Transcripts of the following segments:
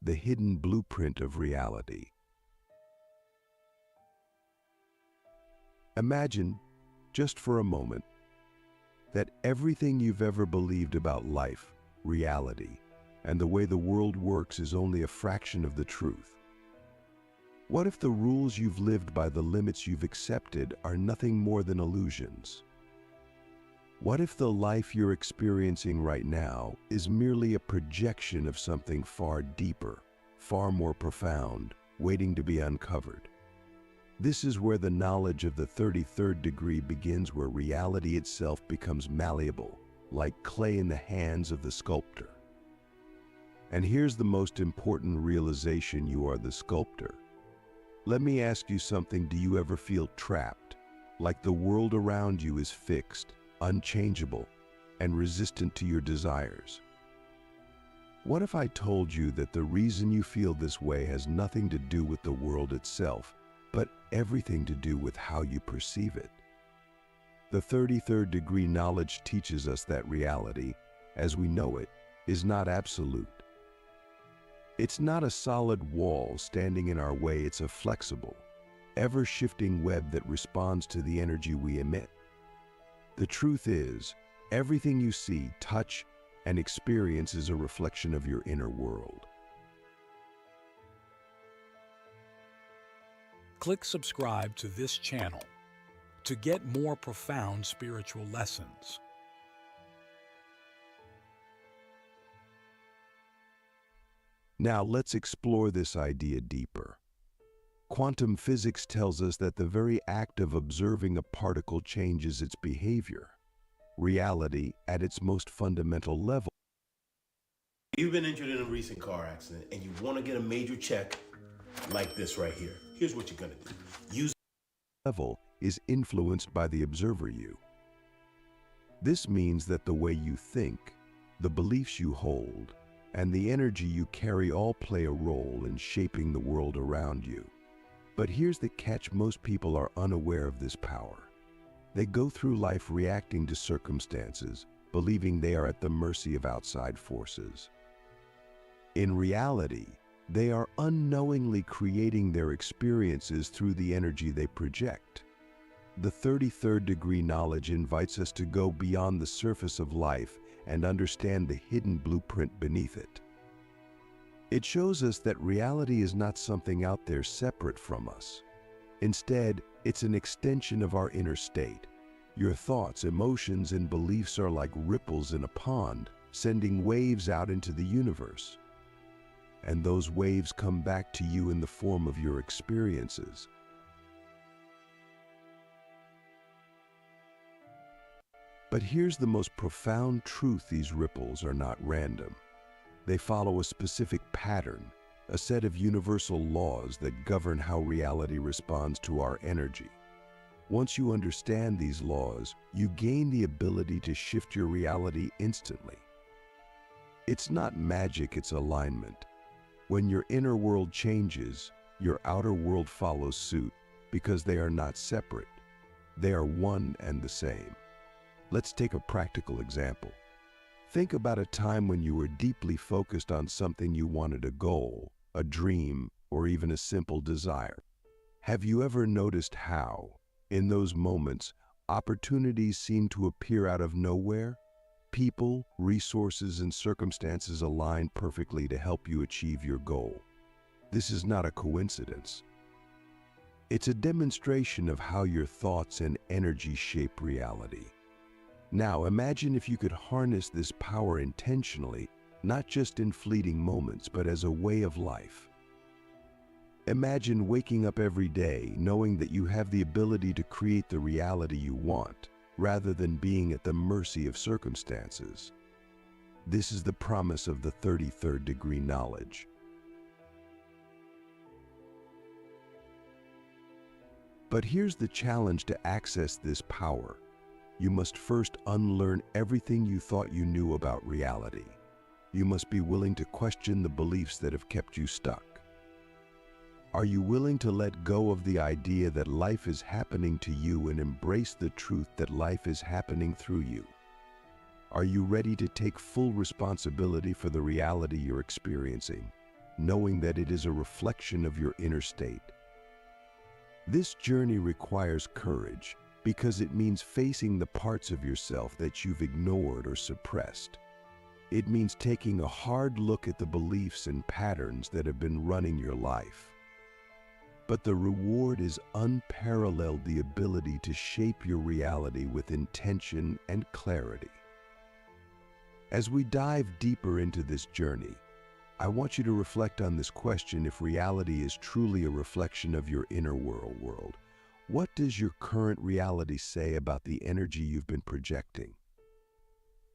the hidden blueprint of reality. Imagine, just for a moment, that everything you've ever believed about life, reality, and the way the world works is only a fraction of the truth. What if the rules you've lived by, the limits you've accepted, are nothing more than illusions? What if the life you're experiencing right now is merely a projection of something far deeper, far more profound, waiting to be uncovered? This is where the knowledge of the 33rd degree begins, where reality itself becomes malleable, like clay in the hands of the sculptor. And here's the most important realization: you are the sculptor. Let me ask you something. Do you ever feel trapped, like the world around you is fixed, unchangeable, and resistant to your desires? What if I told you that the reason you feel this way has nothing to do with the world itself, but everything to do with how you perceive it? The 33rd degree knowledge teaches us that reality, as we know it, is not absolute. It's not a solid wall standing in our way. It's a flexible, ever-shifting web that responds to the energy we emit. The truth is, everything you see, touch, and experience is a reflection of your inner world. Click subscribe to this channel to get more profound spiritual lessons. Now let's explore this idea deeper. Quantum physics tells us that the very act of observing a particle changes its behavior. Reality, at its most fundamental level, You've been injured in a recent car accident and you want to get a major check like this right here. Here's what you're going to do. is influenced by the observer you. This means that the way you think, the beliefs you hold, and the energy you carry all play a role in shaping the world around you. But here's the catch: most people are unaware of this power. They go through life reacting to circumstances, believing they are at the mercy of outside forces. In reality, they are unknowingly creating their experiences through the energy they project. The 33rd degree knowledge invites us to go beyond the surface of life and understand the hidden blueprint beneath it. It shows us that reality is not something out there separate from us. Instead, it's an extension of our inner state. Your thoughts, emotions, and beliefs are like ripples in a pond, sending waves out into the universe. And those waves come back to you in the form of your experiences. But here's the most profound truth: these ripples are not random. They follow a specific pattern, a set of universal laws that govern how reality responds to our energy. Once you understand these laws, you gain the ability to shift your reality instantly. It's not magic, it's alignment. When your inner world changes, your outer world follows suit, because they are not separate. They are one and the same. Let's take a practical example. Think about a time when you were deeply focused on something you wanted: a goal, a dream, or even a simple desire. Have you ever noticed how, in those moments, opportunities seem to appear out of nowhere? People, resources, and circumstances align perfectly to help you achieve your goal. This is not a coincidence. It's a demonstration of how your thoughts and energy shape reality. Now imagine if you could harness this power intentionally, not just in fleeting moments, but as a way of life. Imagine waking up every day knowing that you have the ability to create the reality you want, rather than being at the mercy of circumstances. This is the promise of the 33rd degree knowledge. But here's the challenge: to access this power, you must first unlearn everything you thought you knew about reality. You must be willing to question the beliefs that have kept you stuck. Are you willing to let go of the idea that life is happening to you and embrace the truth that life is happening through you? Are you ready to take full responsibility for the reality you're experiencing? knowing that it is a reflection of your inner state. This journey requires courage because it means facing the parts of yourself that you've ignored or suppressed. It means taking a hard look at the beliefs and patterns that have been running your life. But the reward is unparalleled: the ability to shape your reality with intention and clarity. As we dive deeper into this journey, I want you to reflect on this question: if reality is truly a reflection of your inner world, what does your current reality say about the energy you've been projecting?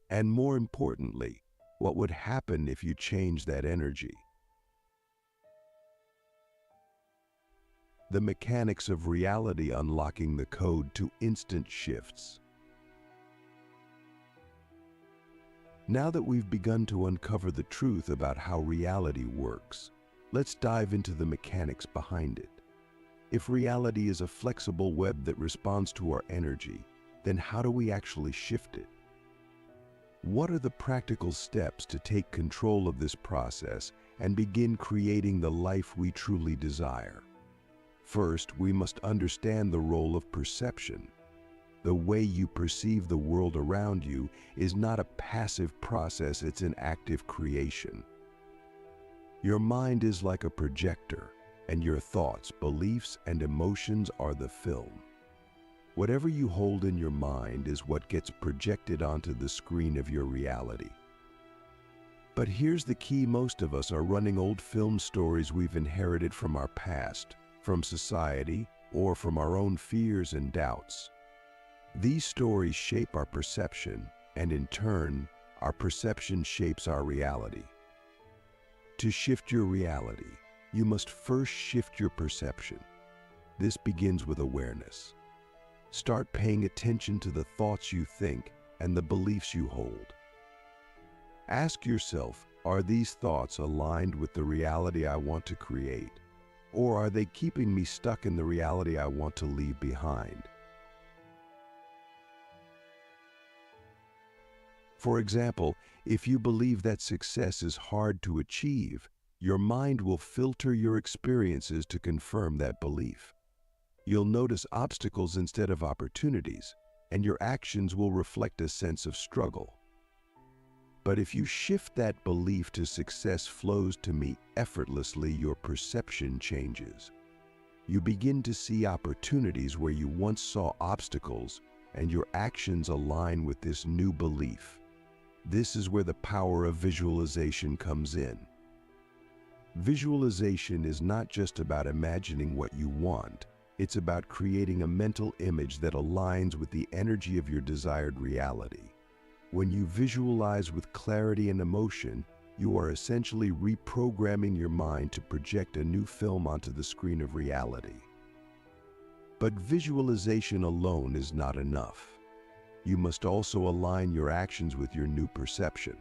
And more importantly, what would happen if you change that energy? The mechanics of reality: unlocking the code to instant shifts. Now that we've begun to uncover the truth about how reality works, let's dive into the mechanics behind it. If reality is a flexible web that responds to our energy, then how do we actually shift it? What are the practical steps to take control of this process and begin creating the life we truly desire? First, we must understand the role of perception. The way you perceive the world around you is not a passive process, it's an active creation. Your mind is like a projector, and your thoughts, beliefs, and emotions are the film. Whatever you hold in your mind is what gets projected onto the screen of your reality. But here's the key: most of us are running old film stories we've inherited from our past, from society, or from our own fears and doubts. These stories shape our perception, and in turn, our perception shapes our reality. To shift your reality, you must first shift your perception. This begins with awareness. Start paying attention to the thoughts you think and the beliefs you hold. Ask yourself, are these thoughts aligned with the reality I want to create? Or are they keeping me stuck in the reality I want to leave behind? For example, if you believe that success is hard to achieve, your mind will filter your experiences to confirm that belief. You'll notice obstacles instead of opportunities, and your actions will reflect a sense of struggle. But if you shift that belief to success flows to me effortlessly, your perception changes. You begin to see opportunities where you once saw obstacles, and your actions align with this new belief. This is where the power of visualization comes in. Visualization is not just about imagining what you want, it's about creating a mental image that aligns with the energy of your desired reality. When you visualize with clarity and emotion, you are essentially reprogramming your mind to project a new film onto the screen of reality. But visualization alone is not enough. You must also align your actions with your new perception.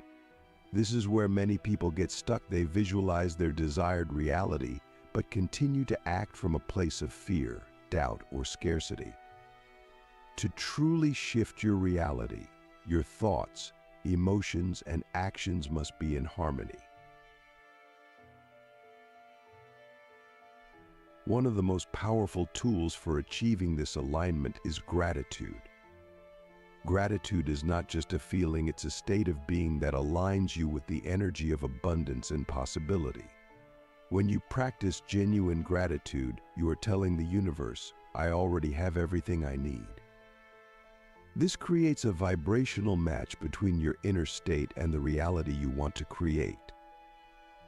This is where many people get stuck. They visualize their desired reality, but continue to act from a place of fear, doubt, or scarcity. To truly shift your reality, your thoughts, emotions, and actions must be in harmony. One of the most powerful tools for achieving this alignment is gratitude. Gratitude is not just a feeling, it's a state of being that aligns you with the energy of abundance and possibility. When you practice genuine gratitude, you are telling the universe, I already have everything I need. This creates a vibrational match between your inner state and the reality you want to create.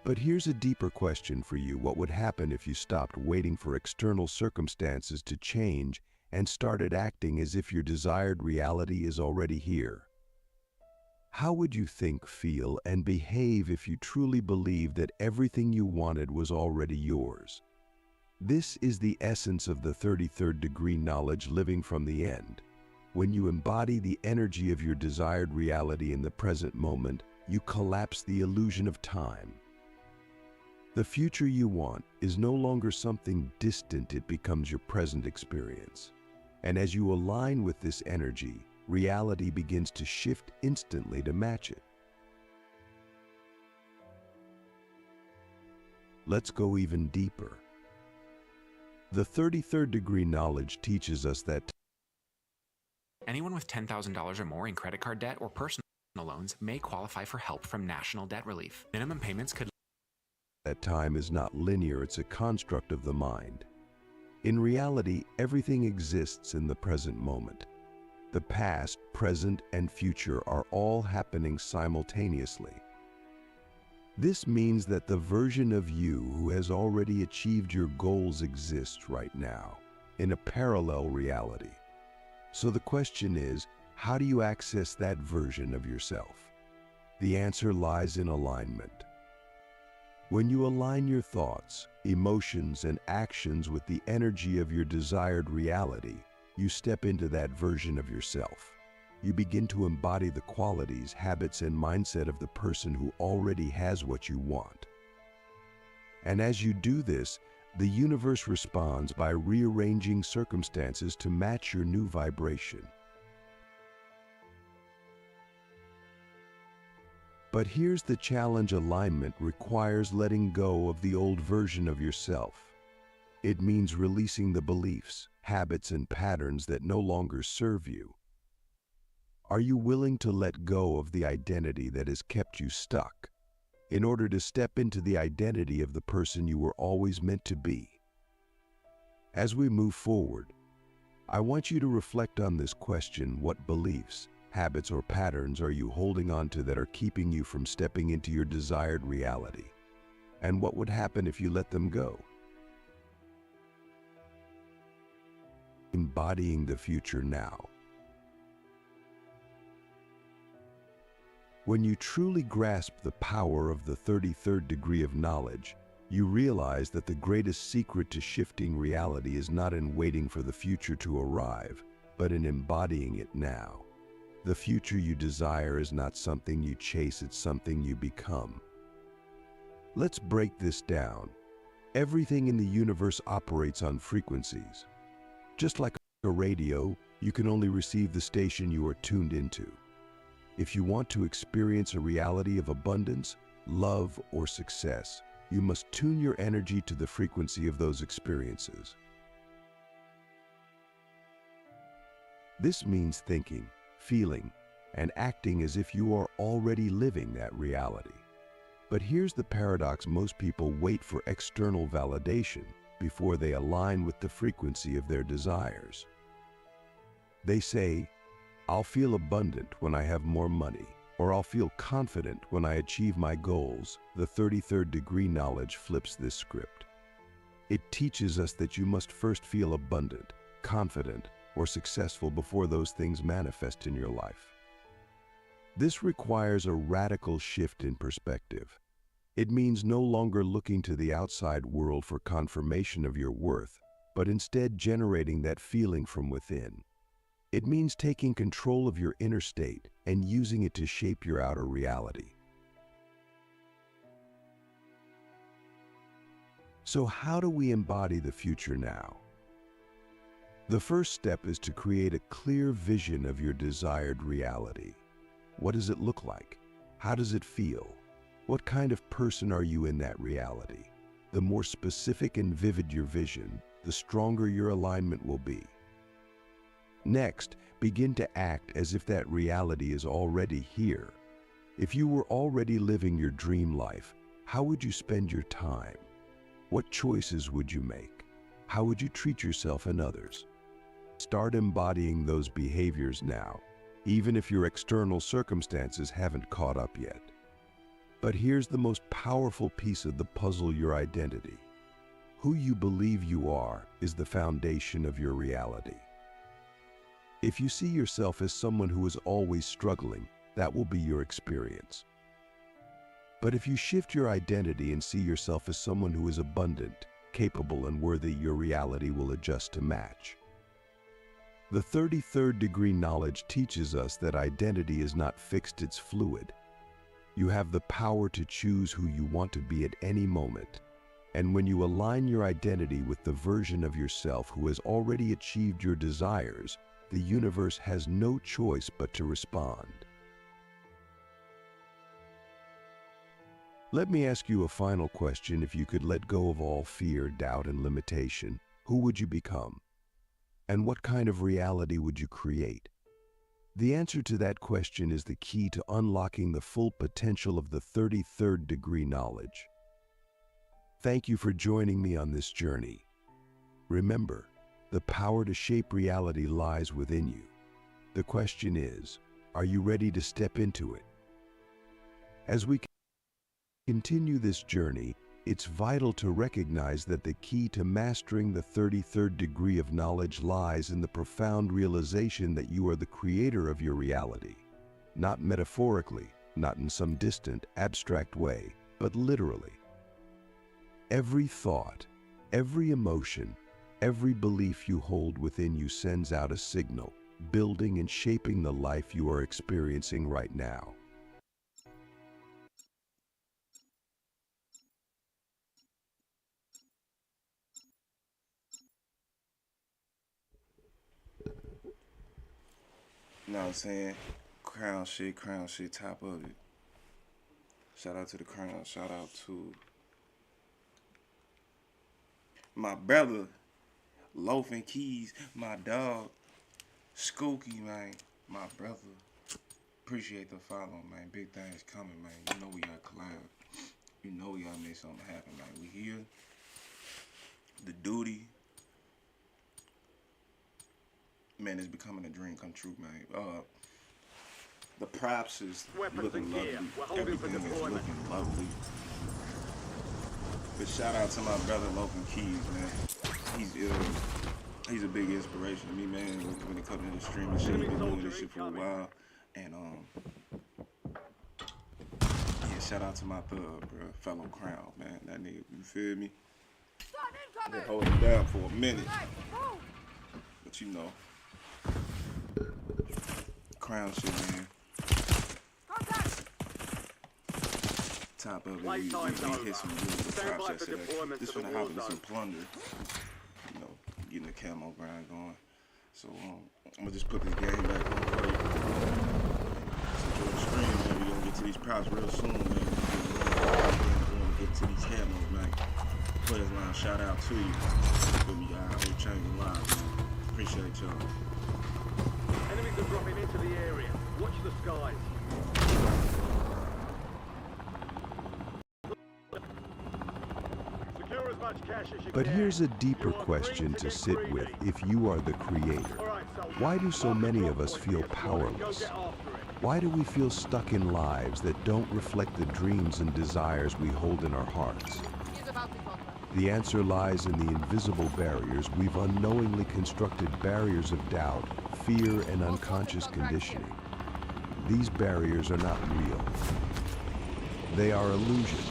But here's a deeper question for you. What would happen if you stopped waiting for external circumstances to change and started acting as if your desired reality is already here? How would you think, feel, and behave if you truly believed that everything you wanted was already yours? This is the essence of the 33rd degree knowledge, living from the end. When you embody the energy of your desired reality in the present moment, you collapse the illusion of time. The future you want is no longer something distant, it becomes your present experience. And as you align with this energy, reality begins to shift instantly to match it. Let's go even deeper. The 33rd degree knowledge teaches us that Anyone with $10,000 or more in credit card debt or personal loans may qualify for help from National Debt Relief. Minimum payments could time is not linear, it's a construct of the mind. In reality, everything exists in the present moment. The past, present, and future are all happening simultaneously. This means that the version of you who has already achieved your goals exists right now, in a parallel reality. So the question is, how do you access that version of yourself? The answer lies in alignment. When you align your thoughts, emotions, and actions with the energy of your desired reality, you step into that version of yourself. You begin to embody the qualities, habits, and mindset of the person who already has what you want. And as you do this, the universe responds by rearranging circumstances to match your new vibration. But here's the challenge: alignment requires letting go of the old version of yourself. It means releasing the beliefs, habits, and patterns that no longer serve you. Are you willing to let go of the identity that has kept you stuck in order to step into the identity of the person you were always meant to be? As we move forward, I want you to reflect on this question: what beliefs, habits, or patterns are you holding on to that are keeping you from stepping into your desired reality? And what would happen if you let them go? Embodying the future now. When you truly grasp the power of the 33rd degree of knowledge, you realize that the greatest secret to shifting reality is not in waiting for the future to arrive, but in embodying it now. The future you desire is not something you chase, it's something you become. Let's break this down. Everything in the universe operates on frequencies. Just like a radio, you can only receive the station you are tuned into. If you want to experience a reality of abundance, love, or success, you must tune your energy to the frequency of those experiences. This means thinking, feeling, and acting as if you are already living that reality. But here's the paradox: most people wait for external validation before they align with the frequency of their desires. They say, "I'll feel abundant when I have more money," or "I'll feel confident when I achieve my goals." The 33rd degree knowledge flips this script. It teaches us that you must first feel abundant, confident, or successful before those things manifest in your life. This requires a radical shift in perspective. It means no longer looking to the outside world for confirmation of your worth, but instead generating that feeling from within. It means taking control of your inner state and using it to shape your outer reality. So how do we embody the future now? The first step is to create a clear vision of your desired reality. What does it look like? How does it feel? What kind of person are you in that reality? The more specific and vivid your vision, the stronger your alignment will be. Next, begin to act as if that reality is already here. If you were already living your dream life, how would you spend your time? What choices would you make? How would you treat yourself and others? Start embodying those behaviors now, even if your external circumstances haven't caught up yet. But here's the most powerful piece of the puzzle: your identity. Who you believe you are is the foundation of your reality. If you see yourself as someone who is always struggling, that will be your experience. But if you shift your identity and see yourself as someone who is abundant, capable, and worthy, your reality will adjust to match. The 33rd degree knowledge teaches us that identity is not fixed, it's fluid. You have the power to choose who you want to be at any moment. And when you align your identity with the version of yourself who has already achieved your desires, the universe has no choice but to respond. Let me ask you a final question. If you could let go of all fear, doubt, and limitation, who would you become? And what kind of reality would you create? The answer to that question is the key to unlocking the full potential of the 33rd degree knowledge. Thank you for joining me on this journey. Remember, the power to shape reality lies within you. The question is, are you ready to step into it? As we continue this journey, it's vital to recognize that the key to mastering the 33rd degree of knowledge lies in the profound realization that you are the creator of your reality. Not metaphorically, not in some distant, abstract way, but literally. Every thought, every emotion, every belief you hold within you sends out a signal, building and shaping the life you are experiencing right now. You know what I'm saying? Crown shit, top of it. Shout out to the crown. Shout out to my brother, Loafing Keys, my dog, Skooky, man. My brother. Appreciate the follow, man. Big things coming, man. You know we got collab. You know we gotta make something happen, man. We here. The duty. Man, it's becoming a dream come true, man. The props is looking lovely. Everything is looking lovely. But shout out to my brother Loafing Keys, man. He's a big inspiration to me, man. When it comes to the streaming shit, he's been doing this shit for a while, and yeah, shout out to my thug, bro, fellow Crown, man. That nigga, you feel me? Been holding down for a minute, but you know. Crown shit, man. Top of it, we hit some really good props yesterday. This finna happen to some plunder. You know, getting the camo grind going. So I'm gonna just put this game back on for you. So enjoy the stream, man. We gonna get to these props real soon, man. We're gonna get to these camos, man. Playerslounge, shout out to you. Feel me, y'all out here changing lives, man. Appreciate y'all. Enemies are dropping into the area. Watch the skies. Secure as much cash as you But can. here's a deeper question to sit with. If you are the creator, why do so many of us feel powerless? Why do we feel stuck in lives that don't reflect the dreams and desires we hold in our hearts? The answer lies in the invisible barriers we've unknowingly constructed, barriers of doubt, fear, and unconscious conditioning. These barriers are not real. They are illusions,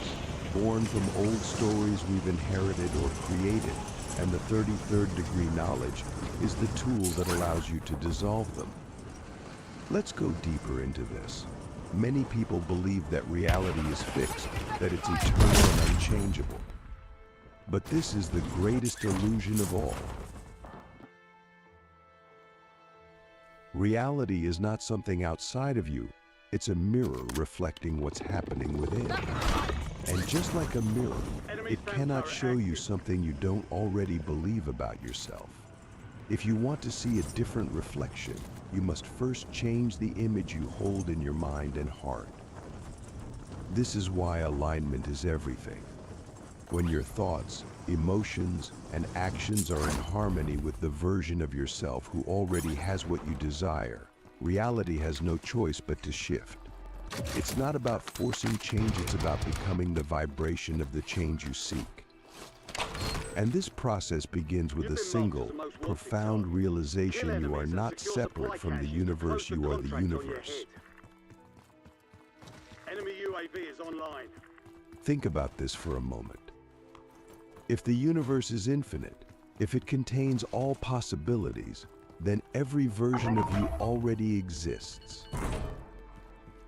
born from old stories we've inherited or created, and the 33rd degree knowledge is the tool that allows you to dissolve them. Let's go deeper into this. Many people believe that reality is fixed, that it's eternal and unchangeable. But this is the greatest illusion of all. Reality is not something outside of you. It's a mirror reflecting what's happening within. And just like a mirror, it cannot show you something you don't already believe about yourself. If you want to see a different reflection, you must first change the image you hold in your mind and heart. This is why alignment is everything. When your thoughts, emotions, and actions are in harmony with the version of yourself who already has what you desire, reality has no choice but to shift. It's not about forcing change, it's about becoming the vibration of the change you seek. And this process begins with a single, profound realization: you are not separate from the universe, you are the universe. Enemy UAV is online. Think about this for a moment. If the universe is infinite, if it contains all possibilities, then every version of you already exists.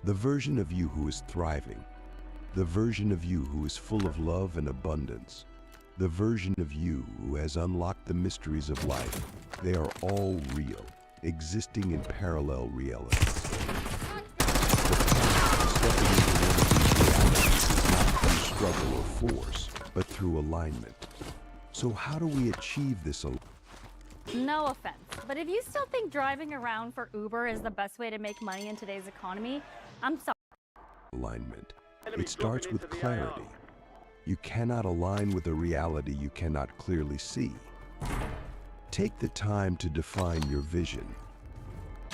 The version of you who is thriving, the version of you who is full of love and abundance, the version of you who has unlocked the mysteries of life, they are all real, existing in parallel realities. The path to stepping into one of these realities is not force, but through alignment. So how do we achieve this alignment? No offense, but if you still think driving around for Uber is the best way to make money in today's economy, I'm sorry. Alignment. It starts with clarity. You cannot align with a reality you cannot clearly see. Take the time to define your vision.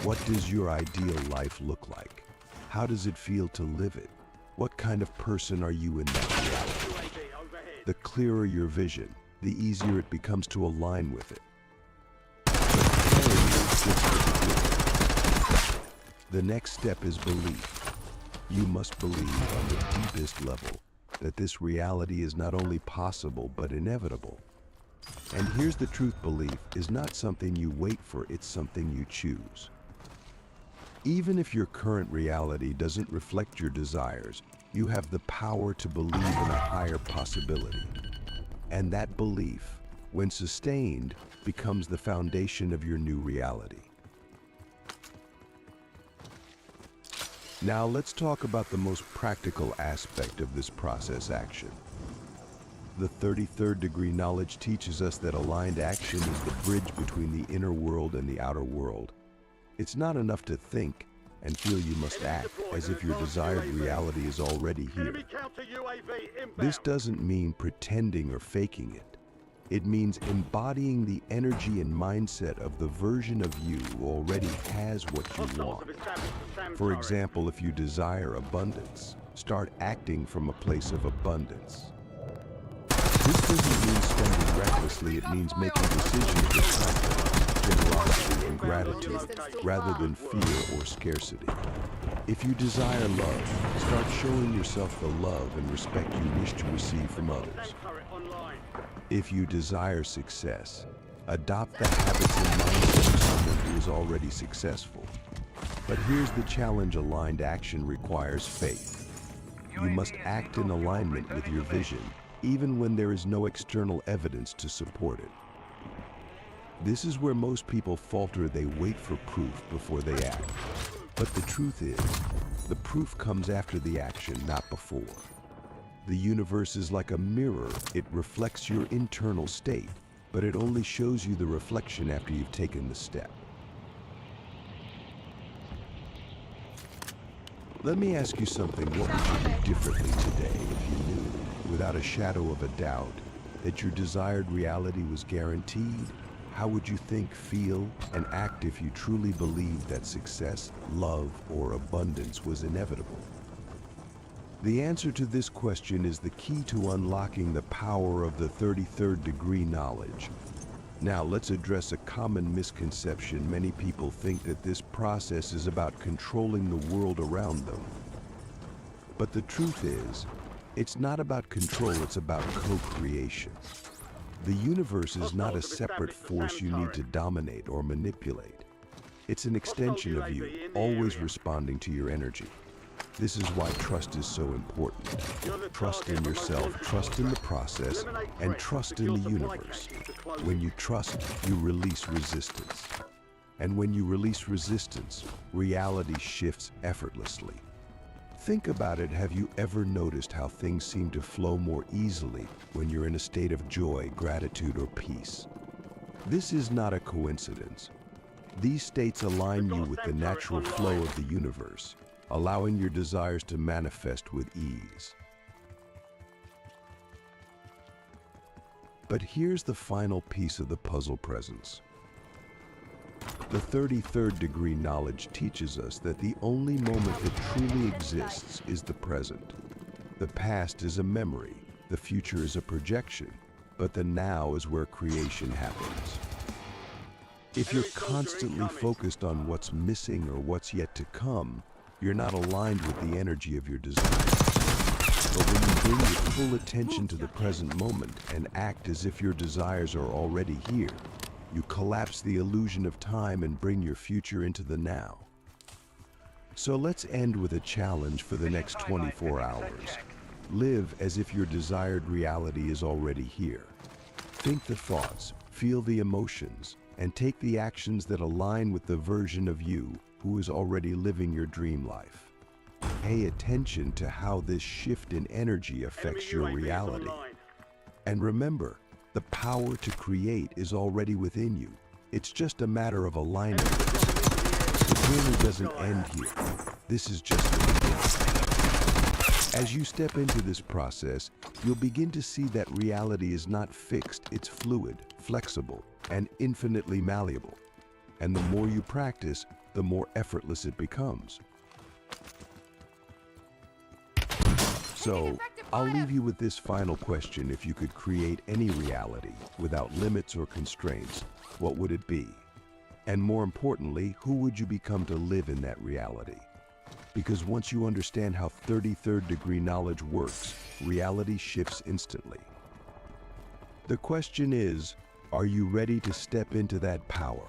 What does your ideal life look like? How does it feel to live it? What kind of person are you in that reality? The clearer your vision, the easier it becomes to align with it. The next step is belief. You must believe on the deepest level that this reality is not only possible but inevitable. And here's the truth: belief is not something you wait for, it's something you choose. Even if your current reality doesn't reflect your desires, you have the power to believe in a higher possibility. And that belief, when sustained, becomes the foundation of your new reality. Now let's talk about the most practical aspect of this process: action. The 33rd degree knowledge teaches us that aligned action is the bridge between the inner world and the outer world. It's not enough to think and feel, you must act as if your desired reality is already here. This doesn't mean pretending or faking it. It means embodying the energy and mindset of the version of you who already has what you want. For example, if you desire abundance, start acting from a place of abundance. This doesn't mean spending recklessly, it means making decisions with confidence, generosity, and gratitude, rather than fear or scarcity. If you desire love, start showing yourself the love and respect you wish to receive from others. If you desire success, adopt the habits and mindset of someone who is already successful. But here's the challenge: aligned action requires faith. You must act in alignment with your vision, even when there is no external evidence to support it. This is where most people falter. They wait for proof before they act. But the truth is, the proof comes after the action, not before. The universe is like a mirror. It reflects your internal state, but it only shows you the reflection after you've taken the step. Let me ask you something. What would you do differently today if you knew, without a shadow of a doubt, that your desired reality was guaranteed? How would you think, feel, and act if you truly believed that success, love, or abundance was inevitable? The answer to this question is the key to unlocking the power of the 33rd degree knowledge. Now let's address a common misconception. Many people think that this process is about controlling the world around them. But the truth is, it's not about control, it's about co-creation. The universe is not a separate force you need to dominate or manipulate. It's an extension of you, always responding to your energy. This is why trust is so important. Trust in yourself, trust in the process, and trust in the universe. When you trust, you release resistance. And when you release resistance, reality shifts effortlessly. Think about it. Have you ever noticed how things seem to flow more easily when you're in a state of joy, gratitude, or peace? This is not a coincidence. These states align you with the natural flow of the universe, allowing your desires to manifest with ease. But here's the final piece of the puzzle: presence. The 33rd degree knowledge teaches us that the only moment that truly exists is the present. The past is a memory, the future is a projection, but the now is where creation happens. If you're constantly focused on what's missing or what's yet to come, you're not aligned with the energy of your desire. But when you bring your full attention to the present moment and act as if your desires are already here, you collapse the illusion of time and bring your future into the now. So let's end with a challenge for the next 24 hours. Live as if your desired reality is already here. Think the thoughts, feel the emotions, and take the actions that align with the version of you who is already living your dream life. Pay attention to how this shift in energy affects your reality. And remember, the power to create is already within you. It's just a matter of alignment. The journey doesn't end here. This is just the beginning. As you step into this process, you'll begin to see that reality is not fixed, it's fluid, flexible, and infinitely malleable. And the more you practice, the more effortless it becomes. So, I'll leave you with this final question. If you could create any reality without limits or constraints, what would it be? And more importantly, who would you become to live in that reality? Because once you understand how 33rd degree knowledge works, reality shifts instantly. The question is, are you ready to step into that power?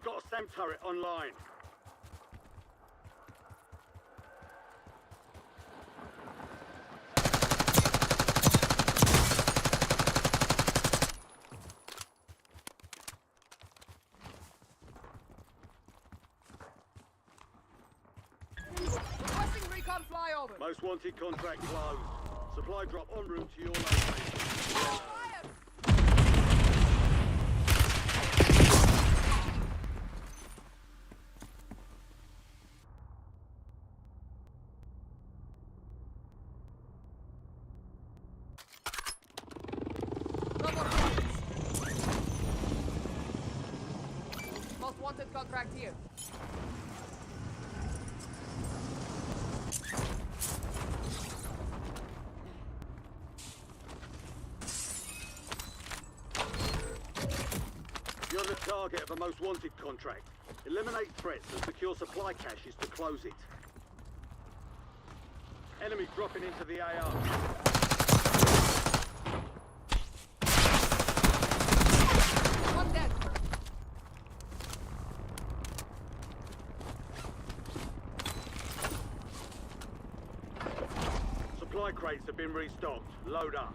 We've got a SAM turret online. Requesting recon flyover. Most wanted contract closed. Supply drop en route to your location. No more targets. Most wanted contract here. You're the target of a most wanted contract. Eliminate threats and secure supply caches to close it. Enemies dropping into the AR. One dead. Supply crates have been restocked. Load up.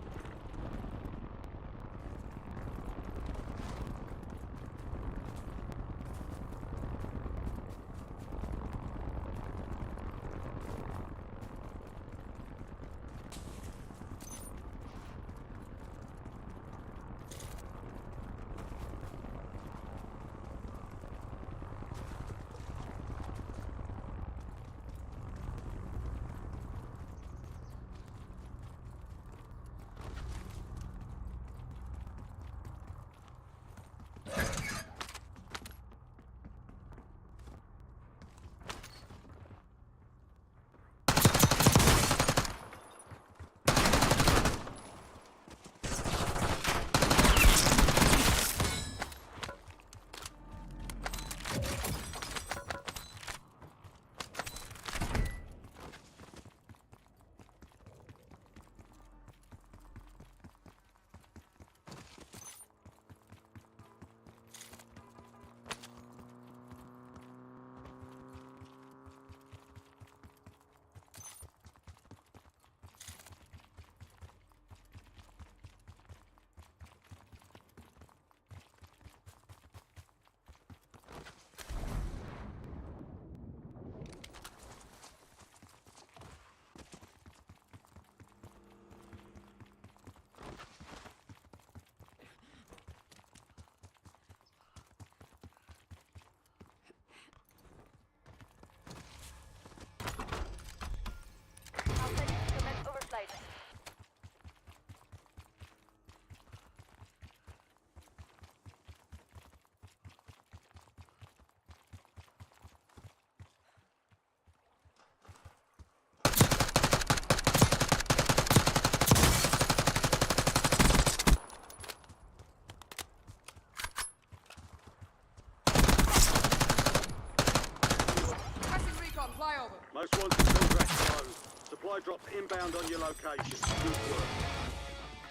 Most wanted contract closed. Supply drops inbound on your location. Good work.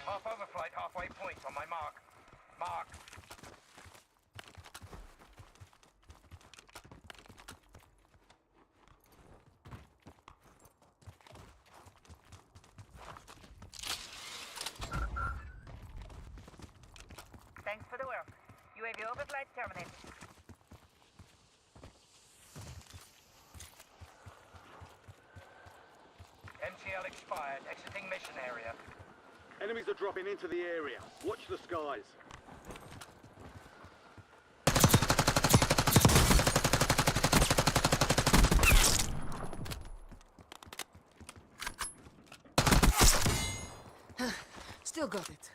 Half overflight, halfway point on my mark. Mark. Thanks for the work. UAV overflight terminated. MTL expired. Exiting mission area. Enemies are dropping into the area. Watch the skies. Still got it.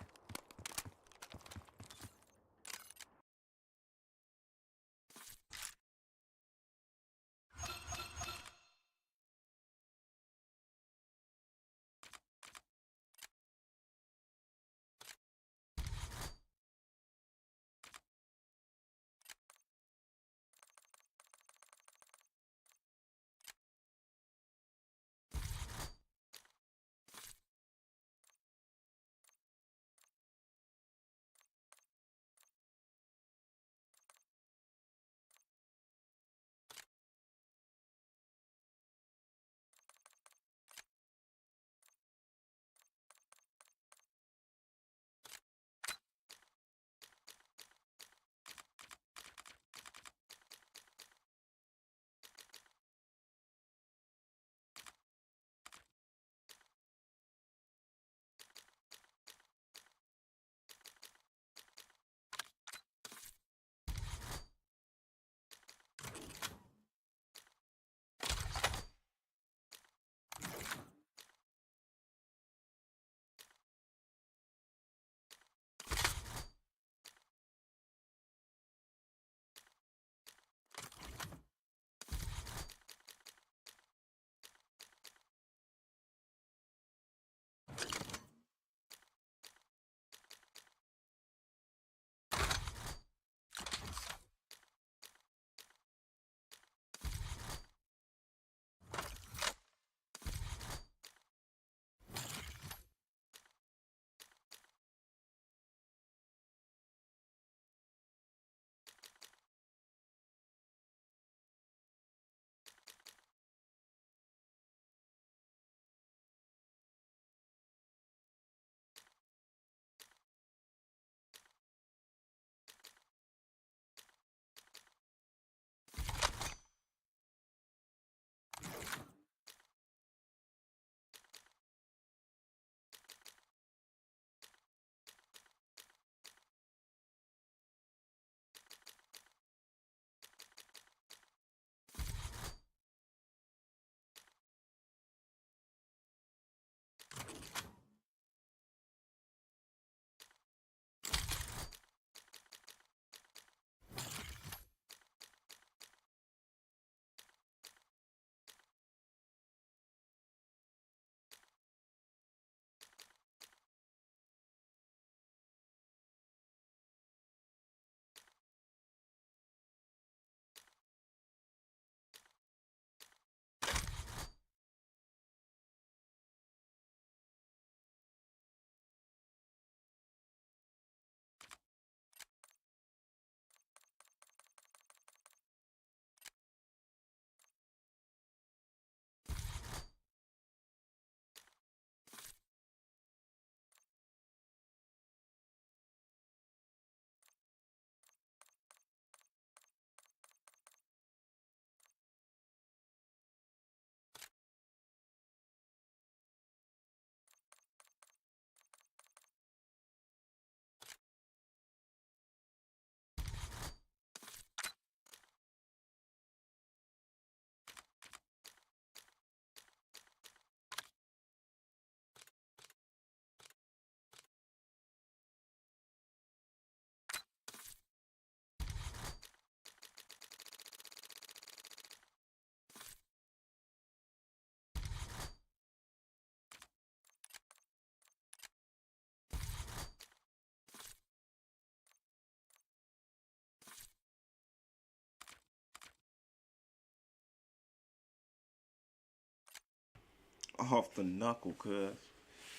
Off the knuckle, cuz.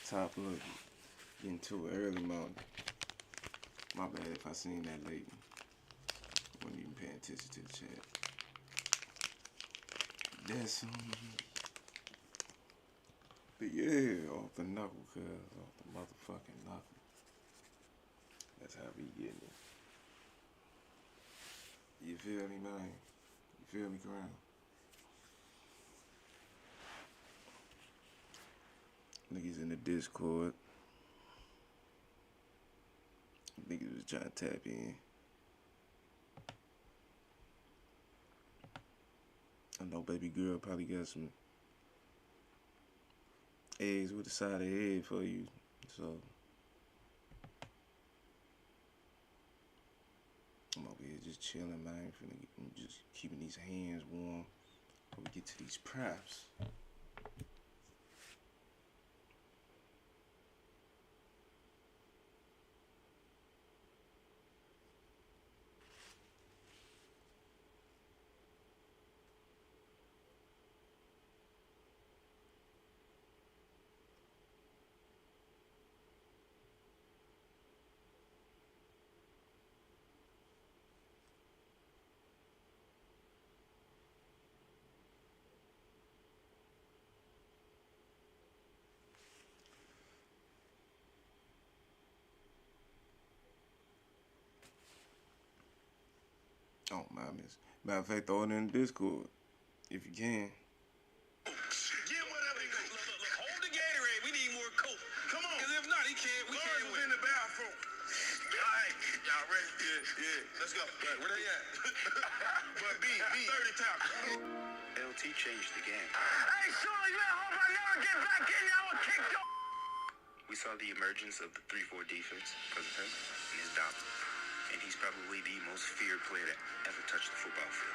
Top of it. Getting too early, man. My bad if I seen that late. Wasn't even paying attention to the chat. That's but yeah, off the knuckle, cuz. Off the motherfucking knuckle. That's how we getting it. You feel me, man? You feel me, Crown? Niggas in the Discord. Niggas was trying to tap in. I know baby girl probably got some eggs with the side of the head for you. So I'm over here just chilling, man. I'm just keeping these hands warm before we get to these props. Oh, my miss. Matter of fact, throw it in the Discord if you can. Get whatever you got. Look, hold the Gatorade. We need more Coke. Come on. Because if not, we can't win. In the bathroom. All right. Y'all ready? Yeah. Let's go. Right, where they at? But B, 30 tackles. LT changed the game. Hey, Shorty, man, I hope I never get back in there. I will kick your... We saw the emergence of the 3-4 defense because of him and his dominance. And he's probably the most feared player to ever touch the football field.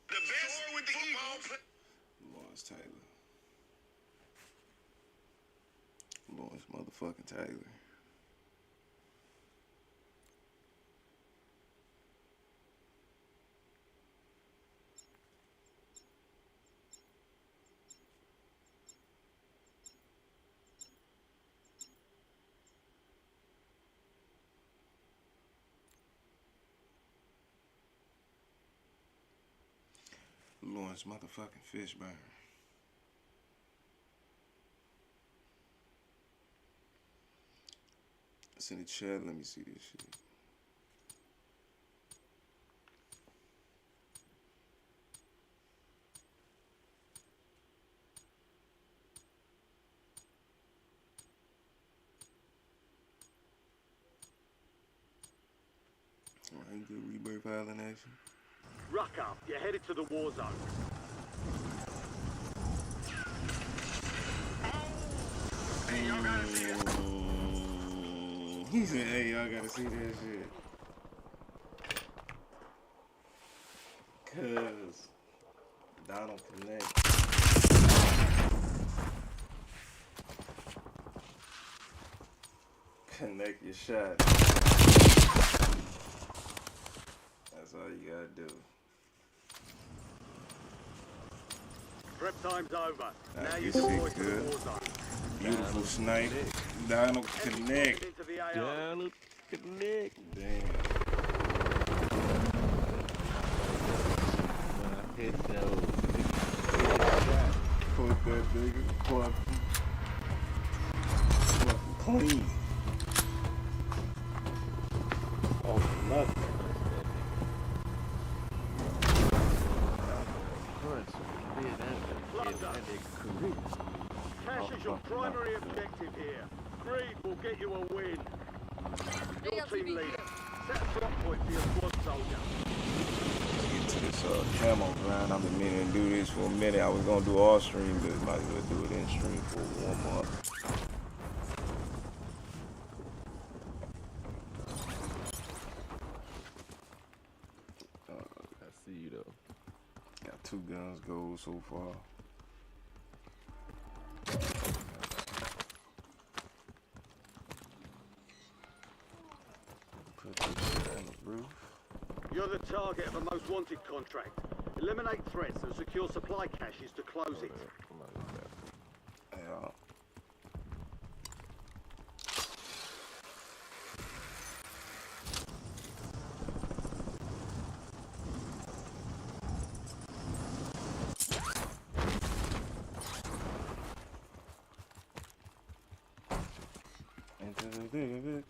The best with the Eagles. Lawrence Taylor. Lawrence motherfucking Taylor. Lawrence motherfucking Fishburne. It's in the chat. Let me see this shit. Alright, good Rebirth Island action. Ruck up, you're headed to the war zone. Hey, y'all gotta see it. He said, hey, y'all gotta see that shit. Cause Donald Connect. Connect your shot. That's all you gotta do. Prep time's over. Nah, Now you this deploy shit to the good. war zone. Beautiful snipe. Donald Connect. Into the AR. Donald Connect. Damn. Hit those. Put that nigga fucking clean. Oh, nothing. Cash is your primary objective here. Greed will get you a win. Your team leader. Set a drop point for your squad soldier. Let's get to this camo grind. I've been meaning to do this for a minute. I was gonna do all stream, but might as well do it in stream for one month. I see you though. Got 2 guns gold so far. Put this shit on the roof. You're the target of a most wanted contract. Eliminate threats and secure supply caches to close it. Yeah. Into the thick of it.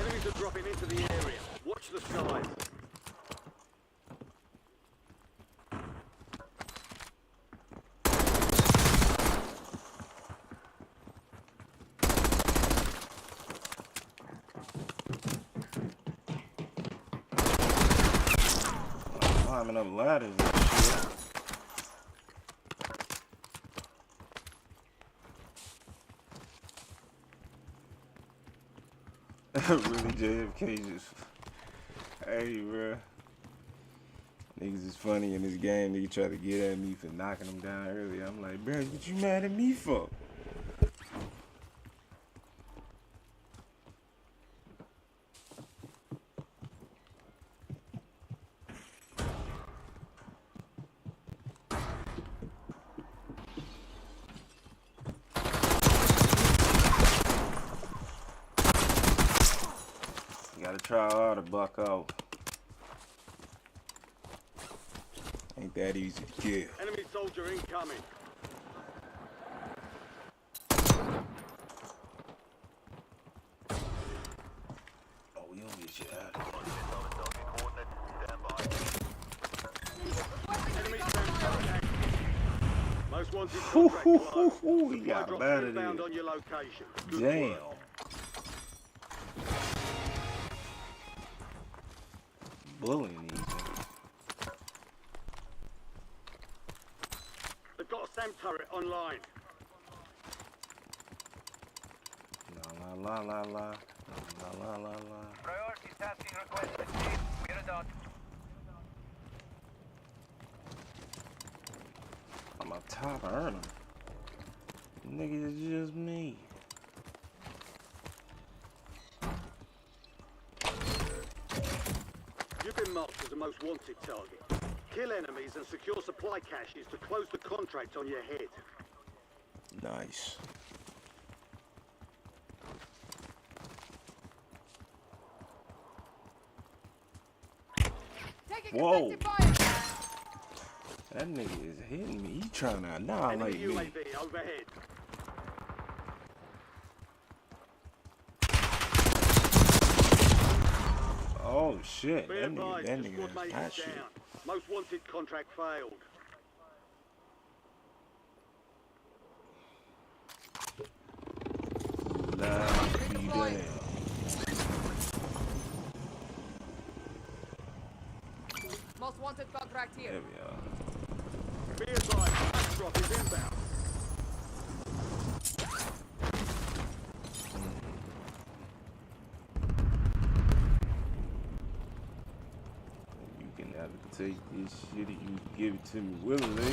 Enemies are dropping into the area. Watch the skies. Climbing up ladders and shit. Really, JFK just. Hey, bruh. Niggas is funny in this game. Nigga try to get at me for knocking them down earlier. I'm like, bruh, what you mad at me for? Gotta try hard to buck out. Ain't that easy to kill. Enemy soldier incoming. Oh, we don't get shit out. Enemy transport. Most wanted contract closed. We got Supply drops bad at inbound it. on your location. Good Damn. work. Bullying these. They've got a SAM turret online. La la la la la. La la la la. Priority tasking requested. Team, we're a dot. I'm a top earner. Nigga, it's just me. You've been marked as the most wanted target. Kill enemies and secure supply caches to close the contract on your head. Nice. Whoa. That nigga is hitting me. He trying to annihilate Enemy me. UAV overhead. Oh shit. Be That advised, nigga the squad is mate hot is shit. down. Most wanted contract failed. Nah, be damn. Most wanted contract here. There we are. Be advised, the drop is inbound. You can have to take this shit if you give it to me willingly.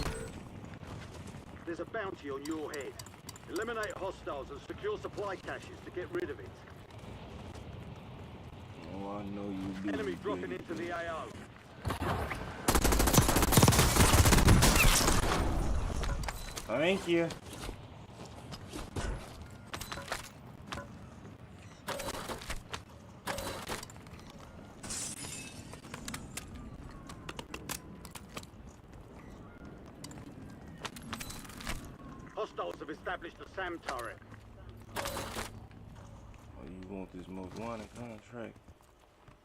There's a bounty on your head. Eliminate hostiles and secure supply caches to get rid of it. Oh, I know you do. Enemy dropping baby. into the AO. Thank you. Hostiles have established a SAM turret. Oh, you want this most wanted contract?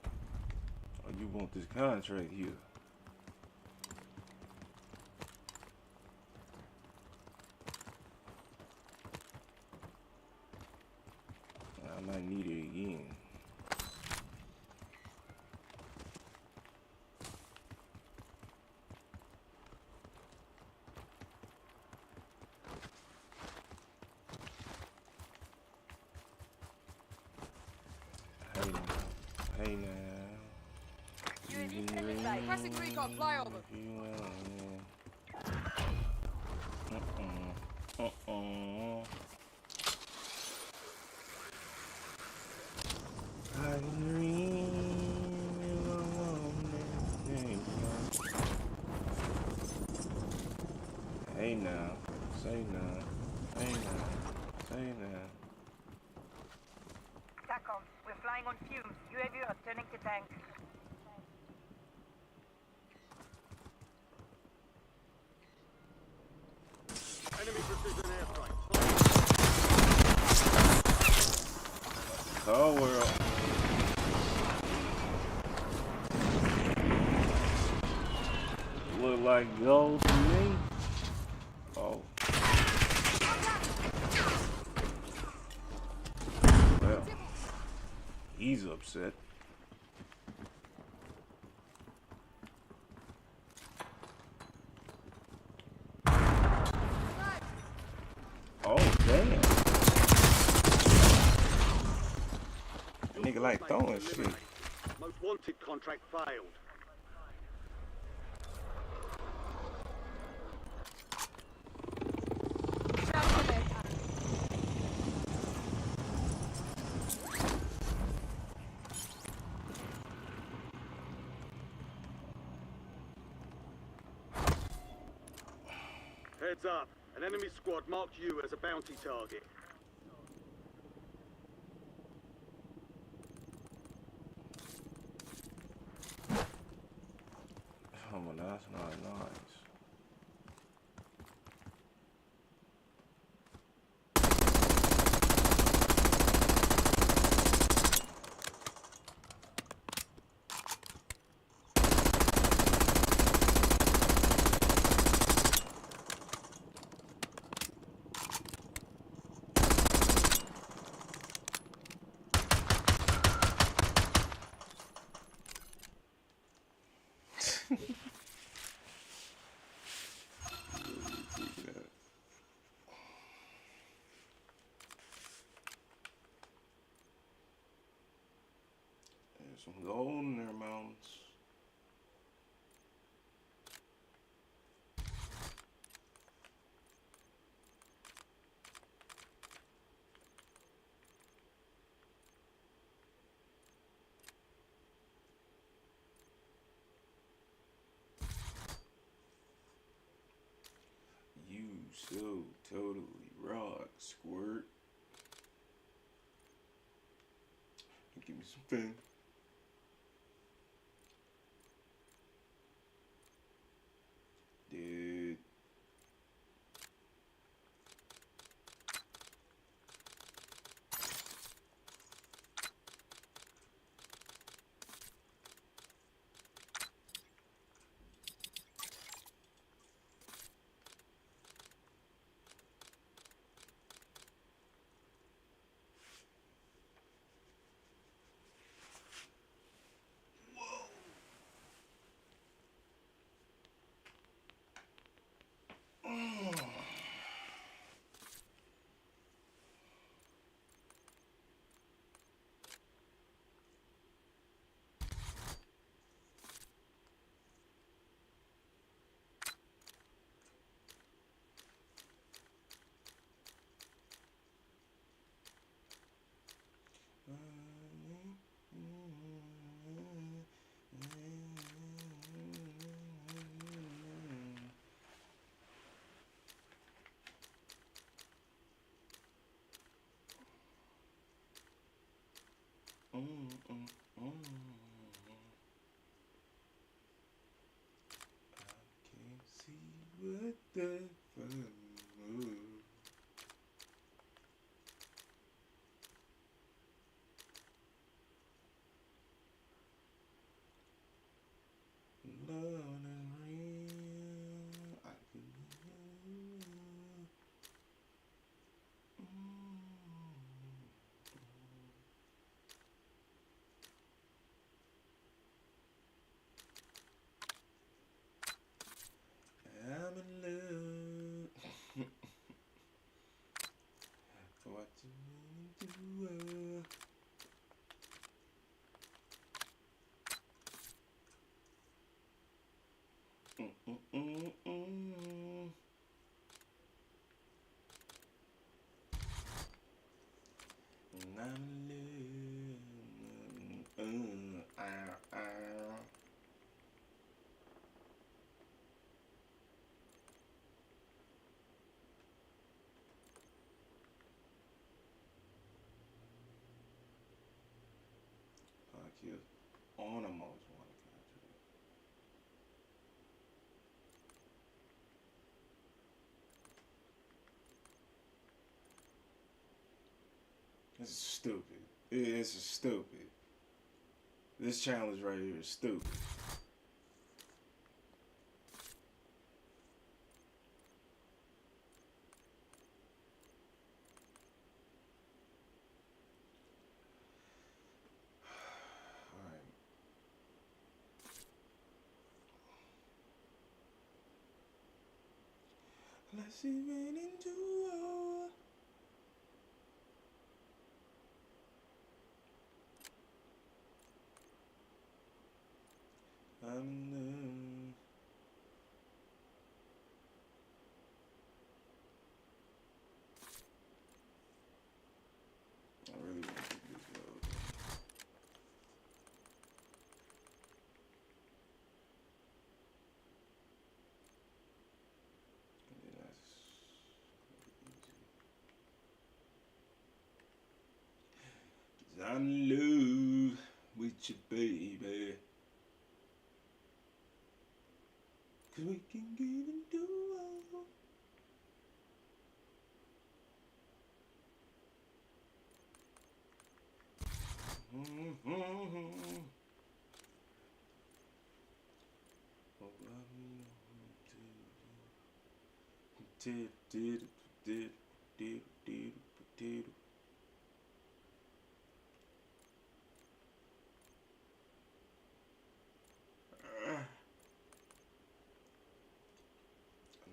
Oh, you want this contract here? I might need it again. Hey now. Pressing recon flyover. Hey now, say now, hey now, say now. TACOM, we're flying on fumes. UAV returning to tank. Enemy precision airstrike. Oh world. Look like gold to me. Oh. Well, he's upset. Oh damn. Nigga like throwing shit. Most wanted contract failed. Heads up. An enemy squad marked you as a bounty target. Oh, well, that's not nice. There's some gold in their mountains. You so totally rock, Squirt. Give me some fun. Dude. Still on a most wanted contract. This is stupid. This is stupid. This challenge right here is stupid. Let's see rain into our I'm in I really want to get this load. And then that's easy. 'Cause I'm in love with you, baby. 'Cause we can get into our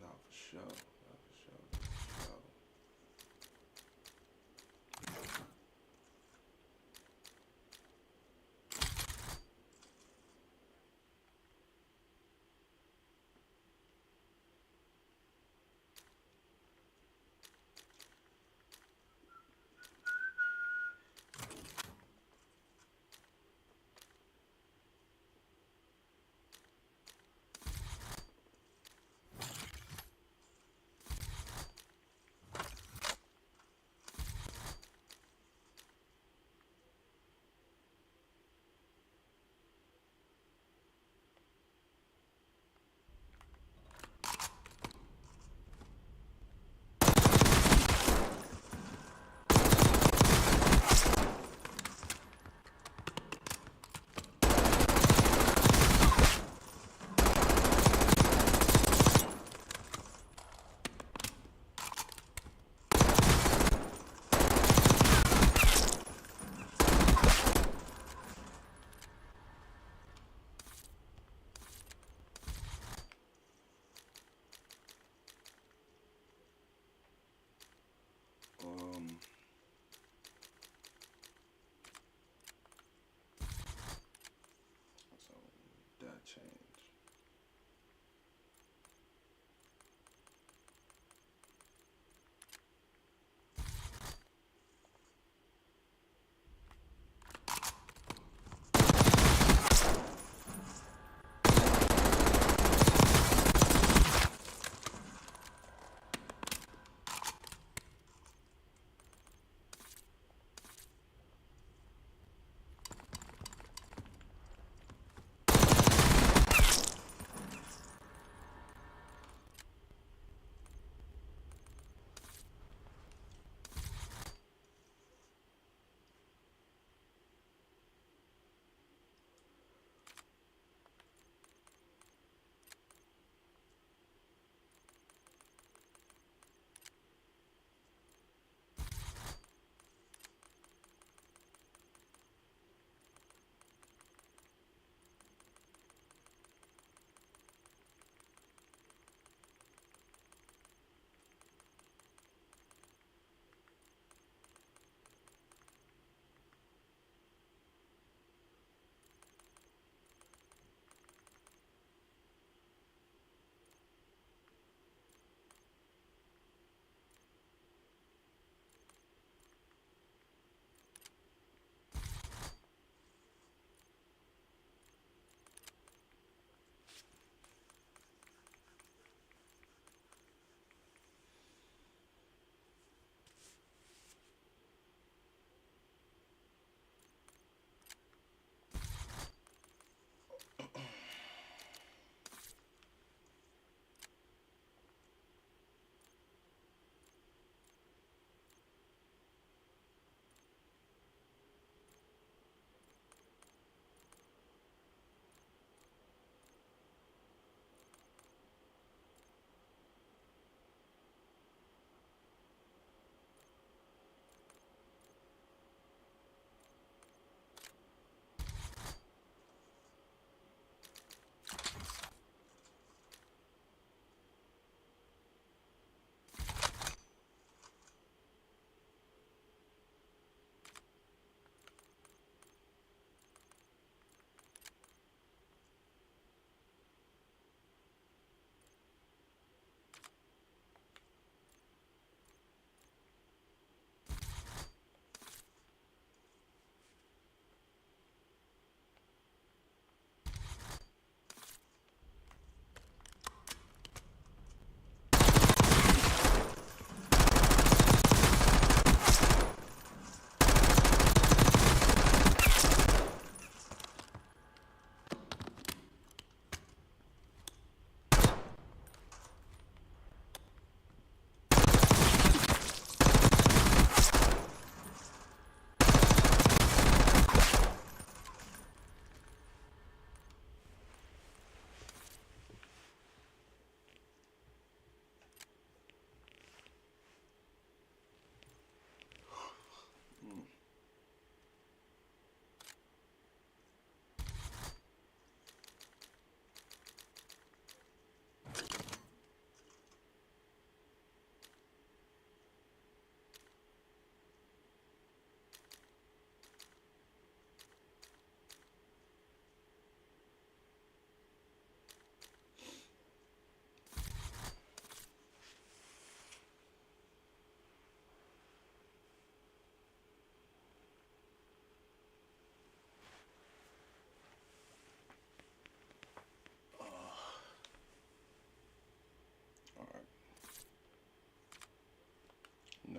No, for sure. No, for sure. For sure.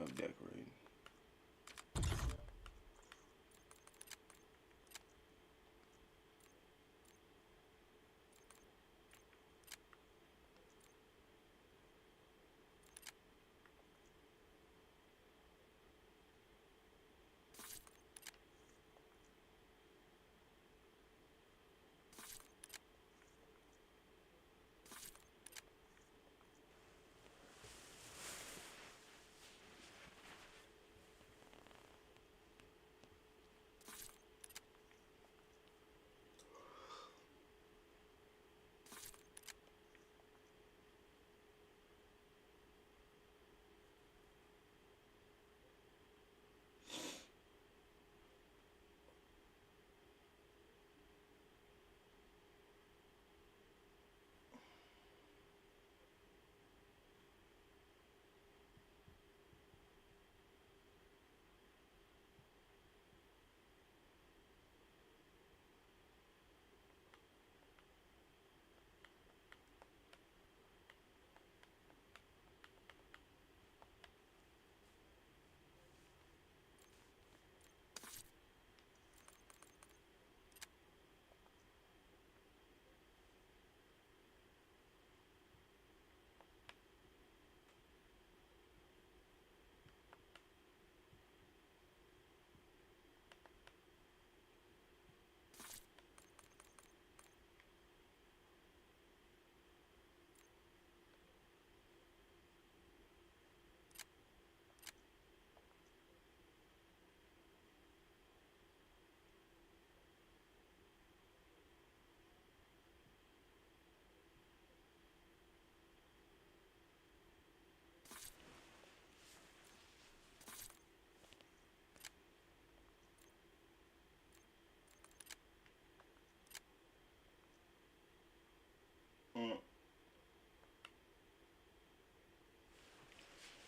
enough decorating.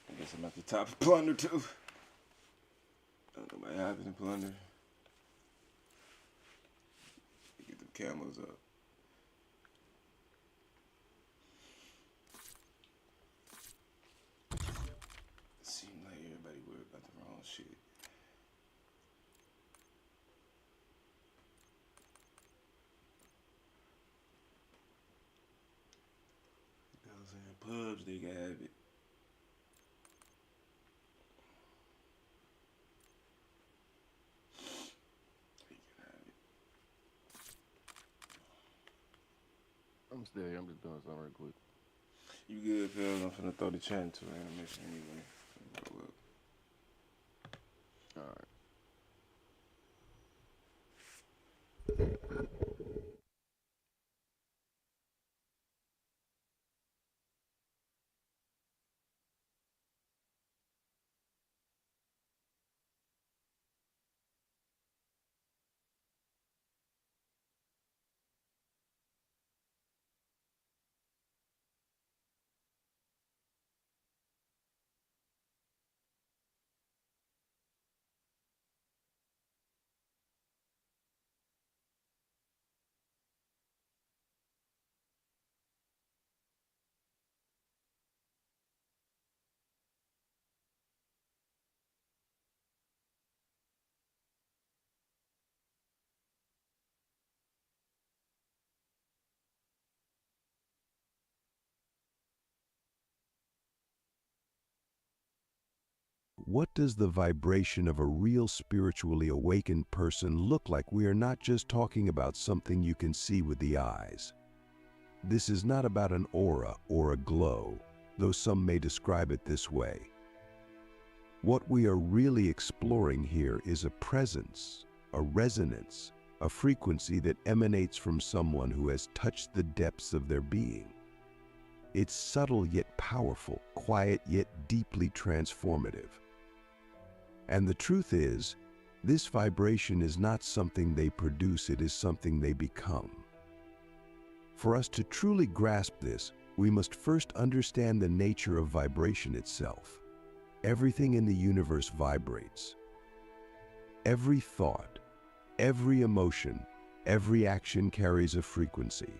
I guess I'm at the top of plunder too. Don't know what happened in plunder. Get the camos up. Seems like everybody worried about the wrong shit. You know what I'm saying? Pubs, they can have it. I'm still here. I'm just doing something real quick. You good, Phil? I'm finna throw the chat into an animation anyway. Roll up. All right. What does the vibration of a real spiritually awakened person look like? We are not just talking about something you can see with the eyes. This is not about an aura or a glow, though some may describe it this way. What we are really exploring here is a presence, a resonance, a frequency that emanates from someone who has touched the depths of their being. It's subtle yet powerful, quiet yet deeply transformative. And the truth is, this vibration is not something they produce, it is something they become. For us to truly grasp this, we must first understand the nature of vibration itself. Everything in the universe vibrates. Every thought, every emotion, every action carries a frequency.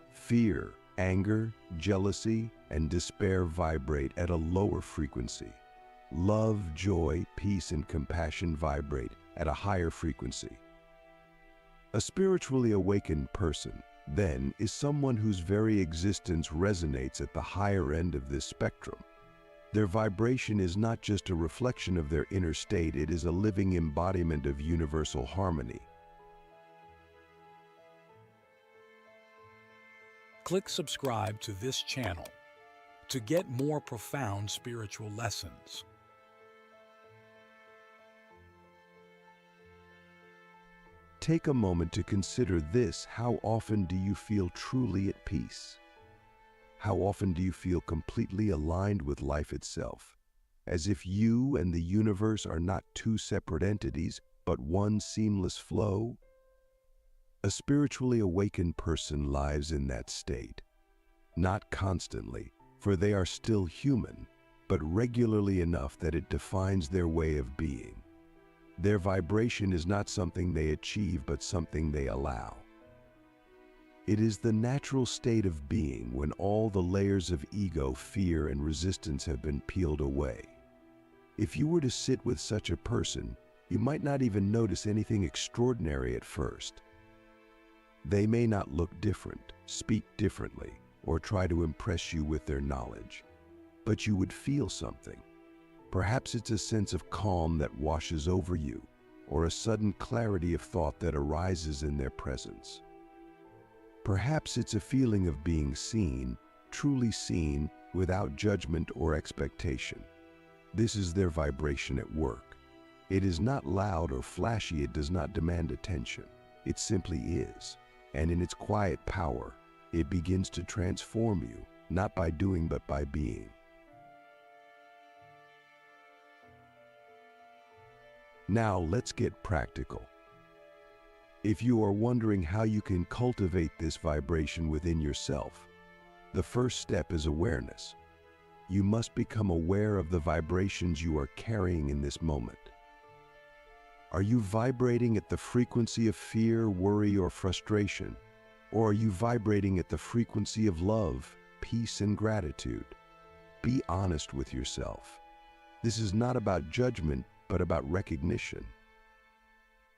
Fear, anger, jealousy, and despair vibrate at a lower frequency. Love, joy, peace, and compassion vibrate at a higher frequency. A spiritually awakened person, then, is someone whose very existence resonates at the higher end of this spectrum. Their vibration is not just a reflection of their inner state, it is a living embodiment of universal harmony. Click subscribe to this channel to get more profound spiritual lessons. Take a moment to consider this. How often do you feel truly at peace? How often do you feel completely aligned with life itself, as if you and the universe are not two separate entities, but one seamless flow? A spiritually awakened person lives in that state, not constantly, for they are still human, but regularly enough that it defines their way of being. Their vibration is not something they achieve, but something they allow. It is the natural state of being when all the layers of ego, fear, and resistance have been peeled away. If you were to sit with such a person, you might not even notice anything extraordinary at first. They may not look different, speak differently, or try to impress you with their knowledge, but you would feel something. Perhaps it's a sense of calm that washes over you, or a sudden clarity of thought that arises in their presence. Perhaps it's a feeling of being seen, truly seen, without judgment or expectation. This is their vibration at work. It is not loud or flashy, it does not demand attention. It simply is, and in its quiet power, it begins to transform you, not by doing but by being. Now let's get practical. If you are wondering how you can cultivate this vibration within yourself, the first step is awareness. You must become aware of the vibrations you are carrying in this moment. Are you vibrating at the frequency of fear, worry, or frustration? Or are you vibrating at the frequency of love, peace, and gratitude? Be honest with yourself. This is not about judgment, but about recognition.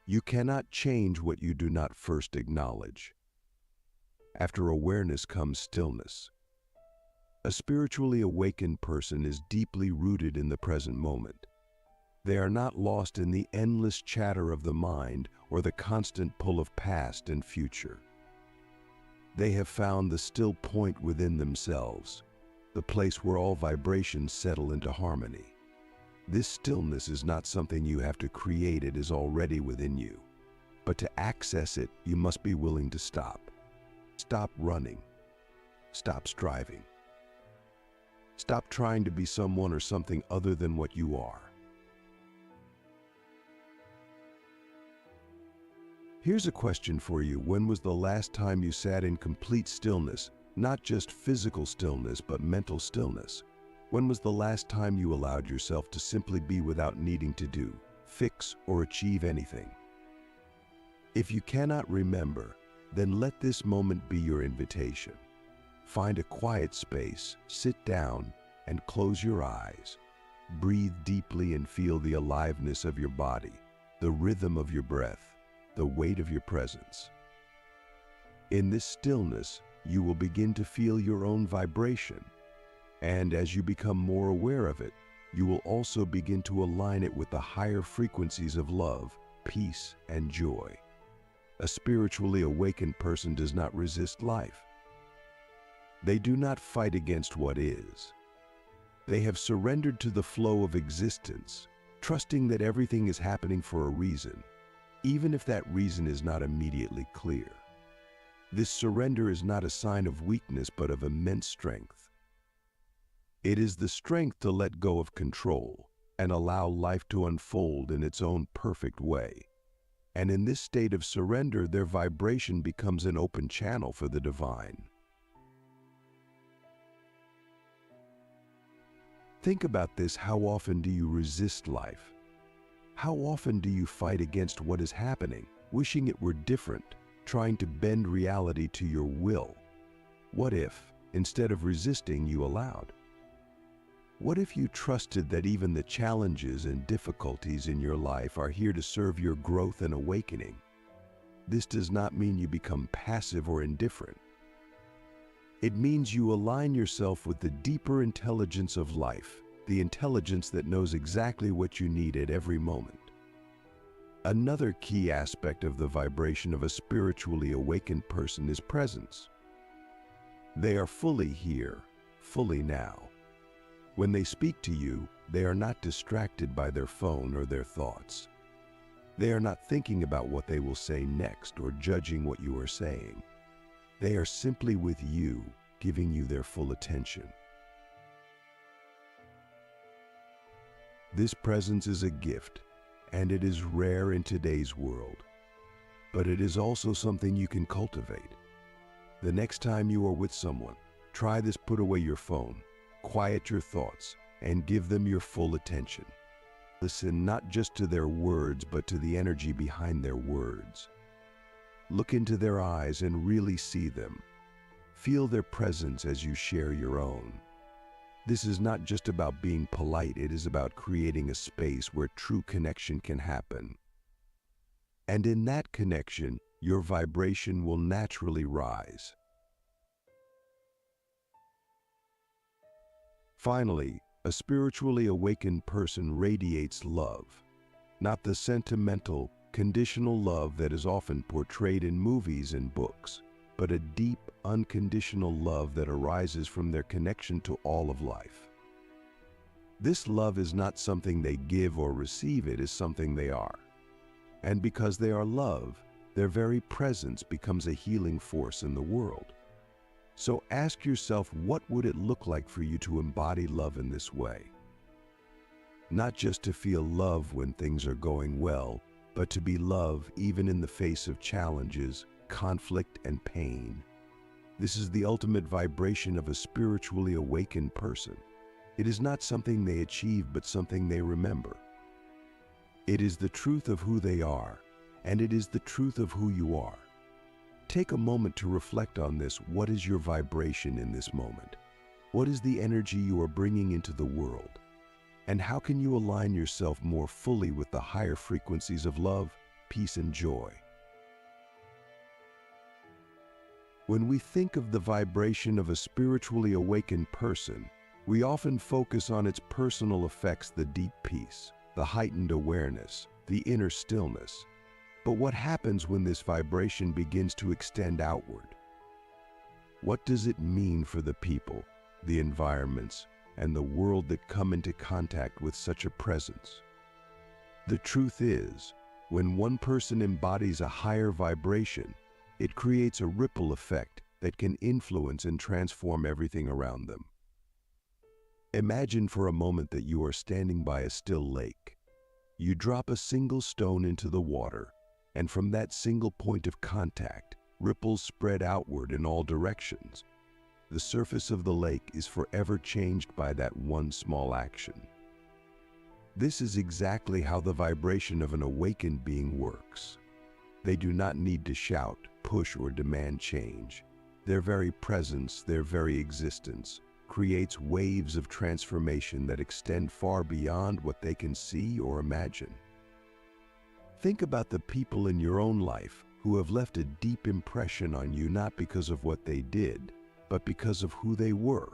You cannot change what you do not first acknowledge. After awareness comes stillness. A spiritually awakened person is deeply rooted in the present moment. They are not lost in the endless chatter of the mind or the constant pull of past and future. They have found the still point within themselves, the place where all vibrations settle into harmony. This stillness is not something you have to create, it is already within you. But to access it, you must be willing to stop. Stop running. Stop striving. Stop trying to be someone or something other than what you are. Here's a question for you. When was the last time you sat in complete stillness, not just physical stillness, but mental stillness? When was the last time you allowed yourself to simply be without needing to do, fix, or achieve anything? If you cannot remember, then let this moment be your invitation. Find a quiet space, sit down, and close your eyes. Breathe deeply and feel the aliveness of your body, the rhythm of your breath, the weight of your presence. In this stillness, you will begin to feel your own vibration. And as you become more aware of it, you will also begin to align it with the higher frequencies of love, peace, and joy. A spiritually awakened person does not resist life. They do not fight against what is. They have surrendered to the flow of existence, trusting that everything is happening for a reason, even if that reason is not immediately clear. This surrender is not a sign of weakness, but of immense strength. It is the strength to let go of control and allow life to unfold in its own perfect way. And in this state of surrender, their vibration becomes an open channel for the divine. Think about this. How often do you resist life? How often do you fight against what is happening, wishing it were different, trying to bend reality to your will? What if, instead of resisting, you allowed? What if you trusted that even the challenges and difficulties in your life are here to serve your growth and awakening? This does not mean you become passive or indifferent. It means you align yourself with the deeper intelligence of life, the intelligence that knows exactly what you need at every moment. Another key aspect of the vibration of a spiritually awakened person is presence. They are fully here, fully now. When they speak to you, they are not distracted by their phone or their thoughts. They are not thinking about what they will say next or judging what you are saying. They are simply with you, giving you their full attention. This presence is a gift, and it is rare in today's world. But it is also something you can cultivate. The next time you are with someone, try this: put away your phone, quiet your thoughts, and give them your full attention. Listen not just to their words, but to the energy behind their words. Look into their eyes and really see them. Feel their presence as you share your own. This is not just about being polite, it is about creating a space where true connection can happen. And in that connection, your vibration will naturally rise. Finally, a spiritually awakened person radiates love, not the sentimental, conditional love that is often portrayed in movies and books, but a deep, unconditional love that arises from their connection to all of life. This love is not something they give or receive, it is something they are. And because they are love, their very presence becomes a healing force in the world. So ask yourself, what would it look like for you to embody love in this way? Not just to feel love when things are going well, but to be love even in the face of challenges, conflict, and pain. This is the ultimate vibration of a spiritually awakened person. It is not something they achieve, but something they remember. It is the truth of who they are, and it is the truth of who you are. Take a moment to reflect on this. What is your vibration in this moment? What is the energy you are bringing into the world? And how can you align yourself more fully with the higher frequencies of love, peace, and joy? When we think of the vibration of a spiritually awakened person, we often focus on its personal effects: the deep peace, the heightened awareness, the inner stillness. But what happens when this vibration begins to extend outward? What does it mean for the people, the environments, and the world that come into contact with such a presence? The truth is, when one person embodies a higher vibration, it creates a ripple effect that can influence and transform everything around them. Imagine for a moment that you are standing by a still lake. You drop a single stone into the water, and from that single point of contact, ripples spread outward in all directions. The surface of the lake is forever changed by that one small action. This is exactly how the vibration of an awakened being works. They do not need to shout, push, or demand change. Their very presence, their very existence, creates waves of transformation that extend far beyond what they can see or imagine. Think about the people in your own life who have left a deep impression on you, not because of what they did, but because of who they were.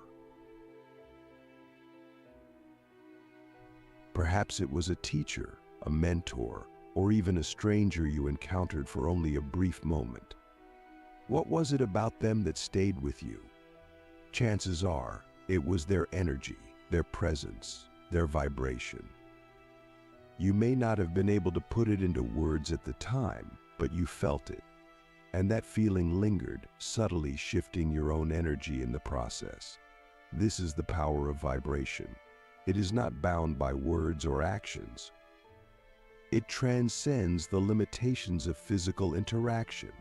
Perhaps it was a teacher, a mentor, or even a stranger you encountered for only a brief moment. What was it about them that stayed with you? Chances are it was their energy, their presence, their vibration. You may not have been able to put it into words at the time, but you felt it. And that feeling lingered, subtly shifting your own energy in the process. This is the power of vibration. It is not bound by words or actions. It transcends the limitations of physical interaction.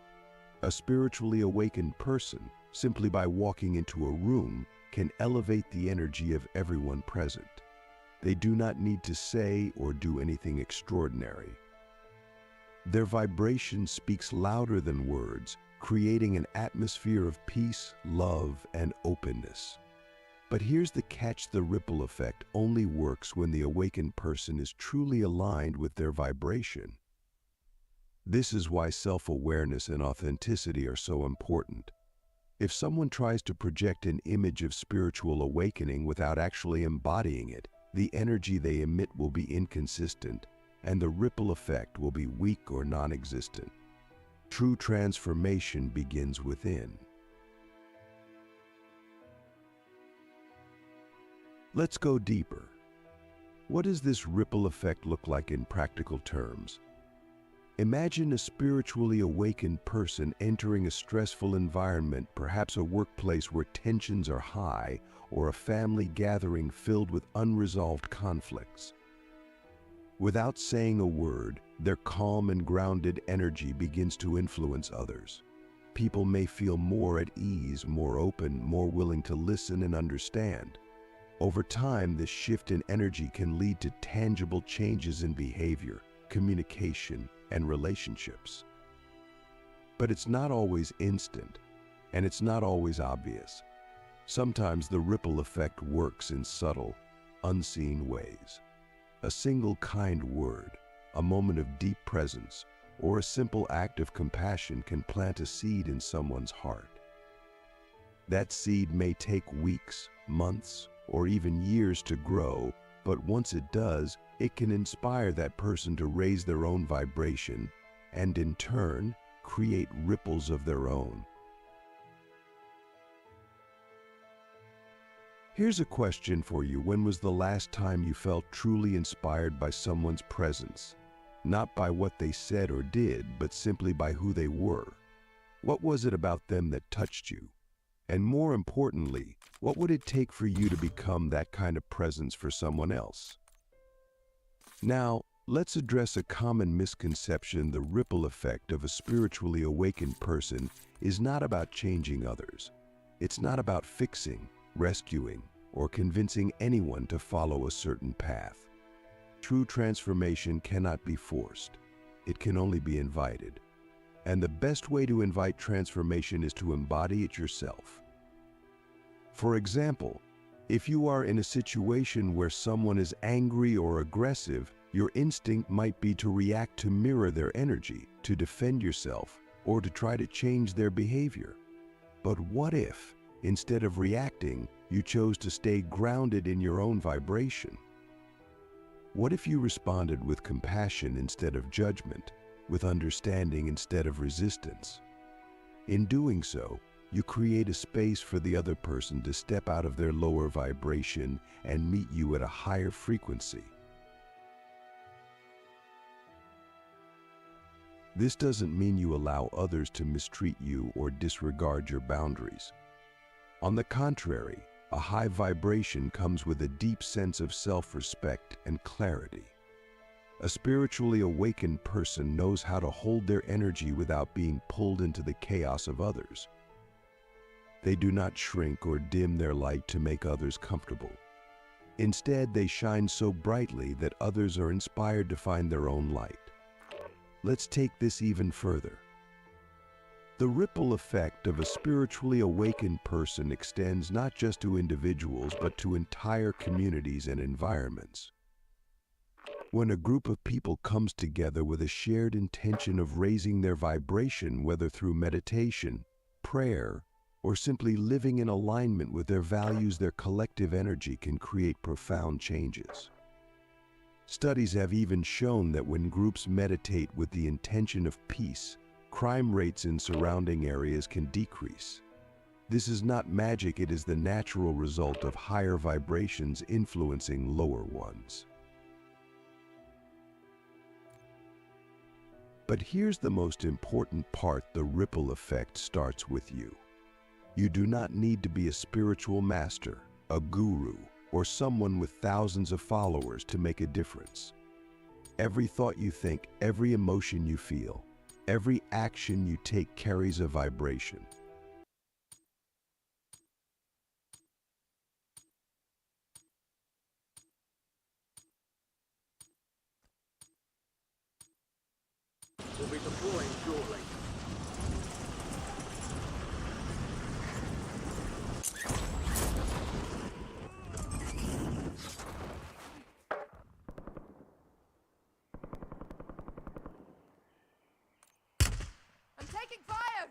A spiritually awakened person, simply by walking into a room, can elevate the energy of everyone present. They do not need to say or do anything extraordinary. Their vibration speaks louder than words, creating an atmosphere of peace, love, and openness. But here's the catch: the ripple effect only works when the awakened person is truly aligned with their vibration. This is why self-awareness and authenticity are so important. If someone tries to project an image of spiritual awakening without actually embodying it, the energy they emit will be inconsistent, and the ripple effect will be weak or non-existent. True transformation begins within. Let's go deeper. What does this ripple effect look like in practical terms? Imagine a spiritually awakened person entering a stressful environment, perhaps a workplace where tensions are high, or a family gathering filled with unresolved conflicts. Without saying a word, their calm and grounded energy begins to influence others. People may feel more at ease, more open, more willing to listen and understand. Over time, this shift in energy can lead to tangible changes in behavior, communication, and relationships. But it's not always instant, and it's not always obvious. Sometimes the ripple effect works in subtle, unseen ways. A single kind word, a moment of deep presence, or a simple act of compassion can plant a seed in someone's heart. That seed may take weeks, months, or even years to grow, but once it does, it can inspire that person to raise their own vibration and, in turn, create ripples of their own. Here's a question for you. When was the last time you felt truly inspired by someone's presence? Not by what they said or did, but simply by who they were. What was it about them that touched you? And more importantly, what would it take for you to become that kind of presence for someone else? Now, let's address a common misconception. The ripple effect of a spiritually awakened person is not about changing others. It's not about fixing, rescuing, or convincing anyone to follow a certain path. True transformation cannot be forced. It can only be invited. And the best way to invite transformation is to embody it yourself. For example, if you are in a situation where someone is angry or aggressive, your instinct might be to react to mirror their energy, to defend yourself, or to try to change their behavior. But what if, instead of reacting, you chose to stay grounded in your own vibration? What if you responded with compassion instead of judgment, with understanding instead of resistance? In doing so, you create a space for the other person to step out of their lower vibration and meet you at a higher frequency. This doesn't mean you allow others to mistreat you or disregard your boundaries. On the contrary, a high vibration comes with a deep sense of self-respect and clarity. A spiritually awakened person knows how to hold their energy without being pulled into the chaos of others. They do not shrink or dim their light to make others comfortable. Instead, they shine so brightly that others are inspired to find their own light. Let's take this even further. The ripple effect of a spiritually awakened person extends not just to individuals, but to entire communities and environments. When a group of people comes together with a shared intention of raising their vibration, whether through meditation, prayer, or simply living in alignment with their values, their collective energy can create profound changes. Studies have even shown that when groups meditate with the intention of peace, crime rates in surrounding areas can decrease. This is not magic, it is the natural result of higher vibrations influencing lower ones. But here's the most important part: the ripple effect starts with you. You do not need to be a spiritual master, a guru, or someone with thousands of followers to make a difference. Every thought you think, every emotion you feel, every action you take carries a vibration. We'll be deploying shortly. Taking fire!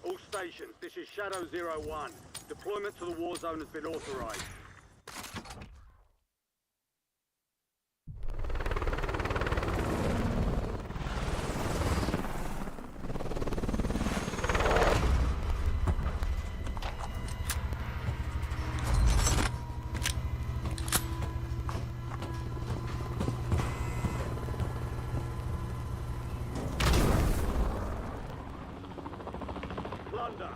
All stations, this is Shadow 01. Deployment to the war zone has been authorized. Plunder.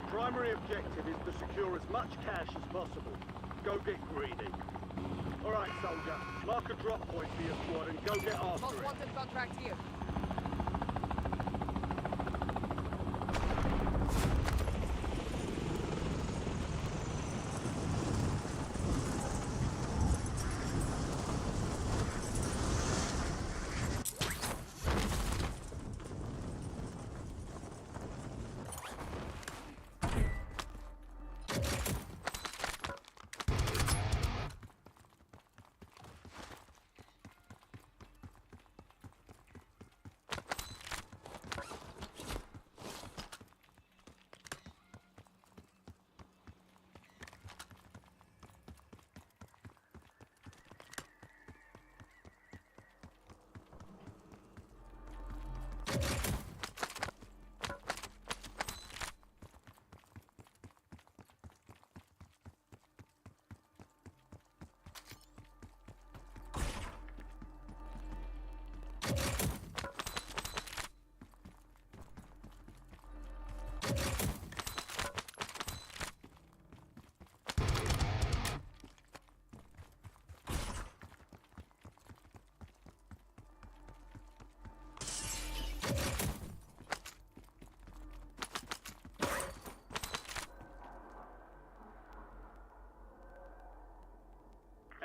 Primary objective is to secure as much cash as possible. Go get greedy. Alright, soldier. Mark a drop point for your squad and go get after Most it. wanted contract here.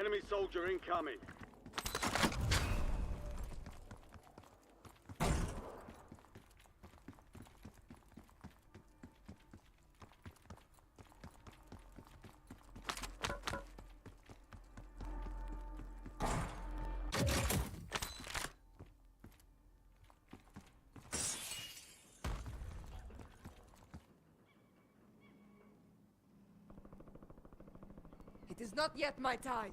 Enemy soldier incoming. It is not yet my time.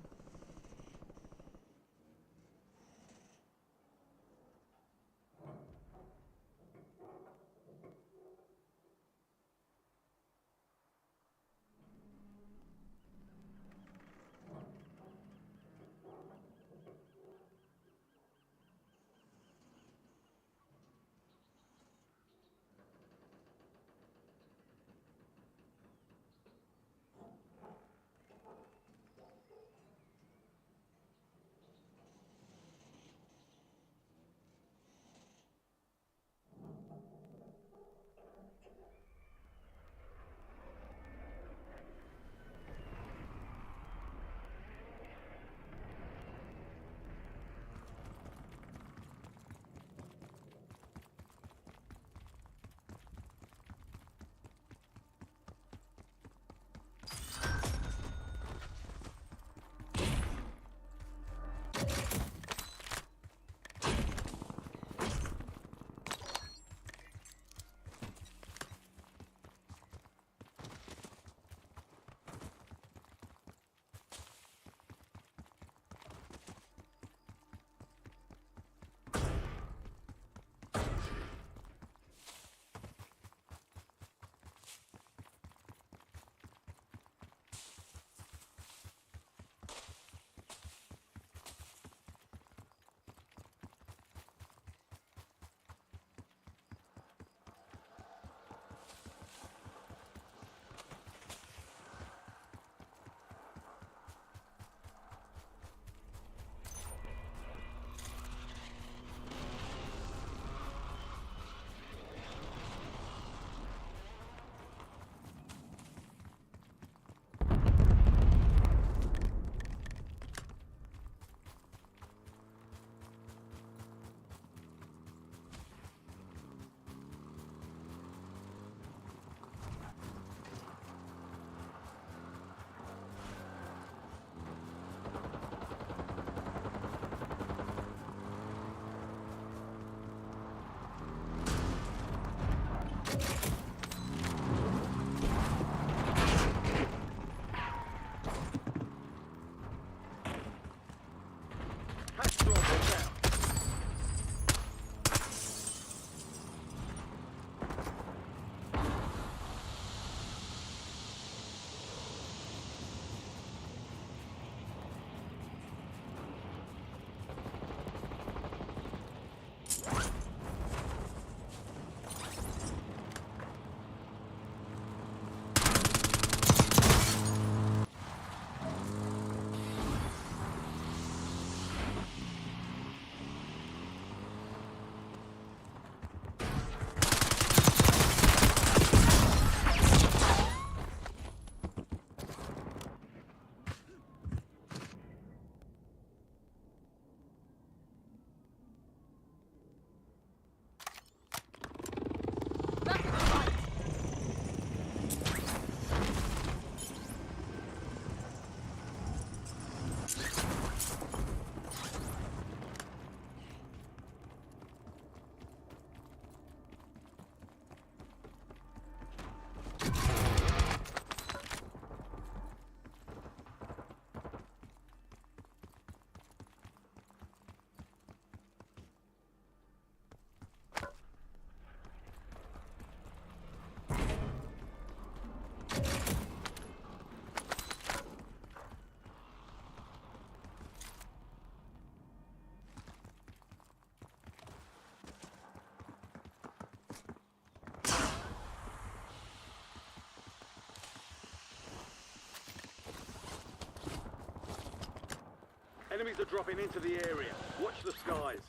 Enemies are dropping into the area. Watch the skies.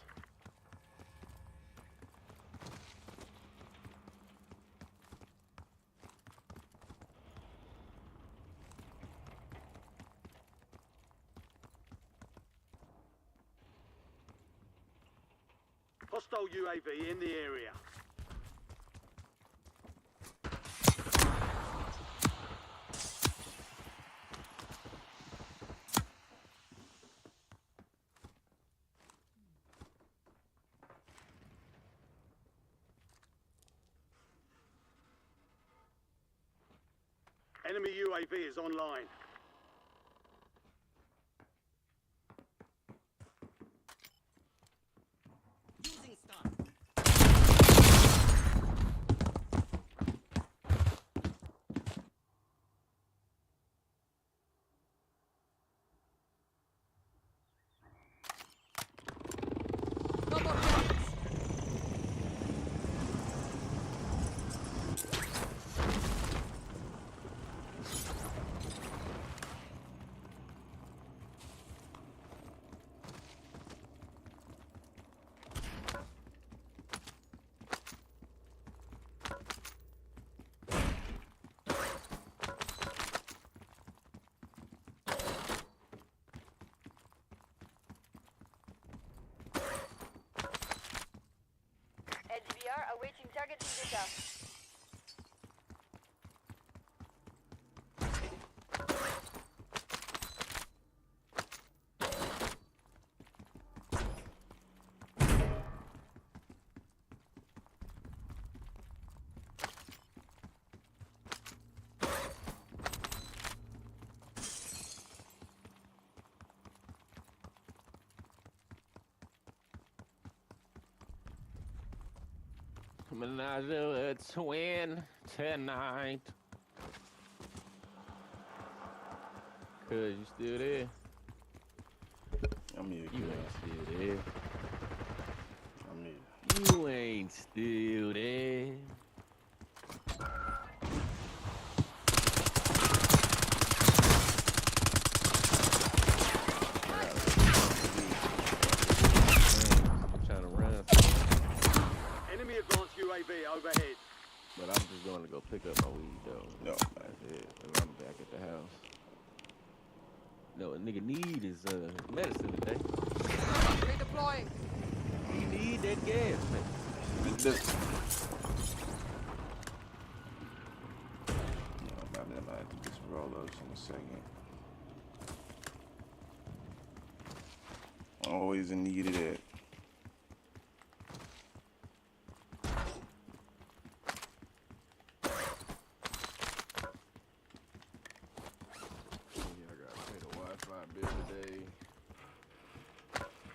Hostile UAV in the area. Enemy UAV is online. Using stun. No more bullets. LDBR awaiting targeting data. Menage a twin tonight. Cuz you still there? I'm here, You cuz. ain't still there. I'm here. You ain't still there. I'm trying to run, Enemy advanced UAV overhead. but I'm just going to go pick up my weed though. No. That's it. And I'm back at the house. No, a nigga need is medicine today. Redeploying. He need that gas, man. This. No, I'm about to do some roll-ups in a second. Always in need of that. Yeah, I gotta pay the Wi-Fi bill today.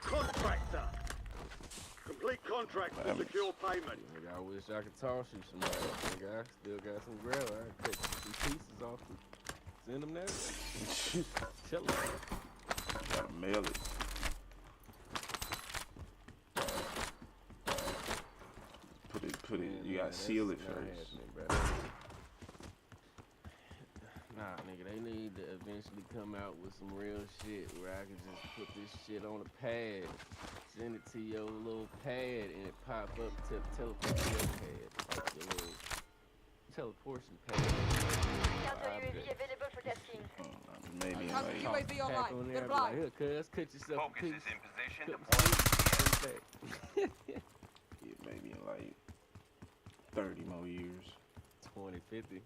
Contractor. Complete contract to secure payment. Nigga, I wish I could toss you some more. Nigga, I still got some gravel. I can cut some pieces off and send them there. Tell them. Gotta mail it. Put it. You gotta seal it first. Nah, nigga, they need to eventually come out with some real shit where I can just put this shit on a pad, send it to your little pad, and it pop up to teleport to your pad, like your little teleportation pad. Counter UAV available for tasking. Maybe Counter like UAV online. On They're there, blind. like, here, cuz, cut yourself a Focus piece. is in position. Cut Deploy. yeah, maybe in like 30 more years. 2050.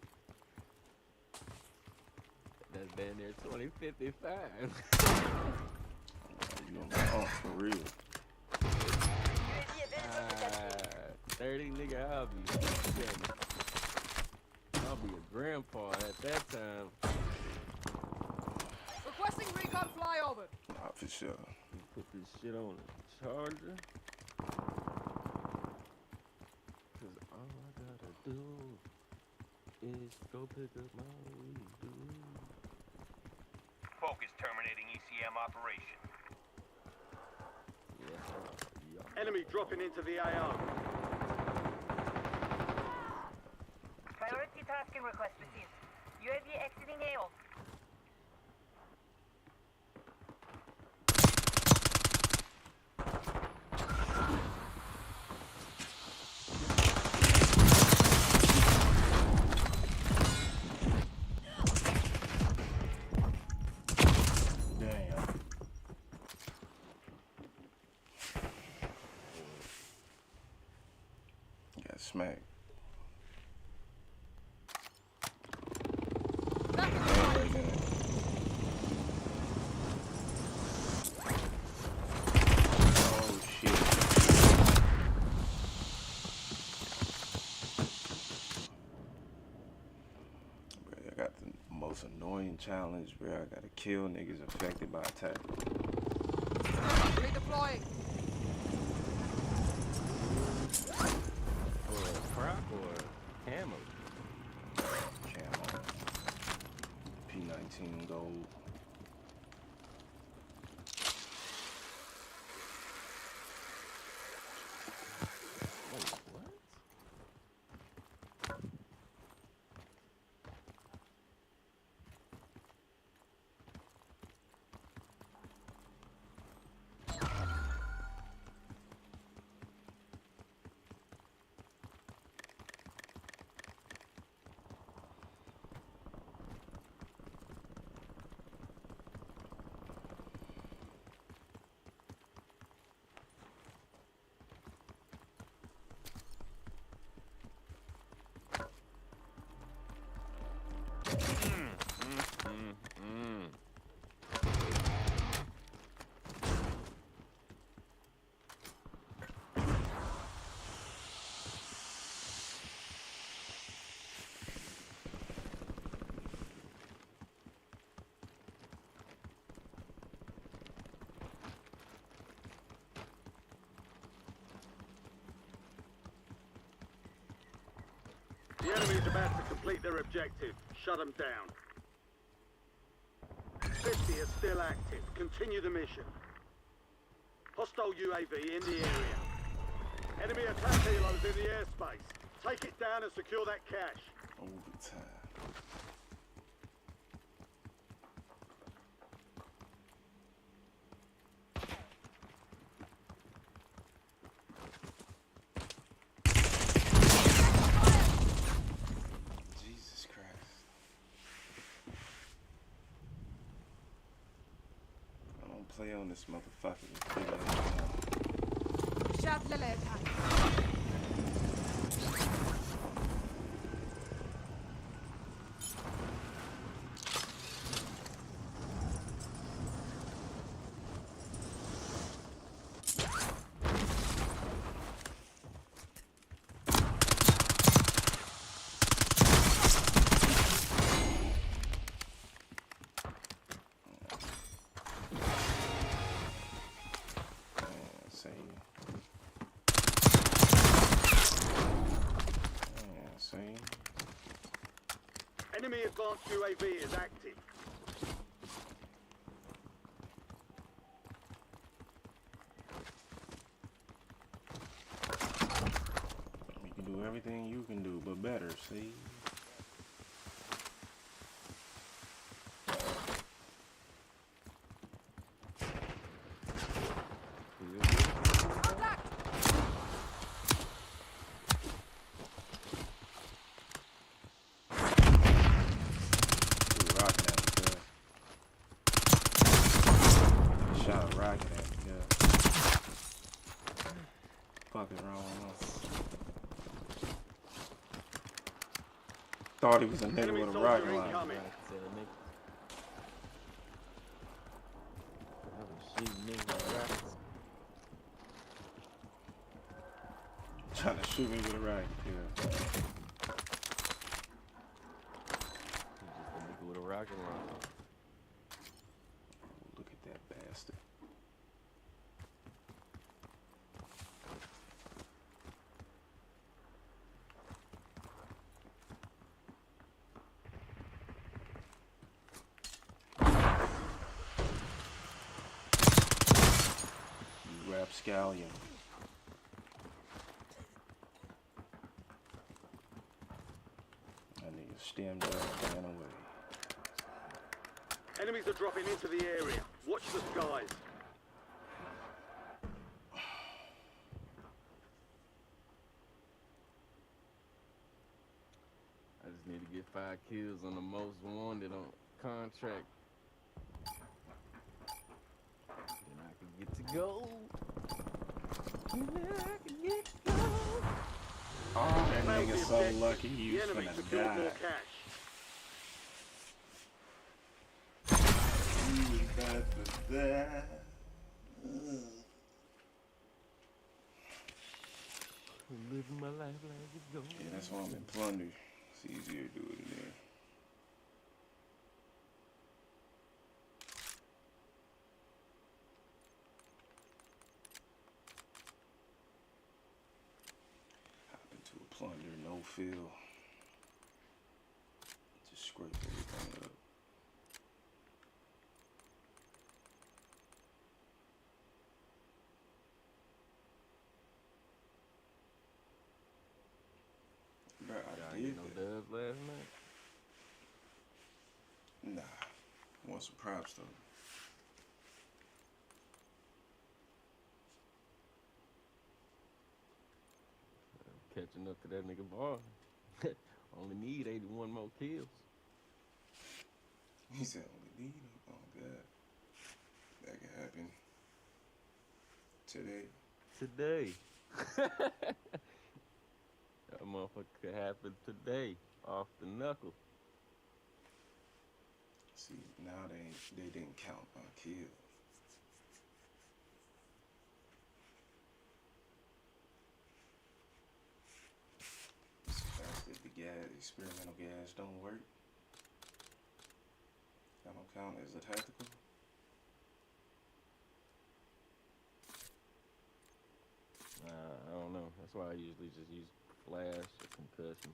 That's been there 2055. You gonna be for real. UAV available for tasking. 30, nigga, I'll be a grandpa at that time. Requesting recon flyover. Not for sure. Put this shit on a charger. Cause all I gotta do is go pick up my weed, dude. Focus terminating ECM operation. Yeah. Enemy dropping into the AO. Priority tasking request received. UAV exiting AO. smack. Oh shit. Bro, I got the most annoying challenge where I gotta kill niggas affected by attack. Redeploying. Or a croc or a camo. Camo. P19 gold. Wait, what? The enemy is about to complete their objective. Shut them down. 50 is still active. Continue the mission. Hostile UAV in the area. Enemy attack helos in the airspace. Take it down and secure that cache. Overtime. Jesus Christ. I don't play on this motherfucker. شاف للإبعاد. Enemy advanced UAV is active. You can do everything you can do, but better, see? Shot a rocket at me, yeah. Fuck is wrong with us? Thought he was a nigga with a rocket launcher. Trying to shoot me with a rocket, yeah. Just a nigga with a rocket launcher. Look at that bastard. Rapscallion. That nigga stemmed up and ran away. Enemies are dropping into the area. Watch the skies. I just need to get 5 kills on the most wanted on contract. Then I can get to go. Then I can get to go. That Failed nigga the so objective. lucky he The was enemy finna secured die. more cash. He was about to die. Living my life like it's going. Yeah, that's why I'm in plunder. It's easier to do it in there. Hop into a plunder, no fill. Just scrape everything up. Bro, I Y'all did get no that. dubs last night? Nah. Want some props though. Catching up to that nigga bar. Only need 81 more kills. He said only need him. Oh god. That could happen today. Today. That motherfucker could happen today. Off the knuckle. See, now they didn't count my kill. That's if the experimental gas don't work. That don't count as a tactical. I don't know. That's why I usually just use flash or concussion.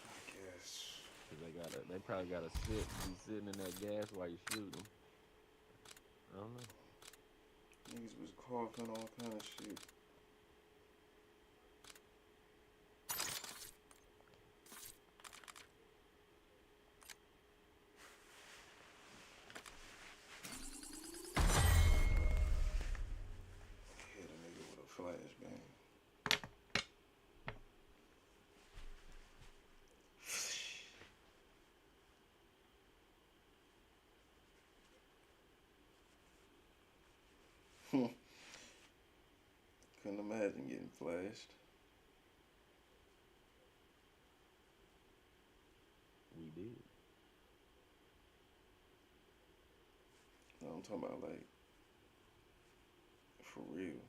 I guess. Cause they probably gotta be sitting in that gas while you shoot them. I don't know. Niggas was coughing all kind of shit. Hit a nigga with a flashbang. Couldn't imagine getting flashed. We did. No, I'm talking about like for real.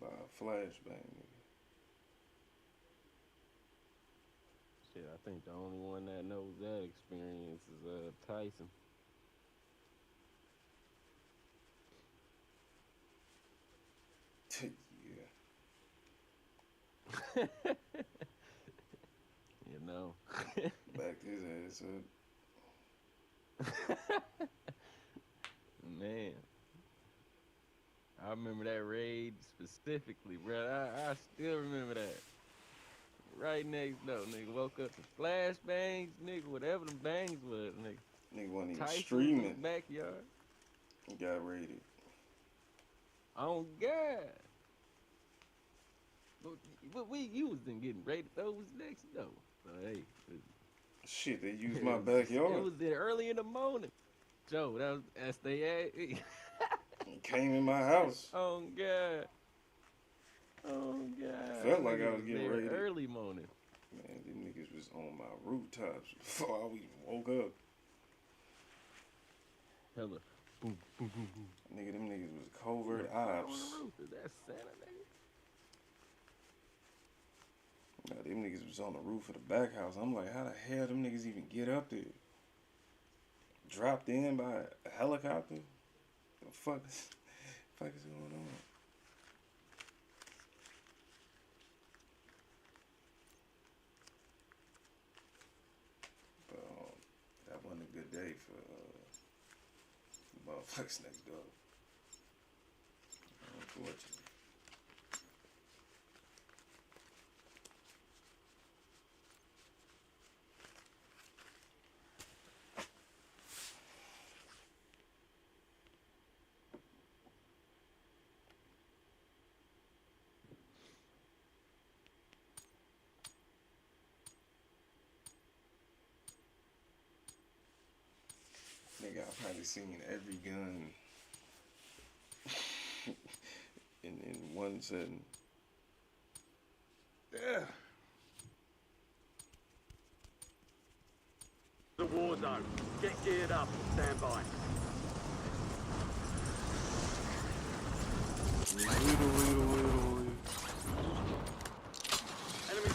By a flashbang, nigga. Shit, I think the only one that knows that experience is Tyson. Yeah. You know. Backed his ass up. Man. I remember that raid specifically, bro. I still remember that. Right next door, nigga. Woke up to flashbangs, nigga, whatever them bangs was, nigga. Nigga wasn't even Tyson streaming. in the backyard. Got raided. Oh God. But you was in getting raided though was next door. So hey. Shit, they used my backyard. It was there early in the morning. Joe, that was SDA. He came in my house. Oh God. Oh God. Felt like I was getting there raided. Early morning. Man, them niggas was on my rooftops before I even woke up. Hella. Boom, boom, boom, boom. Nigga, them niggas was covert On ops. the roof. Is that Santa, nigga? Nah, them niggas was on the roof of the back house. I'm like, how the hell them niggas even get up there? Dropped in by a helicopter? The fuck is going on? But that wasn't a good day for motherfuckers next door. Unfortunately. nigga, I've probably seen every gun in one setting. Yeah. The war zone. Get geared up. Stand by. Enemy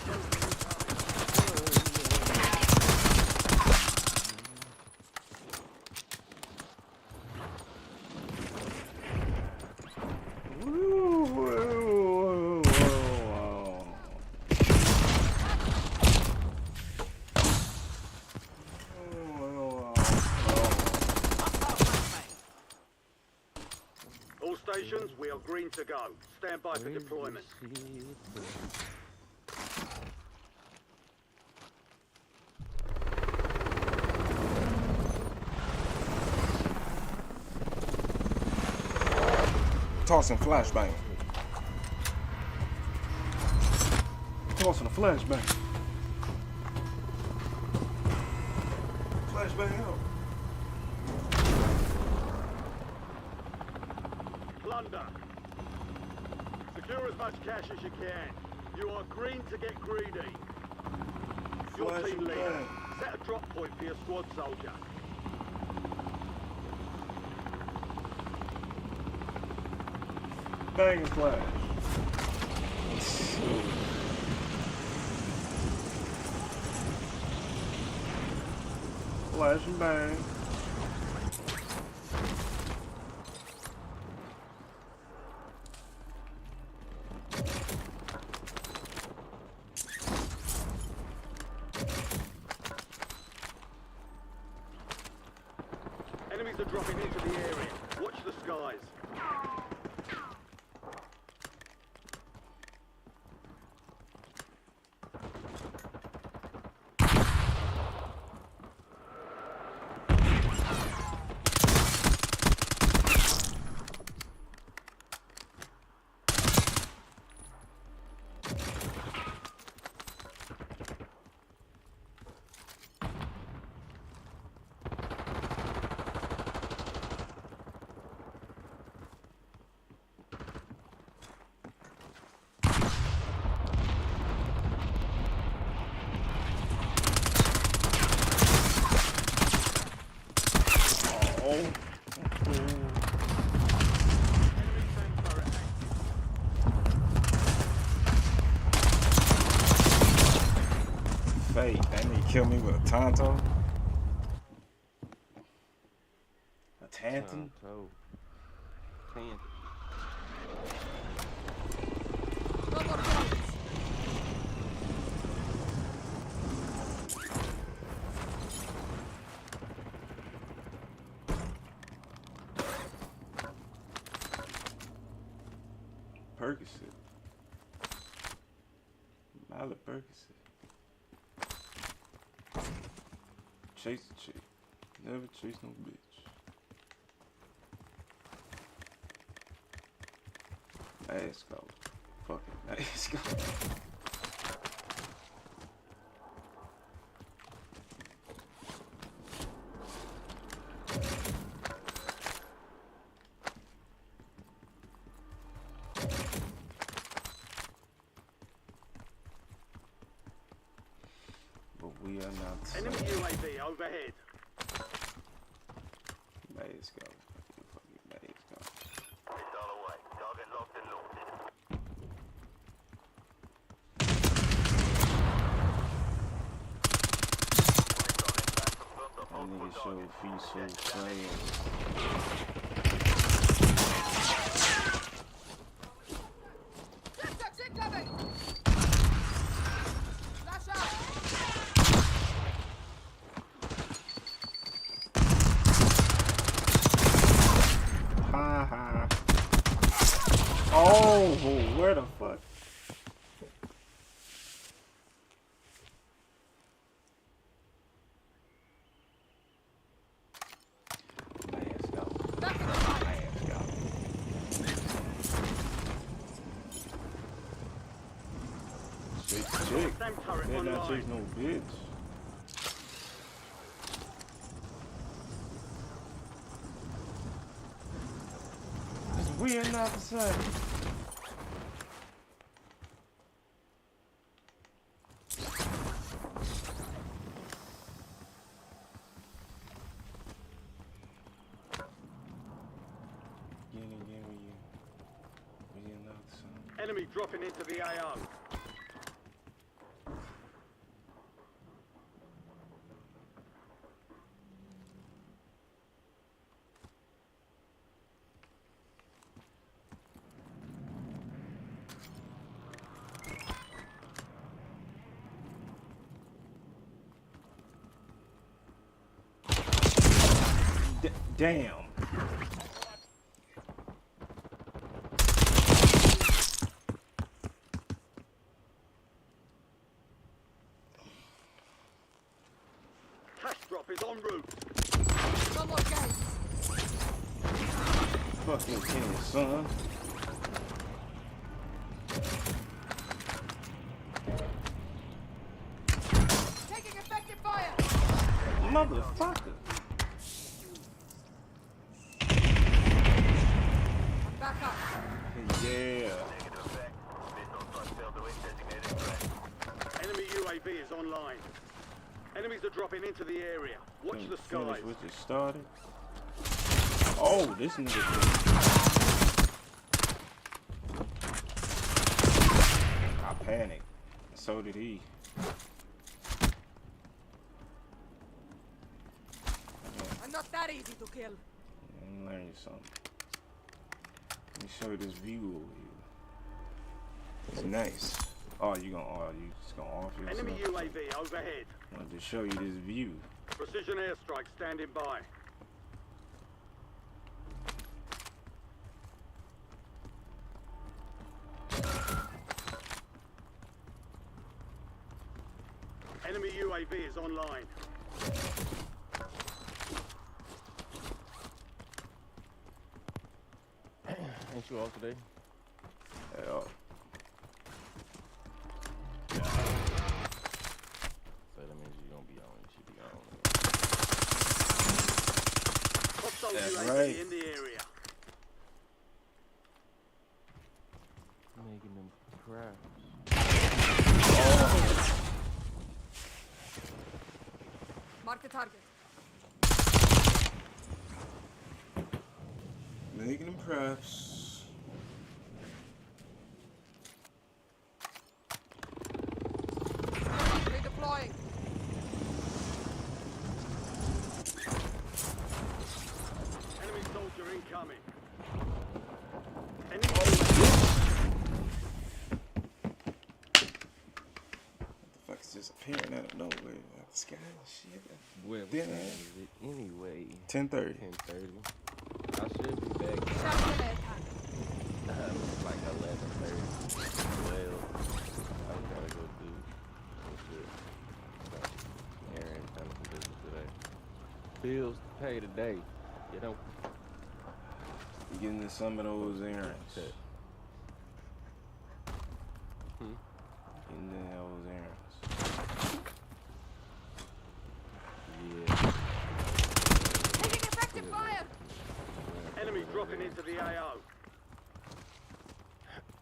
all stations, we are green to go. Stand by for deployment. Tossing flashbang. Tossing a flashbang. Flashbang out. Plunder. Secure as much cash as you can. You are green to get greedy. Your team leader. Set a drop point for your squad soldier. Bang and flash. Flash and bang. Enemies are dropping into the area. Watch the skies. Fate, that nigga killed me with a Tonto. A Tanton? Tanton. Percocet. Miley Percocet. Chase a chick. Never chase no bitch. Mask off. Fucking mask off. We are not Enemy UAV overhead. Mask off. Fucking mask off. Missile away. Target locked and loaded. That nigga show feet so fast. Oh, where the fuck? Mask out. Mask out. Straight to chick. Better not chase no bitch. here now for sight. Enemy dropping into the AO. Damn. Cash drop is en route. No more games. Fucking king, son. Taking effective fire. Motherfucker. Back up. Yeah. Enemy UAV is online. Enemies are dropping into the area. Watch the skies. Finish what you started. Oh, this nigga. I panicked. So did he. I'm not that easy to kill. Let me learn you something. Let me show you this view over here. It's nice. Oh, you just gonna off yourself? Enemy UAV overhead. I'll just show you this view. Precision airstrike standing by. Enemy UAV is online. Ain't you off today? Hell. So that means you gonna be on. You should be on. Hostile That's UAV right. in the area. Making them cry. Mark the target. Making them preps. Redeploying. Enemy soldier incoming. Fuck is just appearing out of nowhere out the sky and shit. Where what Dinner. time is it anyway? 10:30. 10:30. I should be back like 11:30. 12. I gotta go do some shit. Aaron trying to do business today. Bills to pay today. You know. You getting to some of those errands. Getting to those errands. Yeah. Taking effective fire. Enemy dropping into the AO.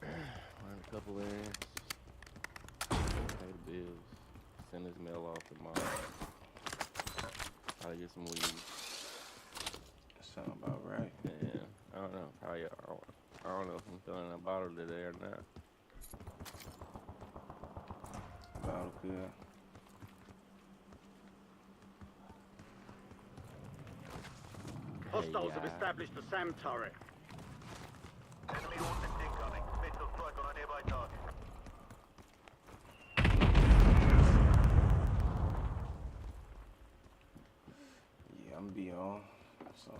Run a couple errands. Pay the bills. Send his mail off tomorrow. Probably get some weed. That sound about right. Yeah. I don't know. Probably, I don't know if I'm filling a bottle today or not. About good. Hostiles have established the SAM turret. Enemy ordnance incoming. Missile strike on a nearby target. Yeah, I'm be on. So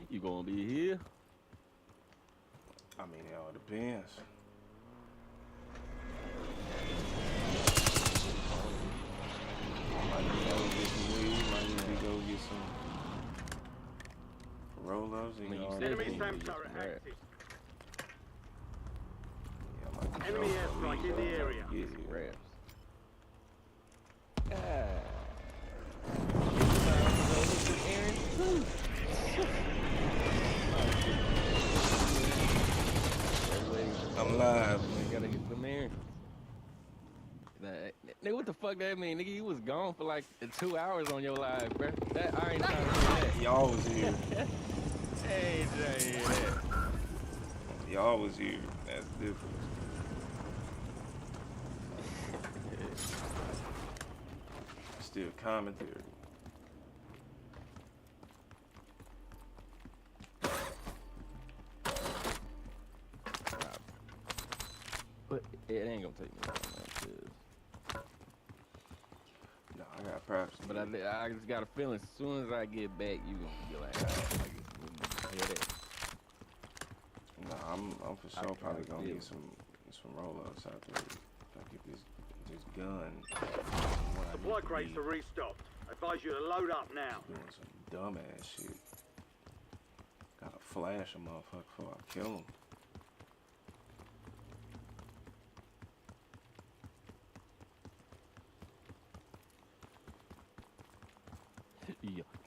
You gonna be here? I mean, it all depends. Might need to go get some weed. Might need to go get some roll-ups. I mean, you all said that. Enemy you SAM need to get turret some rap. active. Yeah, I might Enemy just go airstrike for in the weed. area. Get Some here. raps. alive, You man. gotta hit them air. Nigga, what the fuck that mean? Nigga, you was gone for like 2 hours on your live, bro. That I ain't trying to hear that. Y'all was here. Hey, trying to hear that. Y'all was here. That's different. Still commentary. But it ain't gonna take me long, man. 'Cause No, I got props. but I just got a feeling as soon as I get back, you gonna be like, alright, hear that. Nah, I'm for sure probably gonna get some roll-ups out there. Gotta get this gun. Supply crates are restocked. I advise you to load up now. Doing some dumbass shit. Gotta flash a motherfucker before I kill him.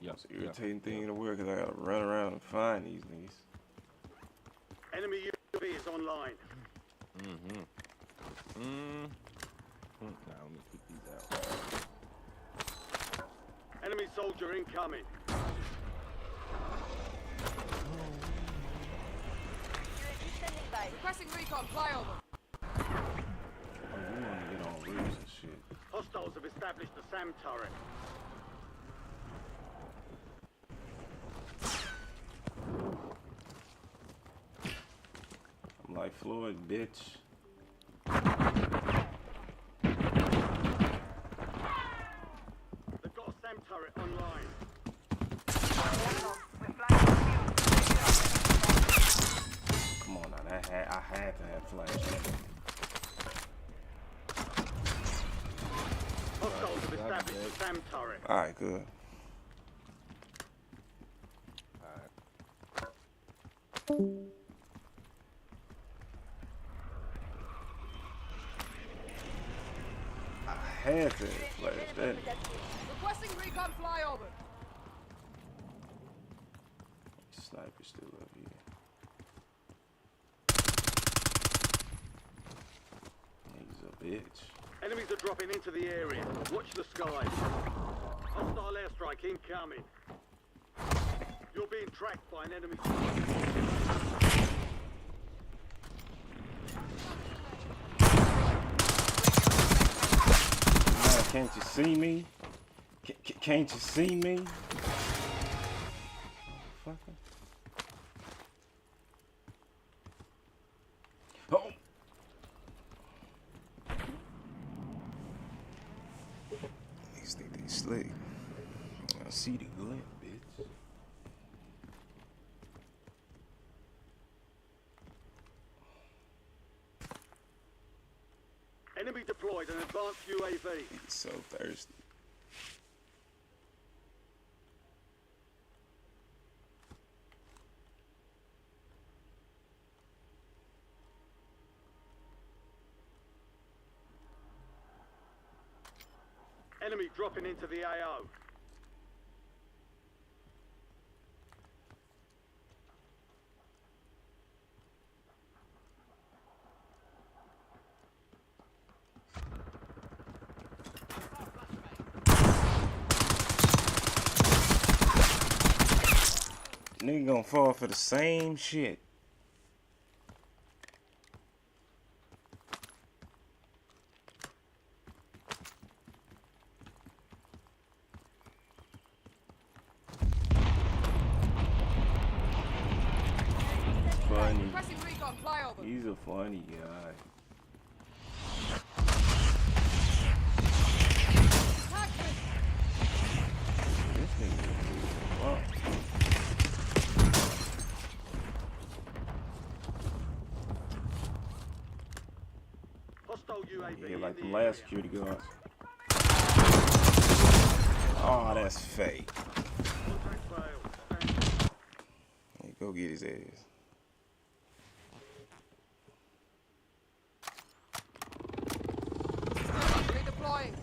Yeah, It's an irritating thing in the world because I gotta run around and find these niggas. Enemy UAV is online. Now let me keep these out. Enemy soldier incoming. Requesting recon flyover. Oh, you wanna get on roofs and shit. Hostiles have established the SAM turret. I'm like Floyd, bitch. They've got a SAM turret online. Come on now, I had to have flash. Hostiles have established the SAM turret. Alright, good. I had to have flash that. Requesting recon flyover. Sniper's still up here. He's a bitch. Enemies are dropping into the area. Watch the skies. Hostile airstrike incoming. You're being tracked by an enemy. Man, can't you see me? Can't you see me? Fucker. Oh! These think they slick. I see the glint, bitch. Enemy deployed an advanced UAV. He's so thirsty. Enemy dropping into the AO. Nigga gonna fall for the same shit. Funny. Requesting recon flyover. He's a funny guy. This nigga is fuck. Hostile UAV Yeah, like in the the last area. security guards. Oh, that's fake. Contact failed. Hey, go get his ass. Redeploying.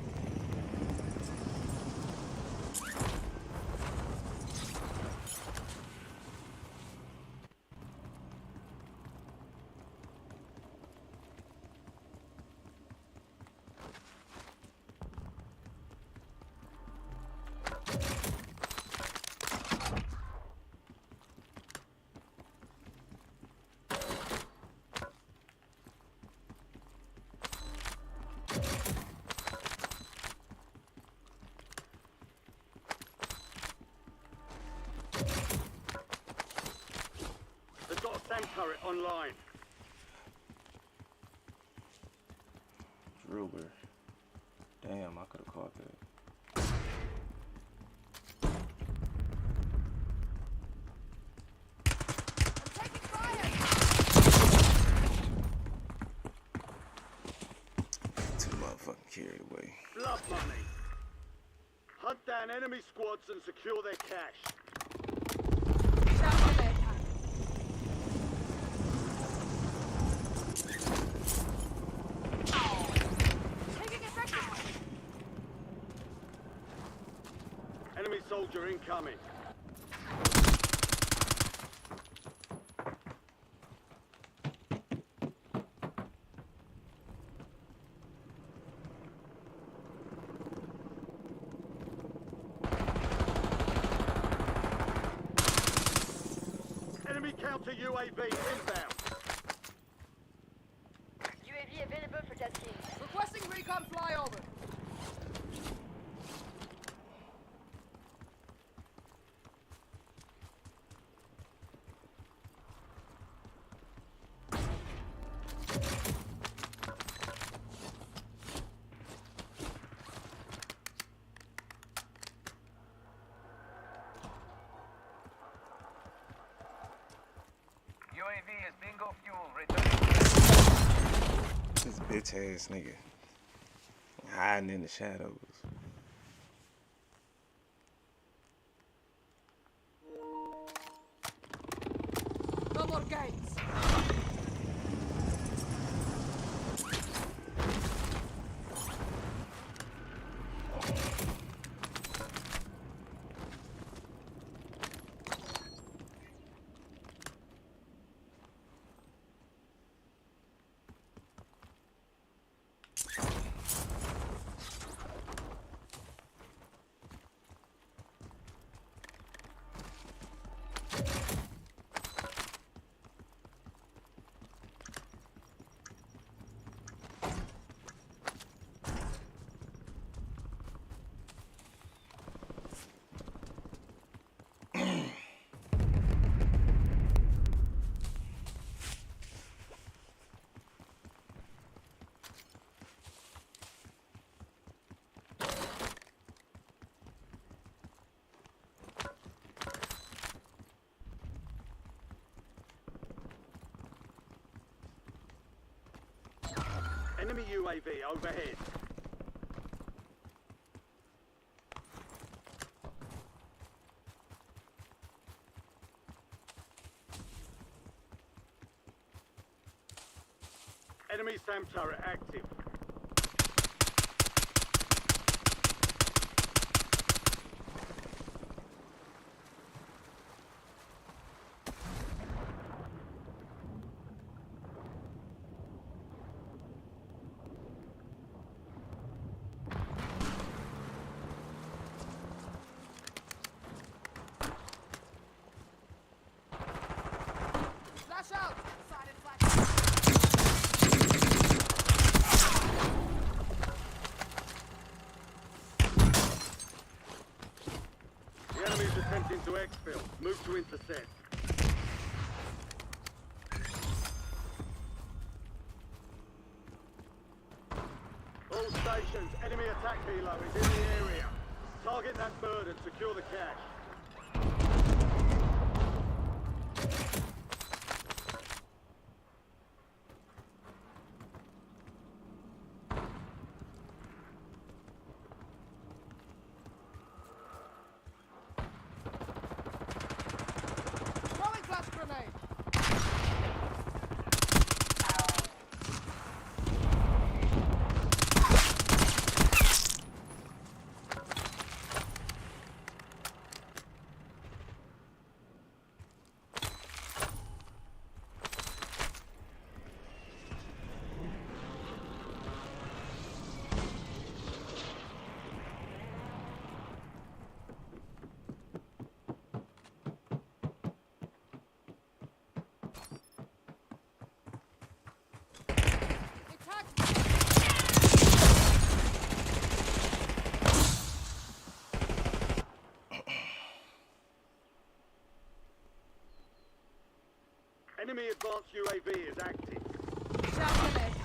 SAM turret online. Ruger. Damn, I could have caught that. Too motherfucking carried away. Blood money. Hunt down enemy squads and secure their cash. Enemy soldier incoming. Enemy counter UAV inbound. UAV available for tasking. Requesting recon flyover. UAV is bingo fuel returning. This bitch ass nigga hiding in the shadows. No more gates. Enemy UAV overhead. Enemy SAM turret active. Flash out. Silent flash. The enemy's attempting to exfil. Move to intercept. All stations, enemy attack helo is in the area. Target that bird and secure the cache. Throwing flash grenade. Enemy advanced UAV is active. Down the left.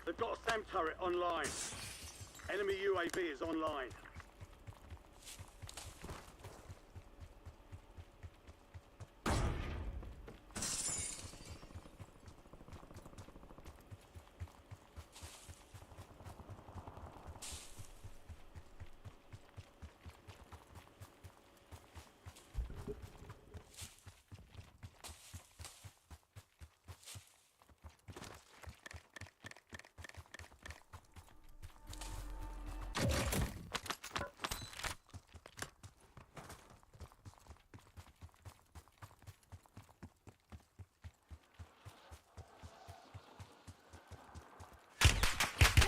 They've got a SAM turret online. Enemy UAV is online.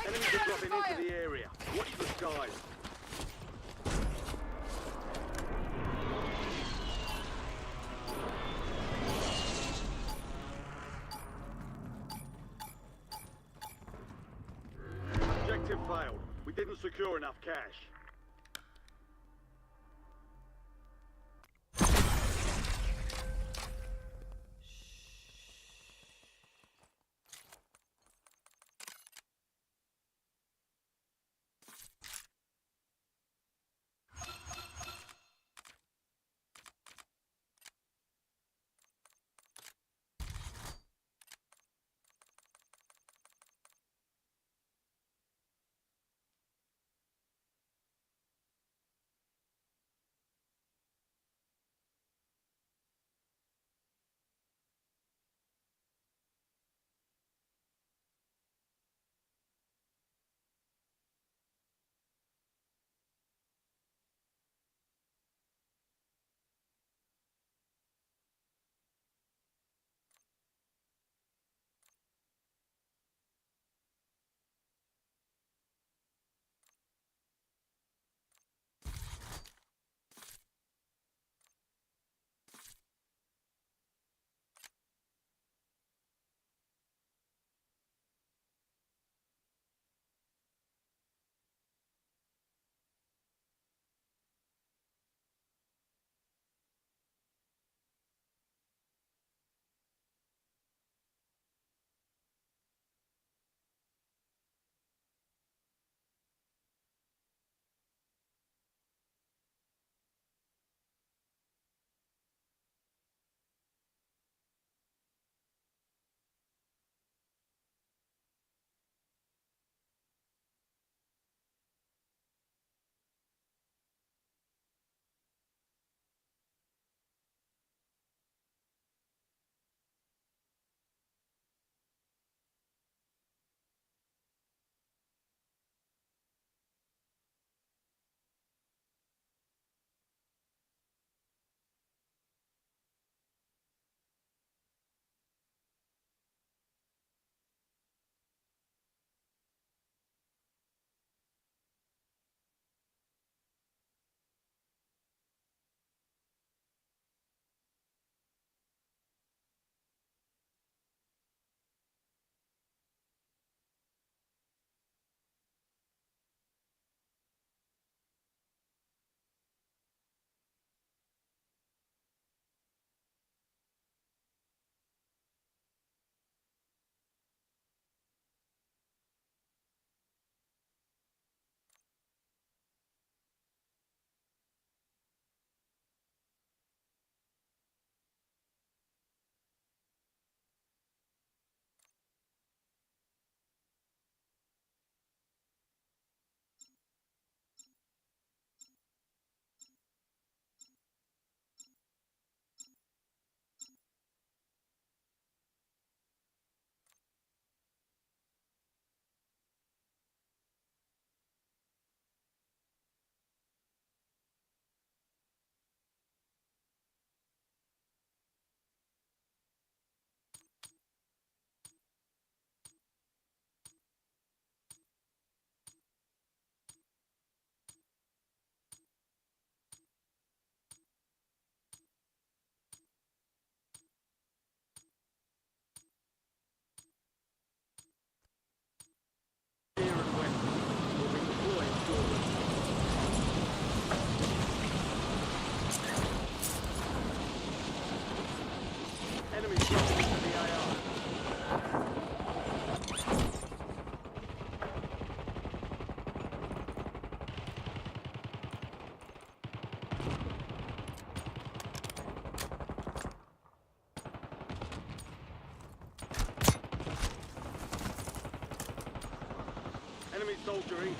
Enemies are dropping into the area. Watch the skies. Objective failed. We didn't secure enough cash.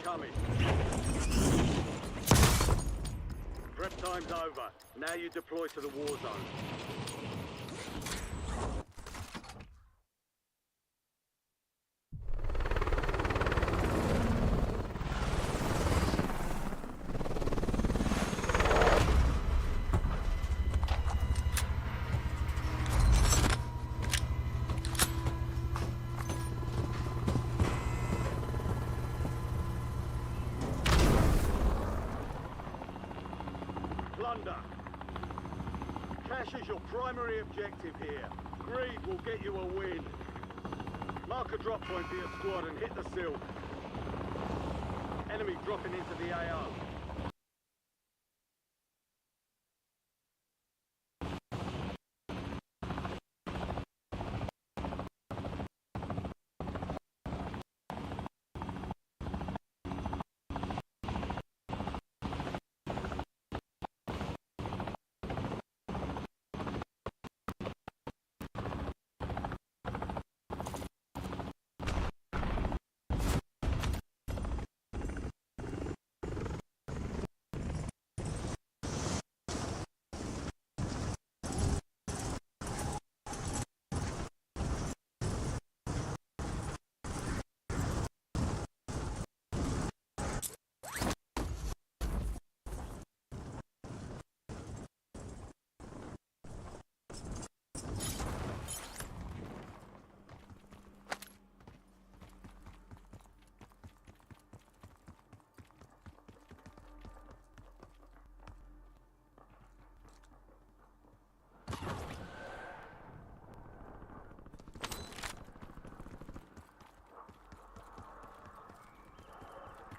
incoming. Prep time's over. Now you deploy to the war zone. Plunder. Cash is your primary objective here. Greed will get you a win. Mark a drop point for your squad and hit the sill. Enemy dropping into the AO.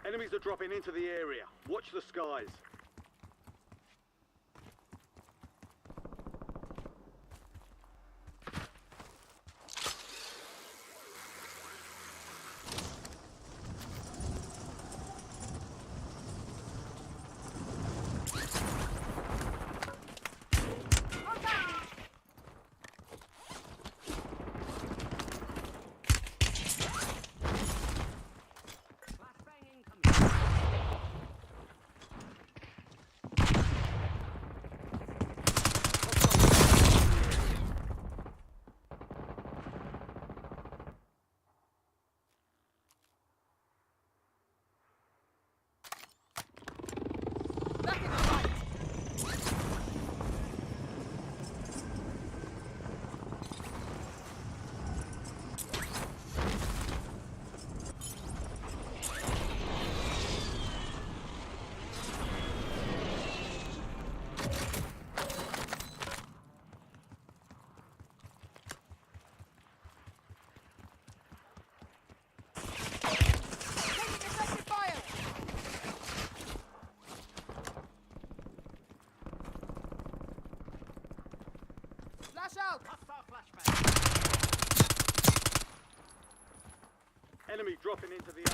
Enemies are dropping into the area. Watch the skies. Flash out! Enemy dropping into the area.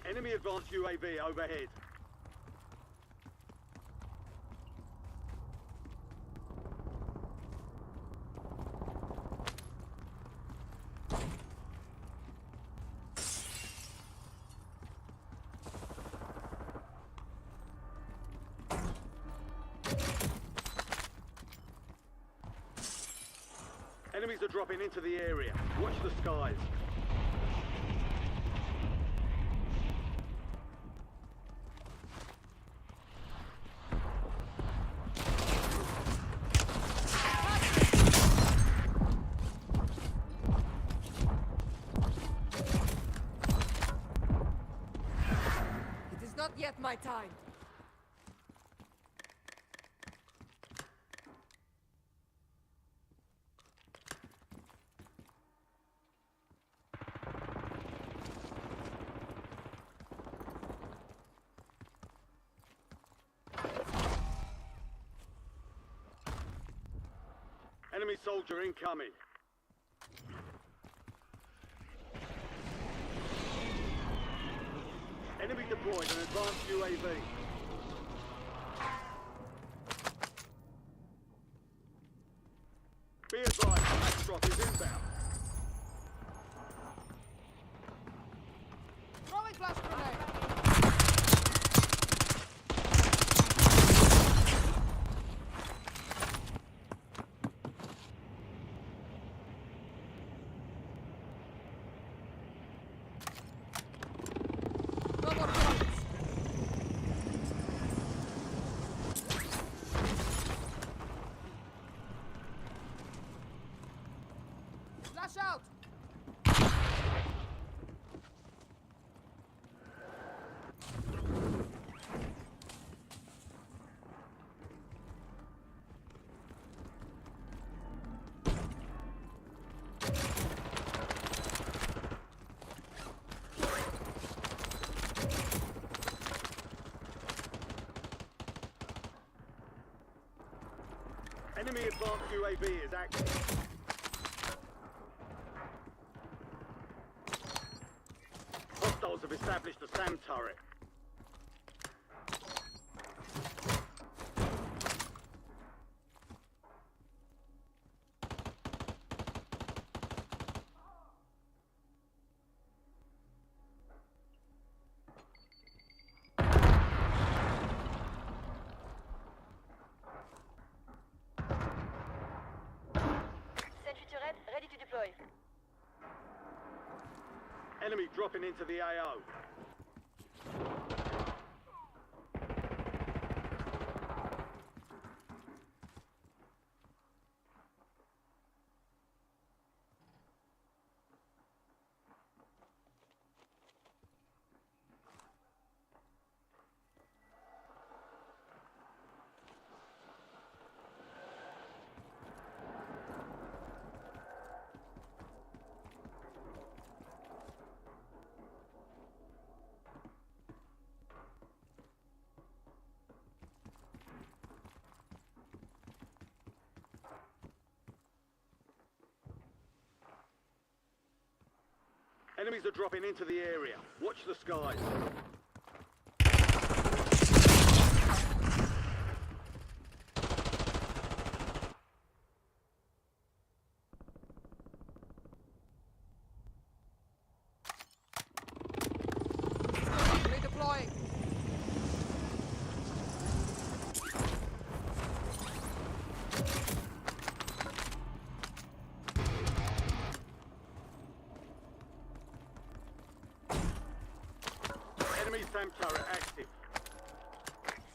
Enemy advanced UAV overhead. Enemies are dropping into the area. Watch the skies. It is not yet my time. Enemy soldier incoming. Enemy deployed an advanced UAV. Be advised, the next drop is inbound. Throwing flash grenade! No more bullets! Flash out! Enemy advanced UAV is active. Hostiles have established a SAM turret. Sentry turret ready to deploy. Enemy dropping into the AO. Enemies are dropping into the area. Watch the skies. Redeploying. Enemy SAM turret active.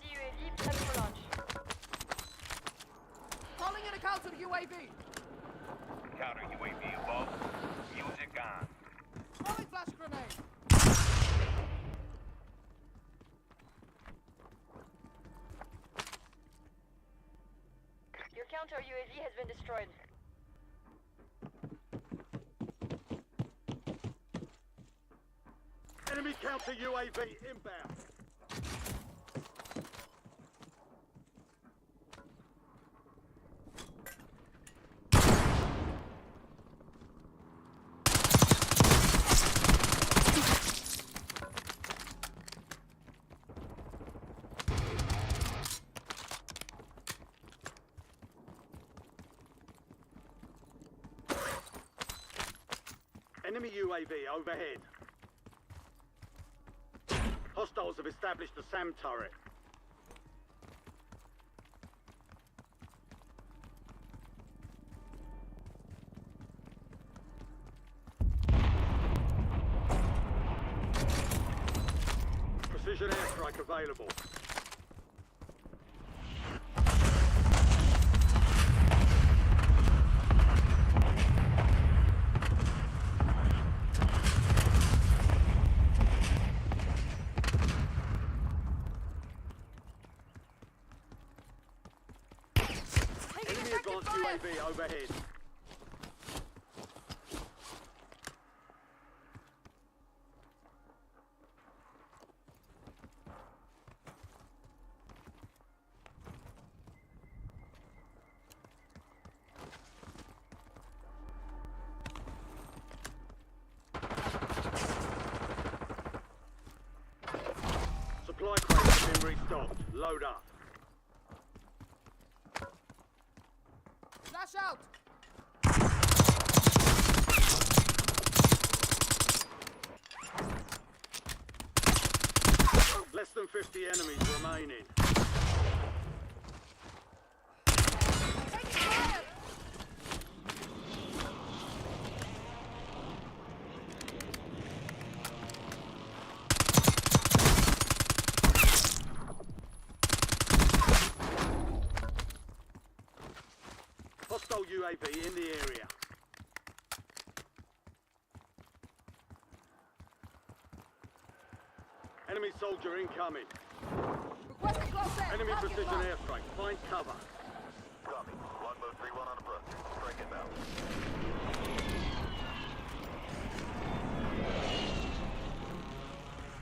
CUAV prep for launch. Calling in a counter UAV. Counter UAV above. Music on. Throwing flash grenade. Your counter UAV has been destroyed. Enemy counter UAV inbound. Enemy UAV overhead. Hostiles have established a SAM turret. Precision airstrike available. Enemy advanced UAV overhead. Supply crates have been restocked. Load up. Flash out! Less than 50 enemies remaining. Taking fire! Hostile UAV in the area. Enemy soldier incoming. Requesting close air. Enemy Target precision marked. airstrike. Find cover. Copy. Longbow 3-1 on approach. Strike inbound.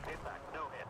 Impact. No hit.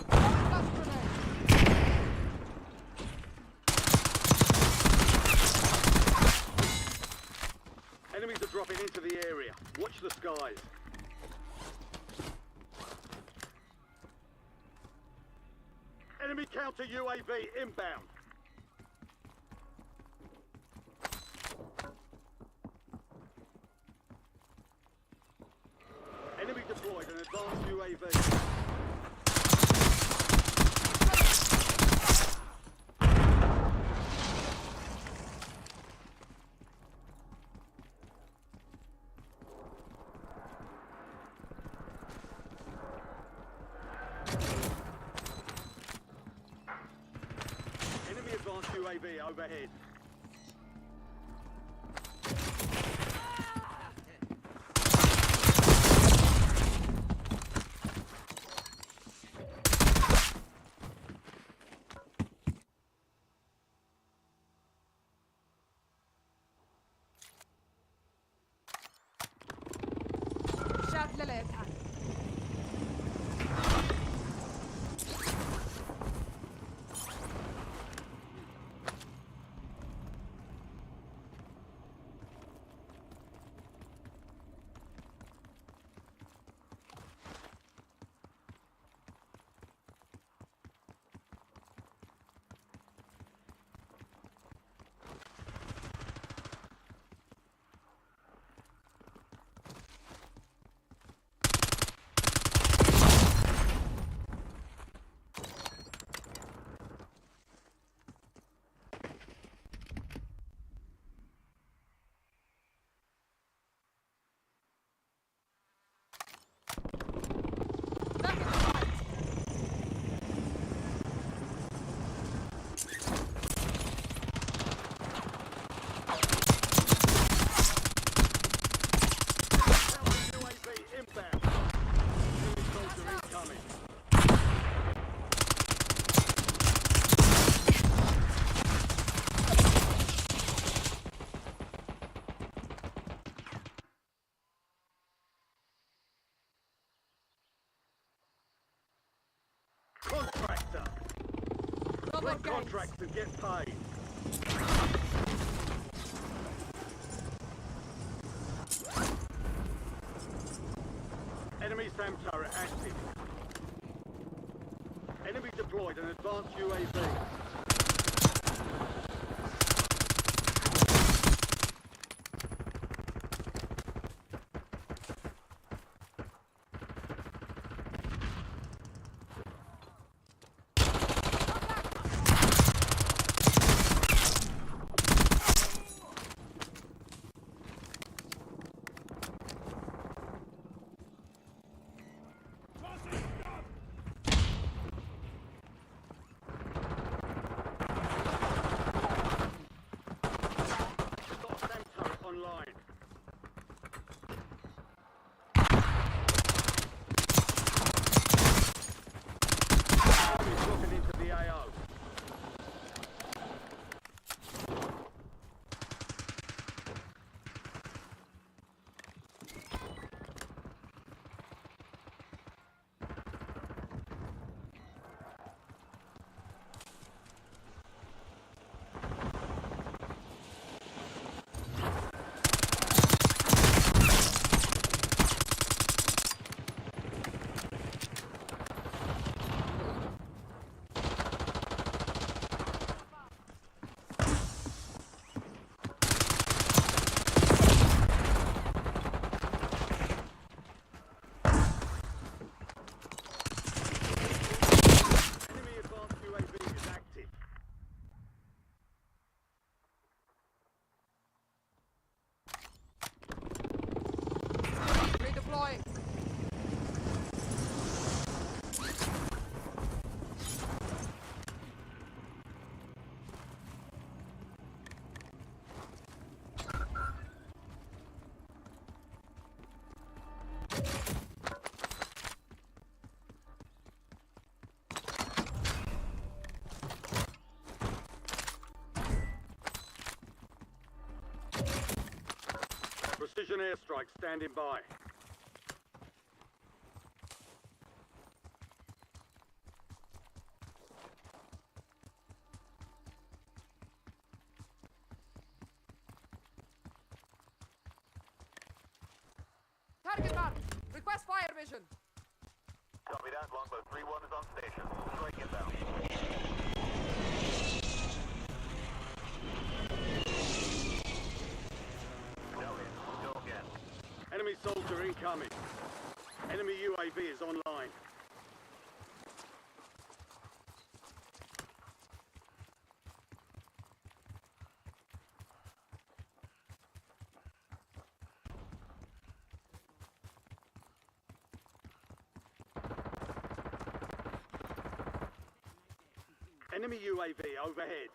Flash grenade! Enemies are dropping into the area. Watch the skies. Enemy counter UAV inbound. Enemy deployed an advanced UAV. Enemy advanced UAV overhead. شاد لليتها. Back in the fight. UAV inbound. Enemy soldier incoming. Contractor. No more Collect games. contracts and get paid. Enemy SAM turret active. Enemy deployed an advanced UAV. Online. Enemies dropping into the AO. Redeploying. Precision airstrike standing by. Target mark. Request fire vision. Copy that. Longbow 3-1 is on station. Strike inbound. Go again. Enemy soldier incoming. Enemy UAV is online. Enemy UAV overhead.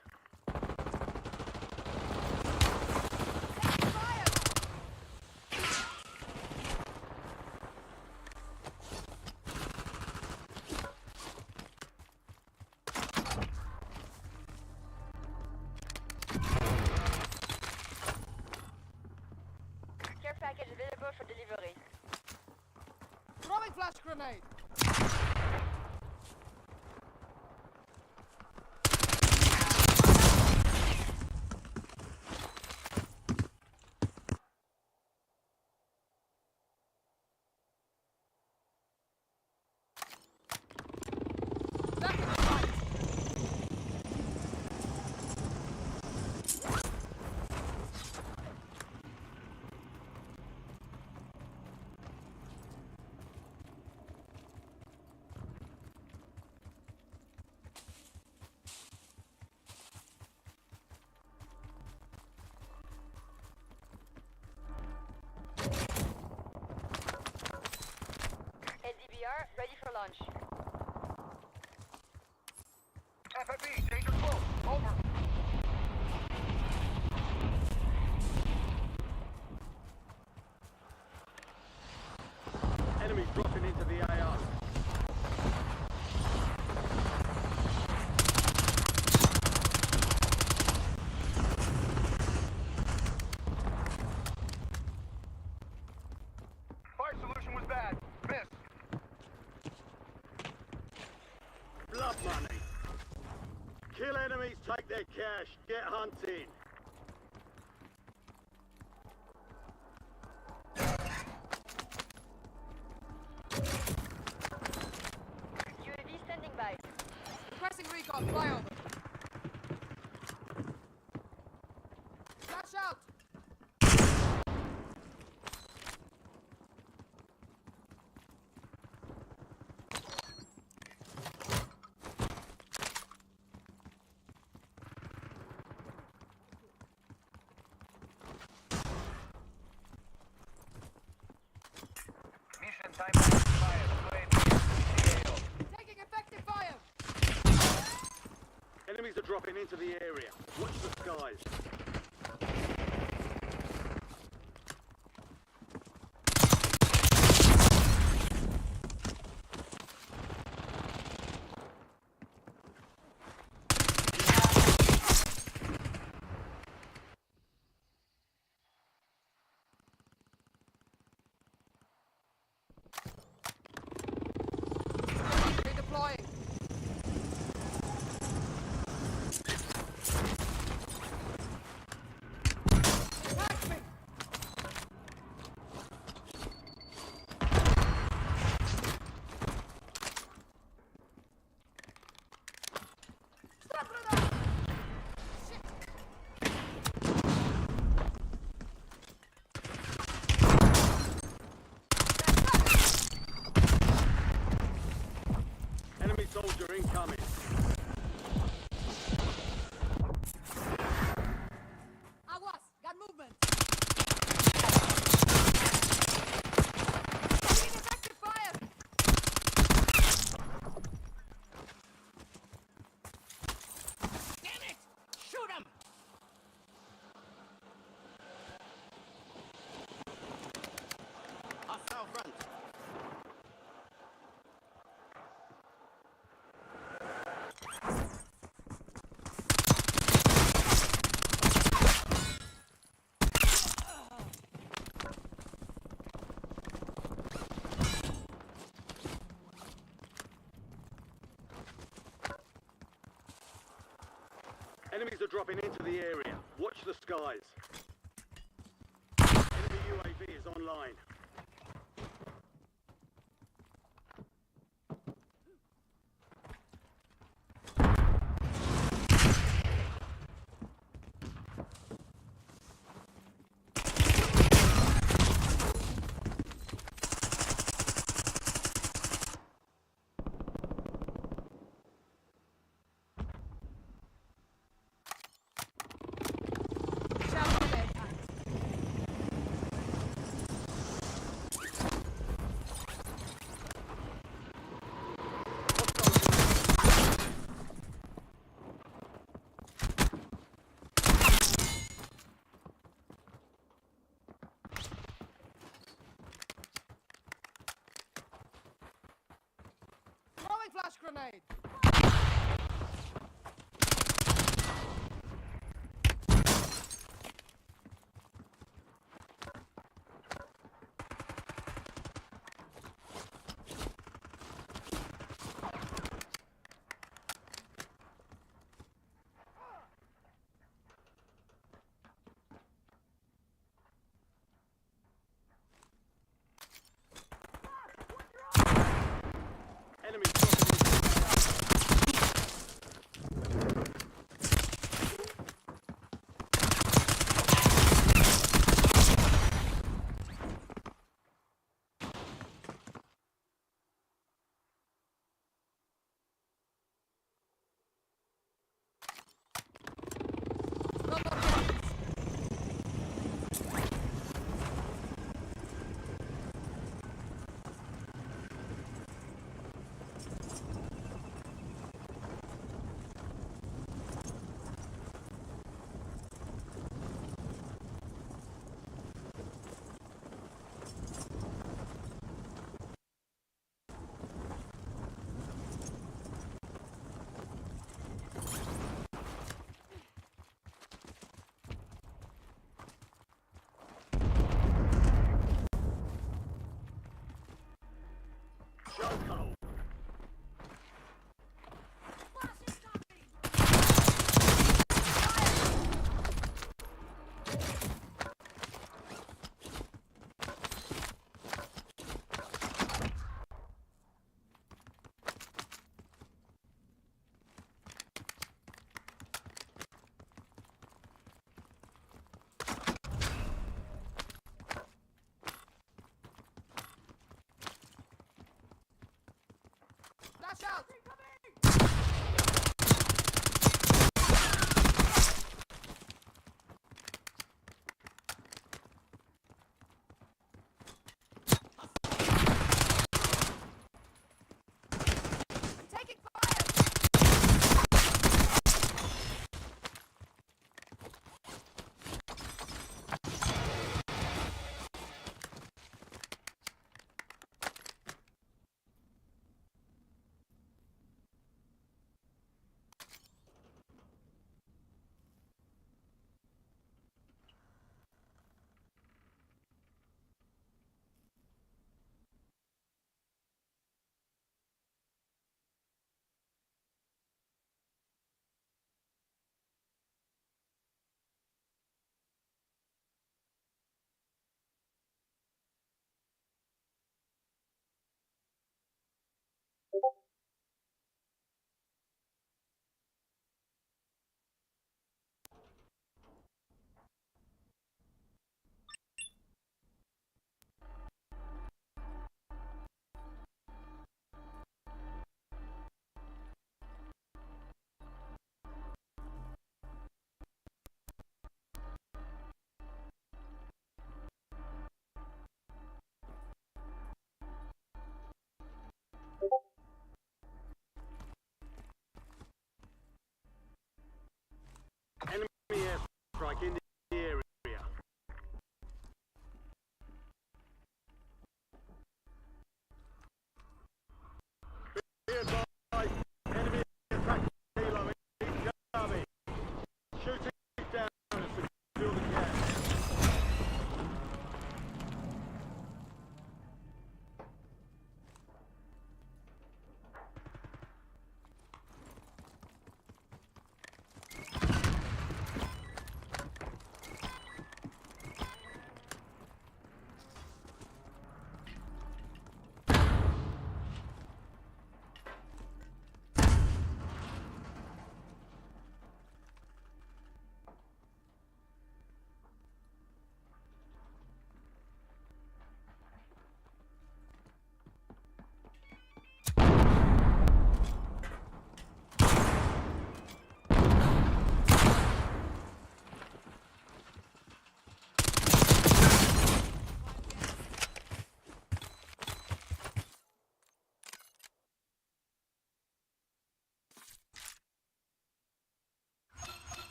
Care package available for delivery. Throwing flash grenade. LDBR ready for launch. FFE, danger close. Over. Enemies dropping into the AO. Fire solution was bad. Miss. Blood money. Kill enemies, take their cash, get hunting. dropping into the area. Watch the skies. Redeploying. Enemy soldier incoming. Aguas, got movement. Effective fire. Damn it! Shoot him! Hostile front. Enemies are dropping into the area. Watch the skies. Enemy UAV is online. Throwing flash grenade. Enemy dropping into the area. Chokehold. Flash out. I'm taking fire.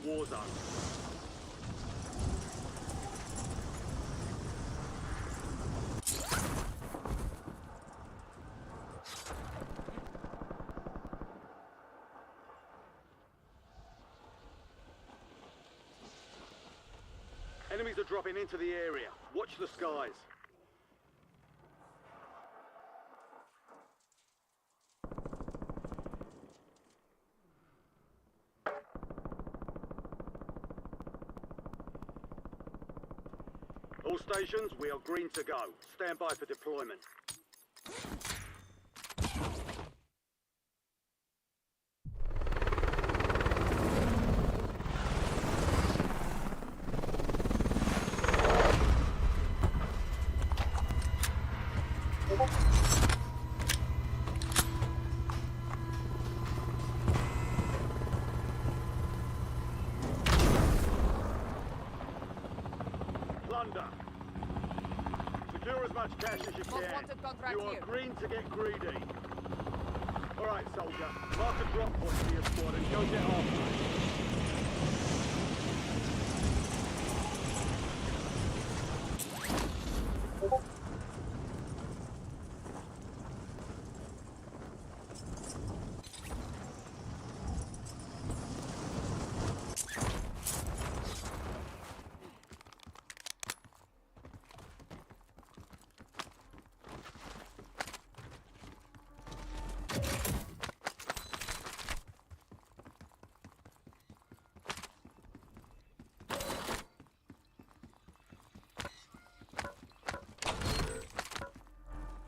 war zone. Enemies are dropping into the area. Watch the skies. All stations, we are green to go. Stand by for deployment. Plunder. Secure as much cash as you Most can. wanted contract You are here. green to get greedy. All right, soldier. Mark a drop point for your squad and go get after it.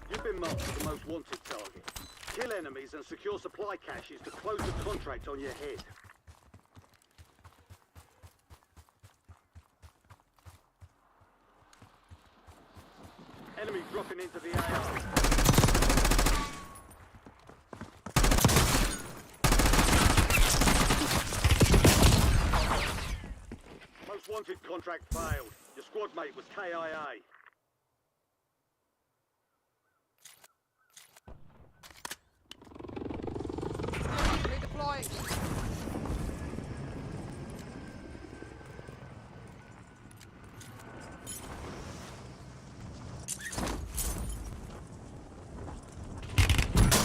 You've been marked as the most wanted target. Kill enemies and secure supply caches to close the contract on your head. Enemy dropping into the AO. Most wanted contract failed. Your squad mate was KIA. Redeploying.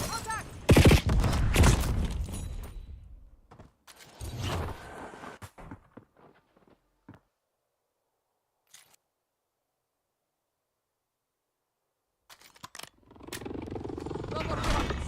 Contact! No more bullets.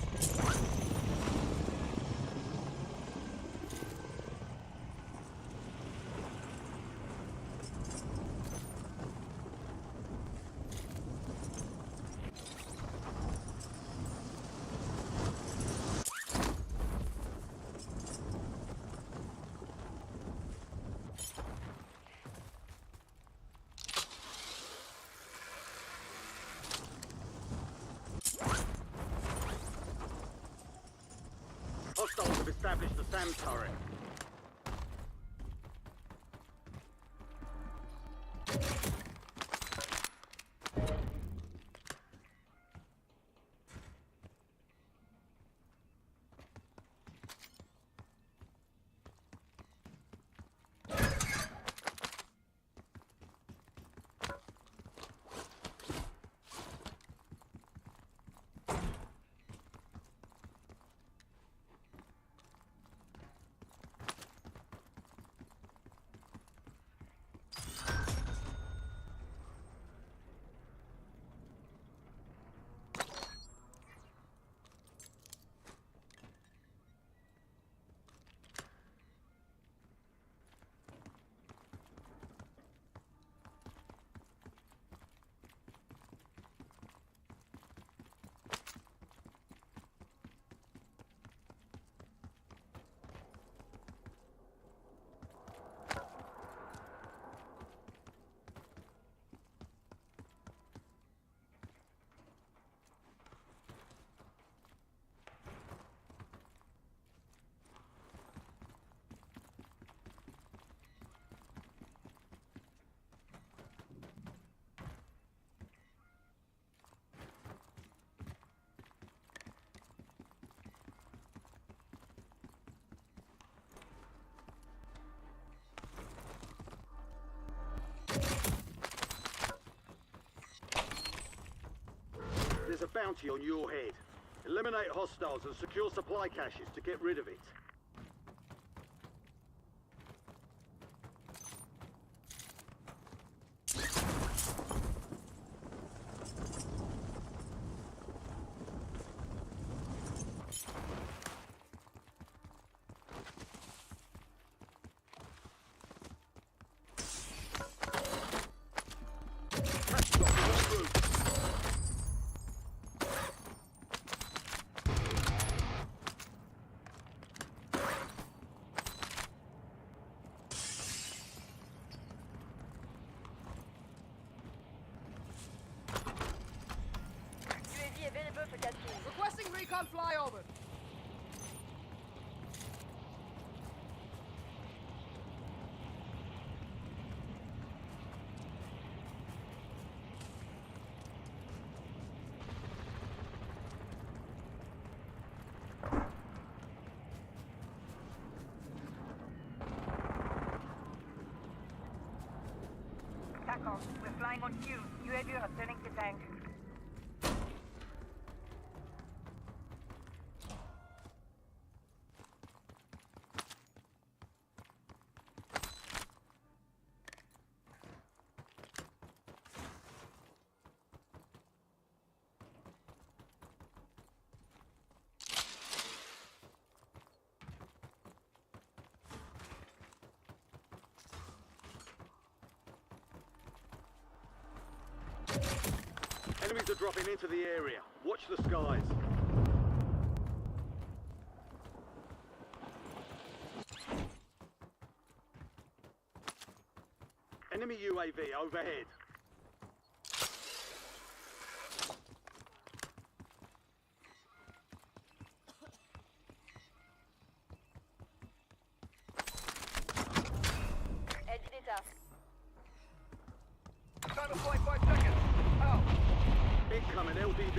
Hostiles have established the SAM turret. bounty on your head. Eliminate hostiles and secure supply caches to get rid of it. UAV available for capturing. Requesting recon flyover. TACO, we're flying on cue. UAV returning to tank. Enemies are dropping into the area. Watch the skies. Enemy UAV overhead. Edge data. Time to fly 5 seconds. Out. Incoming LDV.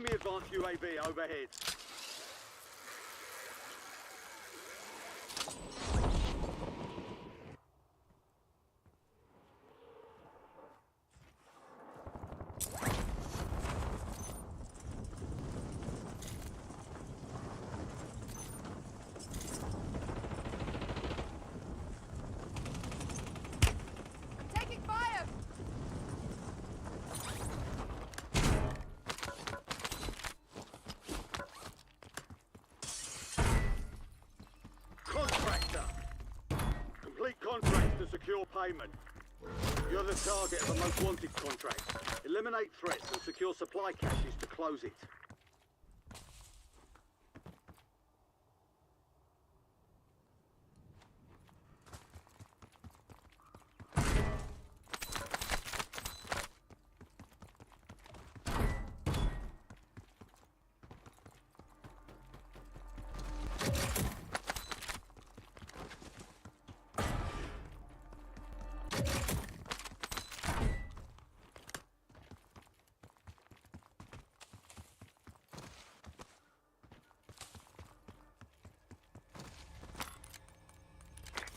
Enemy advanced UAV overhead. I'm taking fire! Contractor! Complete contracts to secure payment. You're the target of a most wanted contract. Eliminate threats and secure supply caches to close it.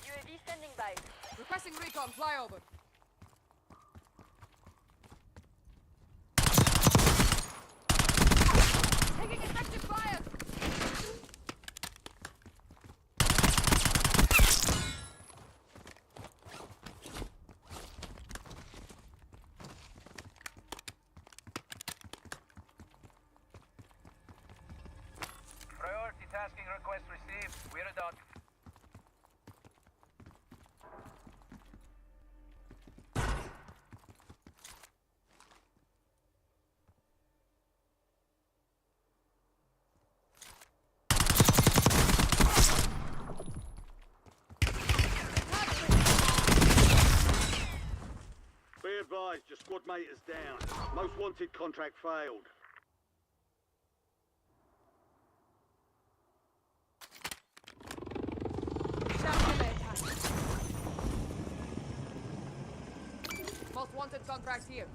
UAV standing by. Requesting recon flyover. Taking effective fire! Priority tasking request received. We're done. Be advised, your squad mate is down. Most wanted contract failed. Most wanted contract here.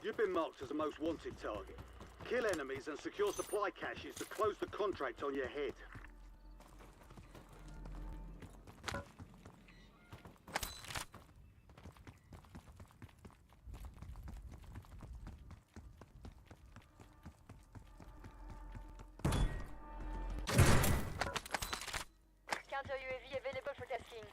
You've been marked as a most wanted target. Kill enemies and secure supply caches to close the contract on your head. Counter UAV available for tasking.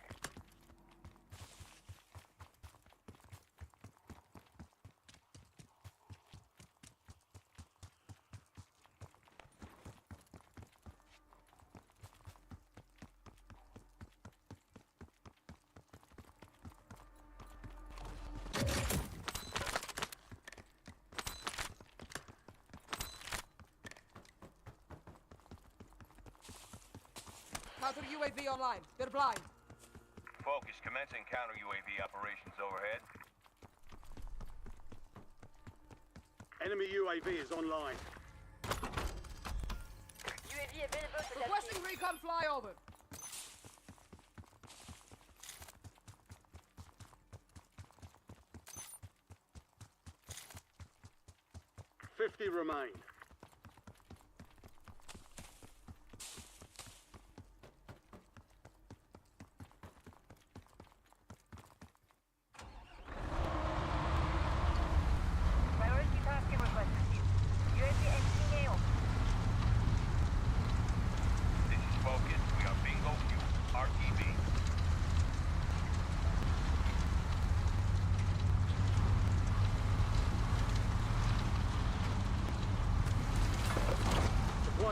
Counter UAV online. They're blind. Focus, commencing counter UAV operations overhead. Enemy UAV is online. UAV available for Requesting tasking. recon flyover. $50 remain.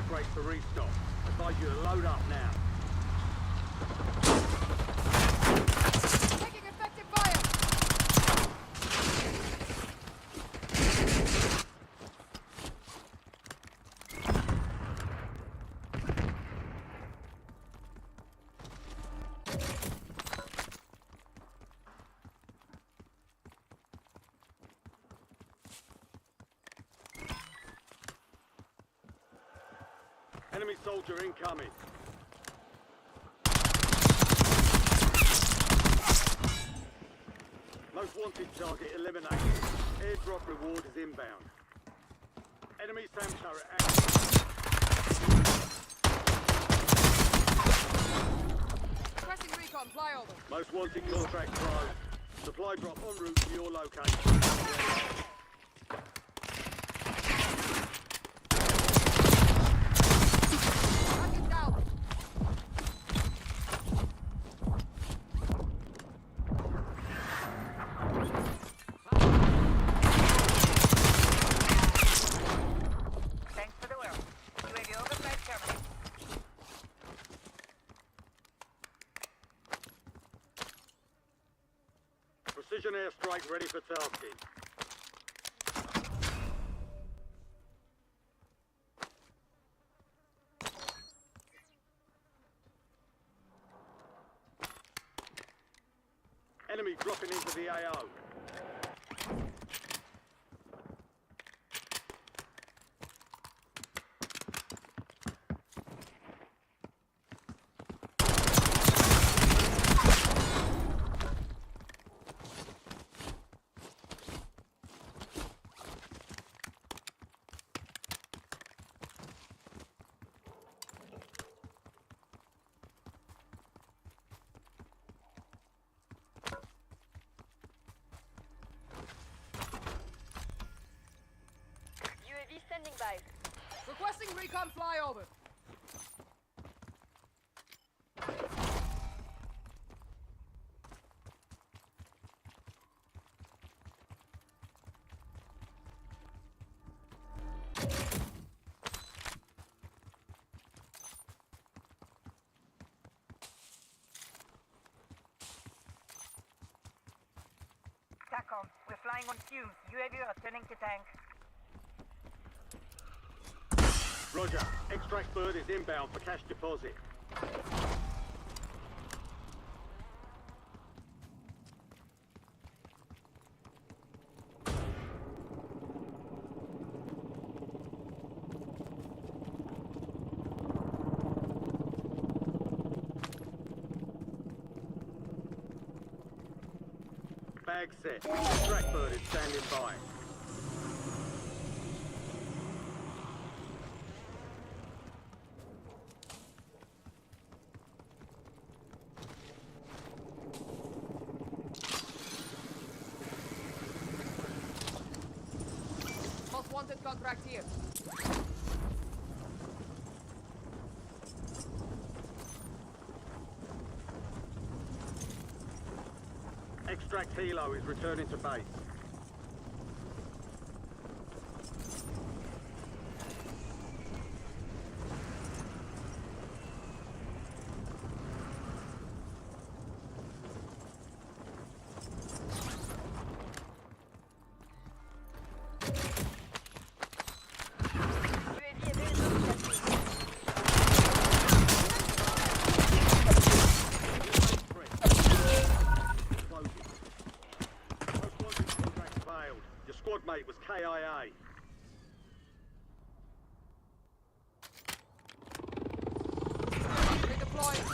crates to restock. Advise you to load up now. Taking effective fire! Enemy soldier incoming. Most wanted target eliminated. Airdrop reward is inbound. Enemy SAM turret active. Requesting recon flyover. Most wanted contract closed. Supply drop en route to your location. Target down. Thanks for the work. UAV overflight terminated. Precision airstrike ready for tasking. Enemy dropping into the AO. UAV standing by. Requesting recon flyover. TACOM, we're flying on fumes. UAV returning to tank. Roger. Extract bird is inbound for cash deposit. Bag set. Extract bird is standing by. Most wanted contract here. Extract helo is returning to base. UAV available. Most wanted contract failed. Your squad mate was KIA. Redeploying.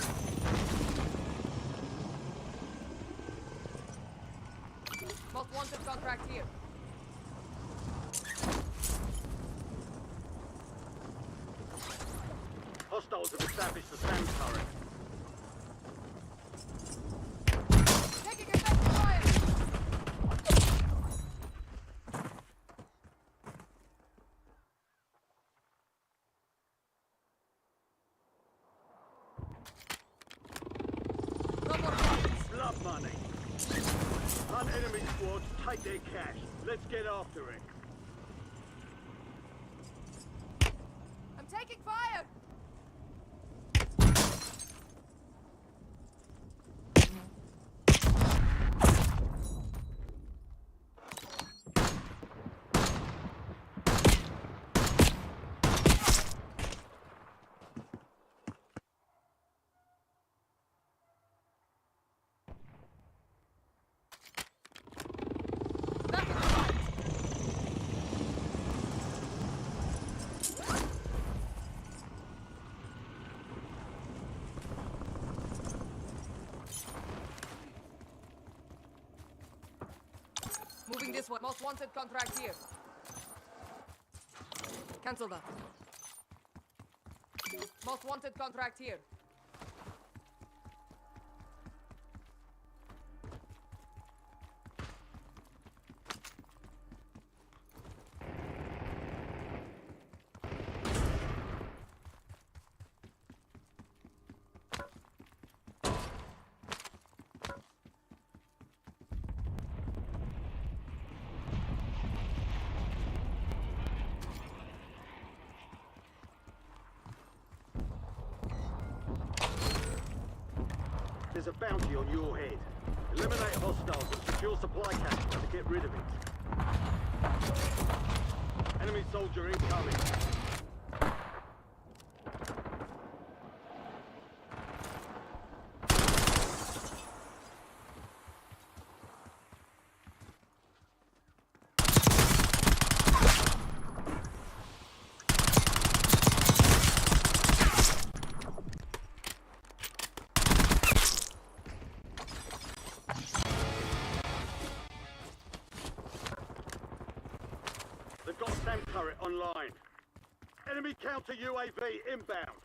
Most wanted contract here. Hostiles have established the SAM turret. Taking effective fire. No more bullets. Blood money. Hunt enemy squads, take their cash. Let's get after it. I'm taking Taking fire! Moving this one. Most wanted contract here. Cancel that. Most wanted contract here. There's a bounty on your head. Eliminate hostiles and secure supply caches to get rid of it. Enemy soldier incoming. They've got a SAM turret online. Enemy counter UAV inbound.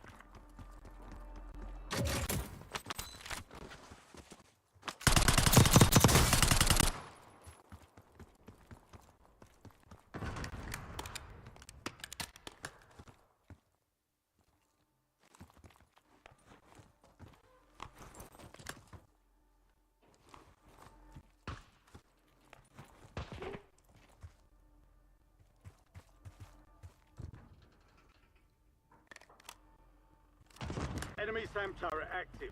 Enemy SAM turret active.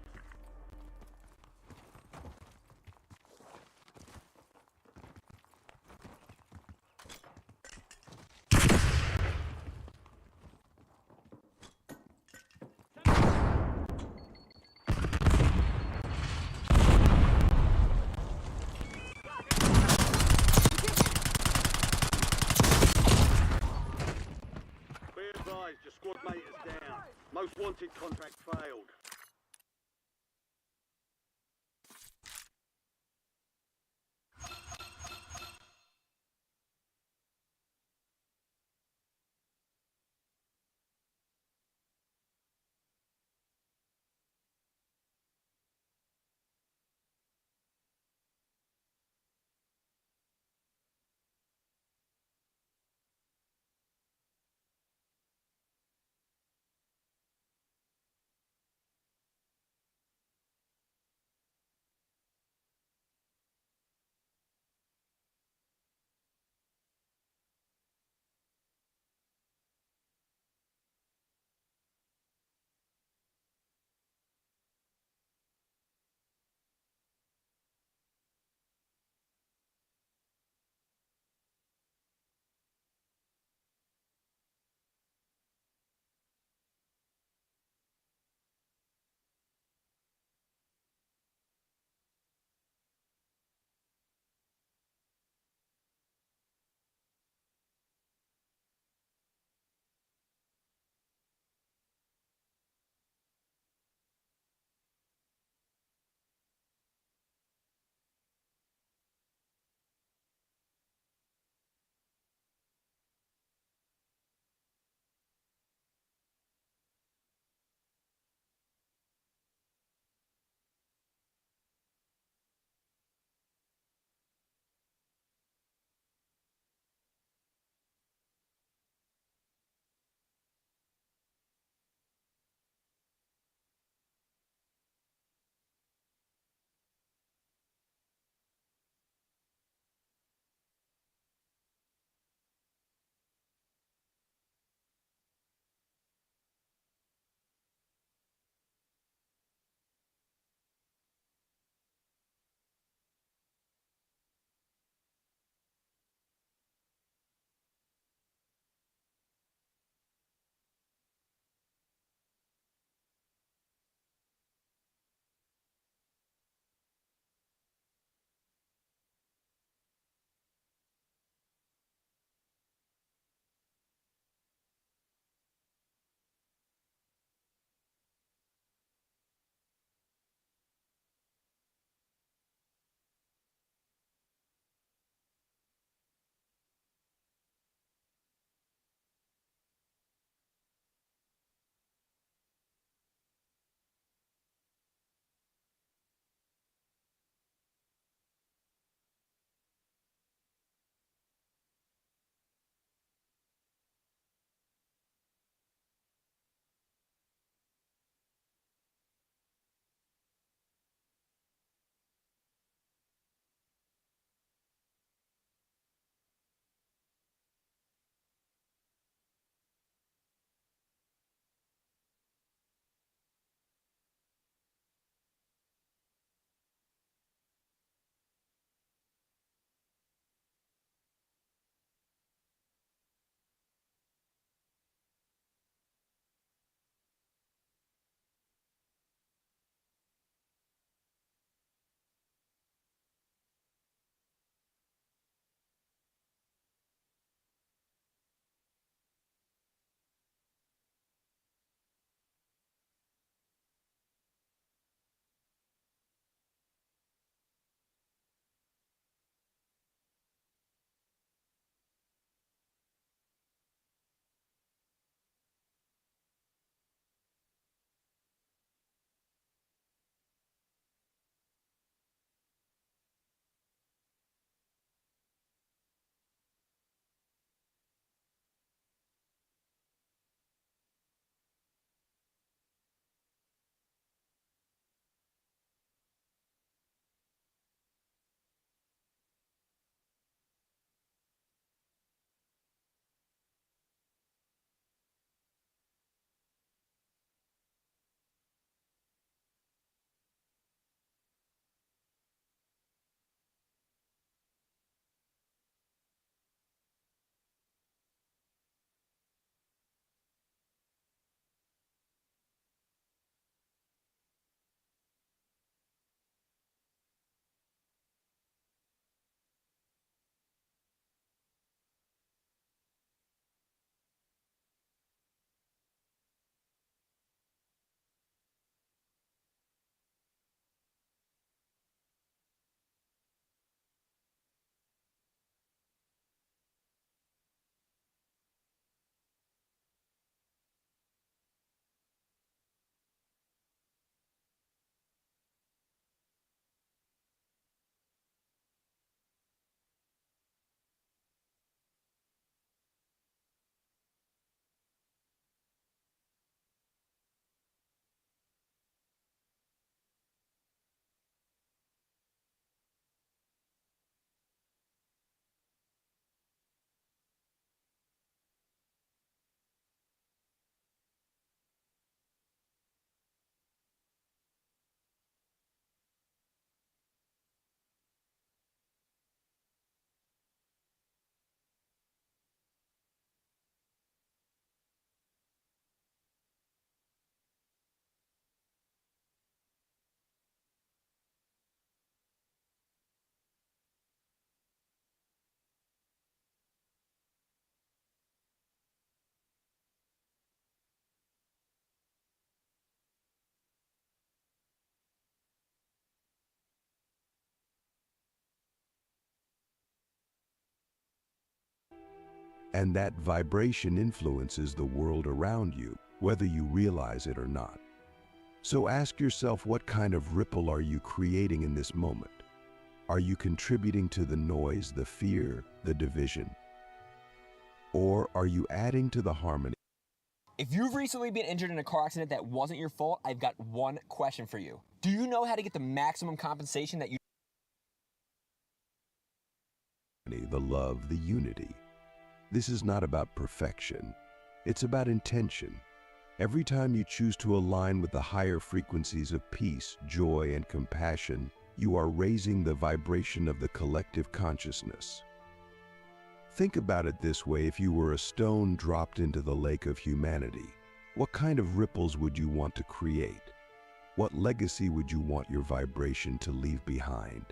Be advised, your squad mate is down. Most wanted contract failed. And that vibration influences the world around you, whether you realize it or not. So ask yourself, what kind of ripple are you creating in this moment? Are you contributing to the noise, the fear, the division? Or are you adding to the harmony? If you've recently been injured in a car accident that wasn't your fault, I've got one question for you. Do you know how to get the maximum compensation that you... The love, the unity. This is not about perfection. It's about intention. Every time you choose to align with the higher frequencies of peace, joy, and compassion, you are raising the vibration of the collective consciousness. Think about it this way: if you were a stone dropped into the lake of humanity, what kind of ripples would you want to create? What legacy would you want your vibration to leave behind?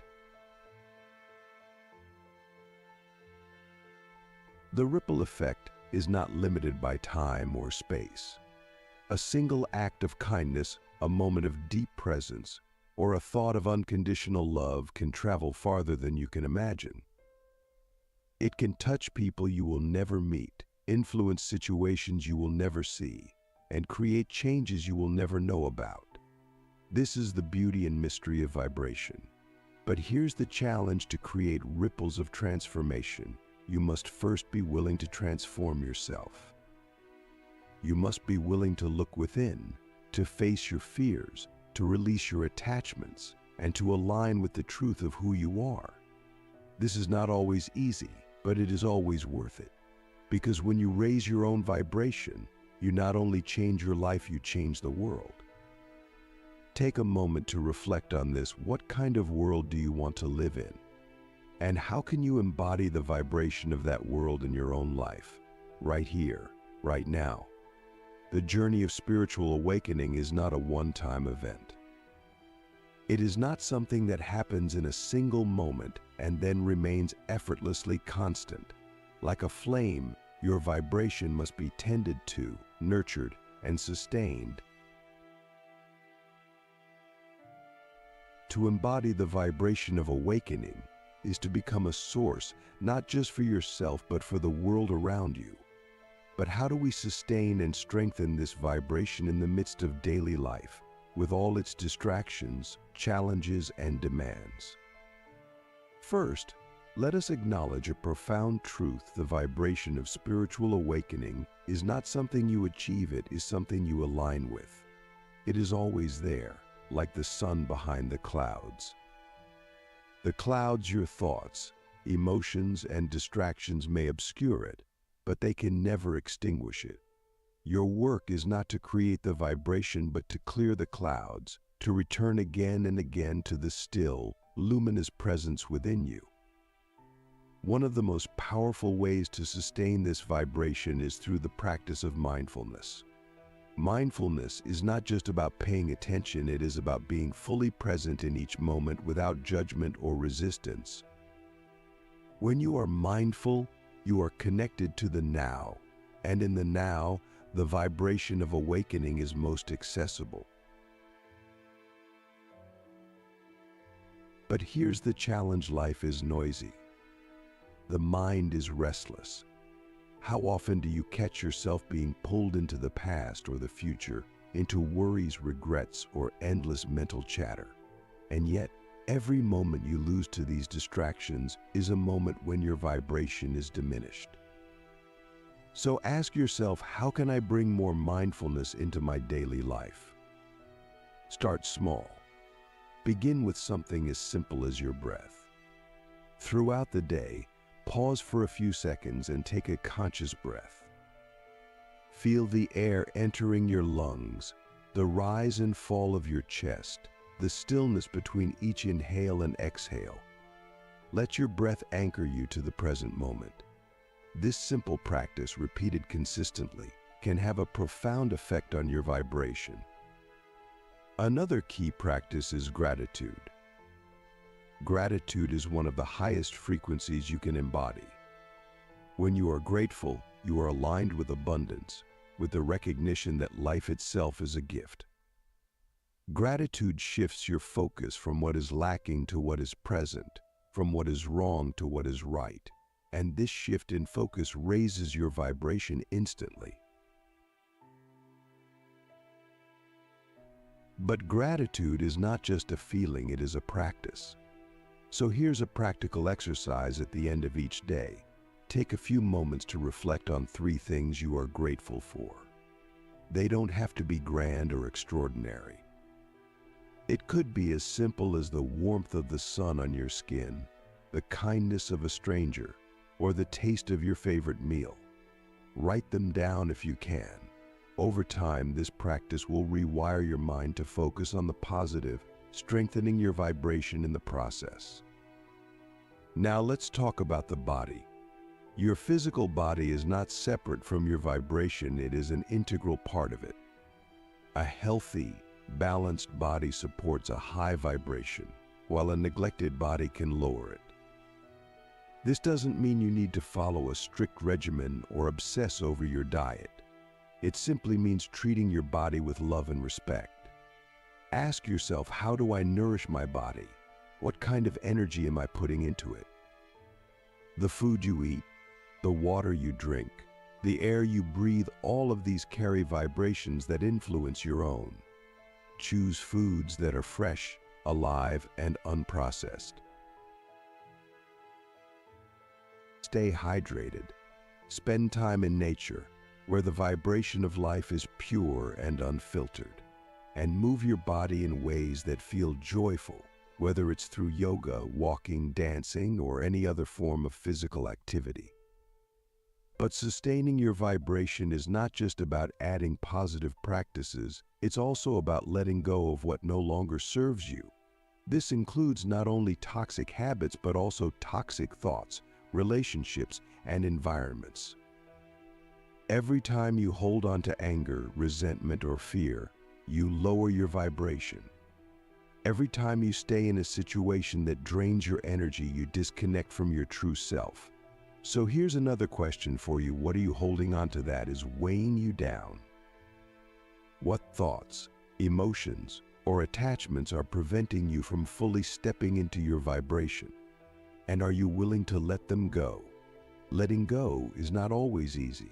The ripple effect is not limited by time or space. A single act of kindness, a moment of deep presence, or a thought of unconditional love can travel farther than you can imagine. It can touch people you will never meet, influence situations you will never see, and create changes you will never know about. This is the beauty and mystery of vibration. But here's the challenge: to create ripples of transformation, you must first be willing to transform yourself. You must be willing to look within, to face your fears, to release your attachments, and to align with the truth of who you are. This is not always easy, but it is always worth it. Because when you raise your own vibration, you not only change your life, you change the world. Take a moment to reflect on this. What kind of world do you want to live in? And how can you embody the vibration of that world in your own life, right here, right now? The journey of spiritual awakening is not a one-time event. It is not something that happens in a single moment and then remains effortlessly constant. Like a flame, your vibration must be tended to, nurtured, and sustained. To embody the vibration of awakening is to become a source, not just for yourself, but for the world around you. But how do we sustain and strengthen this vibration in the midst of daily life, with all its distractions, challenges, and demands? First, let us acknowledge a profound truth: the vibration of spiritual awakening is not something you achieve, it is something you align with. It is always there, like the sun behind the clouds. The clouds, your thoughts, emotions, and distractions may obscure it, but they can never extinguish it. Your work is not to create the vibration, but to clear the clouds, to return again and again to the still, luminous presence within you. One of the most powerful ways to sustain this vibration is through the practice of mindfulness. Mindfulness is not just about paying attention, it is about being fully present in each moment without judgment or resistance. When you are mindful, you are connected to the now, and in the now, the vibration of awakening is most accessible. But here's the challenge: life is noisy. The mind is restless. How often do you catch yourself being pulled into the past or the future, into worries, regrets, or endless mental chatter? And yet, every moment you lose to these distractions is a moment when your vibration is diminished. So ask yourself, how can I bring more mindfulness into my daily life? Start small. Begin with something as simple as your breath. Throughout the day, pause for a few seconds and take a conscious breath. Feel the air entering your lungs, the rise and fall of your chest, the stillness between each inhale and exhale. Let your breath anchor you to the present moment. This simple practice, repeated consistently, can have a profound effect on your vibration. Another key practice is gratitude. Gratitude is one of the highest frequencies you can embody. When you are grateful, you are aligned with abundance, with the recognition that life itself is a gift. Gratitude shifts your focus from what is lacking to what is present, from what is wrong to what is right, and this shift in focus raises your vibration instantly. But gratitude is not just a feeling, it is a practice. So here's a practical exercise at the end of each day. Take a few moments to reflect on 3 things you are grateful for. They don't have to be grand or extraordinary. It could be as simple as the warmth of the sun on your skin, the kindness of a stranger, or the taste of your favorite meal. Write them down if you can. Over time, this practice will rewire your mind to focus on the positive, strengthening your vibration in the process. Now let's talk about the body. Your physical body is not separate from your vibration, it is an integral part of it. A healthy, balanced body supports a high vibration, while a neglected body can lower it. This doesn't mean you need to follow a strict regimen or obsess over your diet. It simply means treating your body with love and respect. Ask yourself, how do I nourish my body? What kind of energy am I putting into it? The food you eat, the water you drink, the air you breathe, all of these carry vibrations that influence your own. Choose foods that are fresh, alive, and unprocessed. Stay hydrated. Spend time in nature, where the vibration of life is pure and unfiltered. And move your body in ways that feel joyful, whether it's through yoga, walking, dancing, or any other form of physical activity. But sustaining your vibration is not just about adding positive practices, it's also about letting go of what no longer serves you. This includes not only toxic habits, but also toxic thoughts, relationships, and environments. Every time you hold on to anger, resentment, or fear, you lower your vibration. Every time you stay in a situation that drains your energy, you disconnect from your true self. So here's another question for you. What are you holding on to that is weighing you down? What thoughts, emotions, or attachments are preventing you from fully stepping into your vibration? And are you willing to let them go? Letting go is not always easy.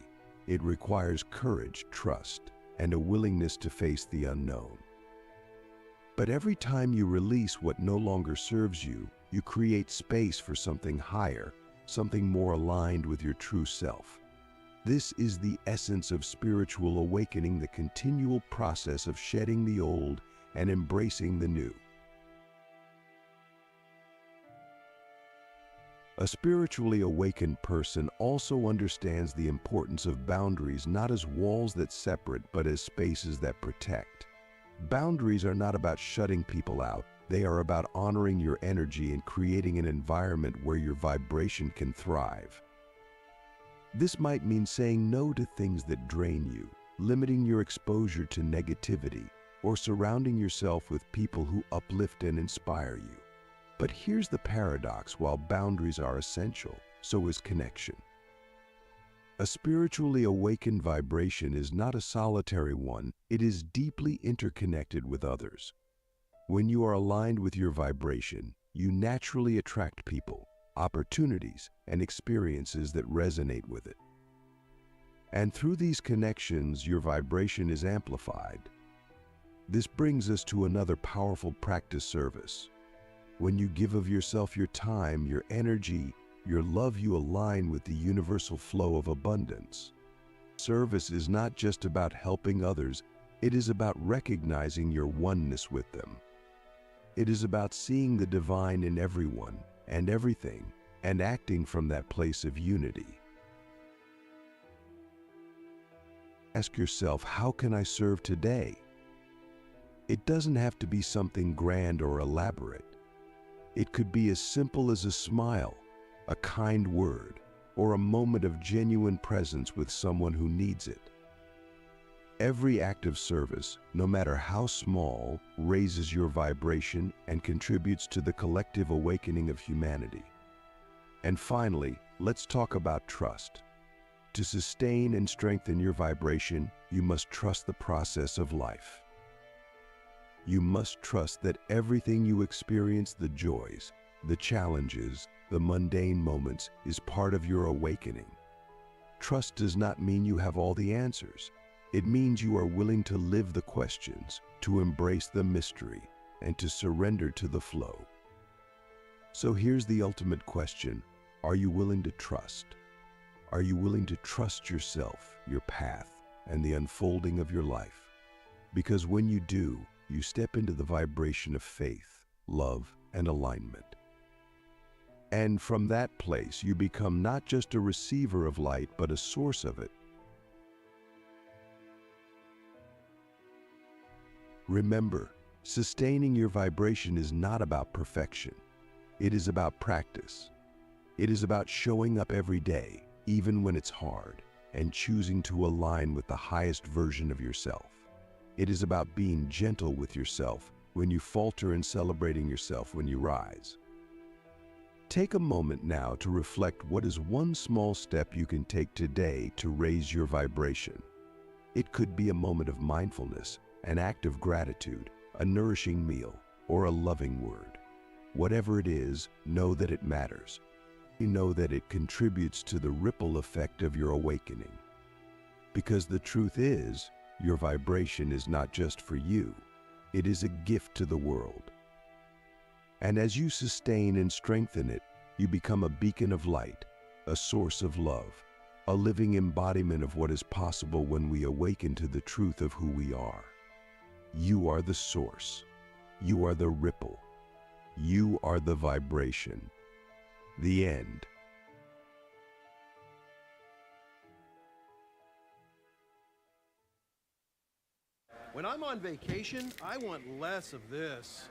It requires courage, trust, and a willingness to face the unknown. But every time you release what no longer serves you, you create space for something higher, something more aligned with your true self. This is the essence of spiritual awakening, the continual process of shedding the old and embracing the new. A spiritually awakened person also understands the importance of boundaries, not as walls that separate, but as spaces that protect. Boundaries are not about shutting people out. They are about honoring your energy and creating an environment where your vibration can thrive. This might mean saying no to things that drain you, limiting your exposure to negativity, or surrounding yourself with people who uplift and inspire you. But here's the paradox: while boundaries are essential, so is connection. A spiritually awakened vibration is not a solitary one, it is deeply interconnected with others. When you are aligned with your vibration, you naturally attract people, opportunities, and experiences that resonate with it. And through these connections, your vibration is amplified. This brings us to another powerful practice: service. When you give of yourself, your time, your energy, your love, you align with the universal flow of abundance. Service is not just about helping others, it is about recognizing your oneness with them. It is about seeing the divine in everyone and everything and acting from that place of unity. Ask yourself, how can I serve today? It doesn't have to be something grand or elaborate. It could be as simple as a smile, a kind word, or a moment of genuine presence with someone who needs it. Every act of service, no matter how small, raises your vibration and contributes to the collective awakening of humanity. And finally, let's talk about trust. To sustain and strengthen your vibration, you must trust the process of life. You must trust that everything you experience, the joys, the challenges, the mundane moments is part of your awakening. Trust does not mean you have all the answers. It means you are willing to live the questions, to embrace the mystery, and to surrender to the flow. So here's the ultimate question. Are you willing to trust? Are you willing to trust yourself, your path, and the unfolding of your life? Because when you do, you step into the vibration of faith, love, and alignment. And from that place, you become not just a receiver of light, but a source of it. Remember, sustaining your vibration is not about perfection. It is about practice. It is about showing up every day, even when it's hard, and choosing to align with the highest version of yourself. It is about being gentle with yourself when you falter and celebrating yourself when you rise. Take a moment now to reflect what is one small step you can take today to raise your vibration. It could be a moment of mindfulness, an act of gratitude, a nourishing meal, or a loving word. Whatever it is, know that it matters. You know that it contributes to the ripple effect of your awakening. Because the truth is, your vibration is not just for you. It is a gift to the world. And as you sustain and strengthen it, you become a beacon of light, a source of love, a living embodiment of what is possible when we awaken to the truth of who we are. You are the source. You are the ripple. You are the vibration. The end. When I'm on vacation, I want less of this.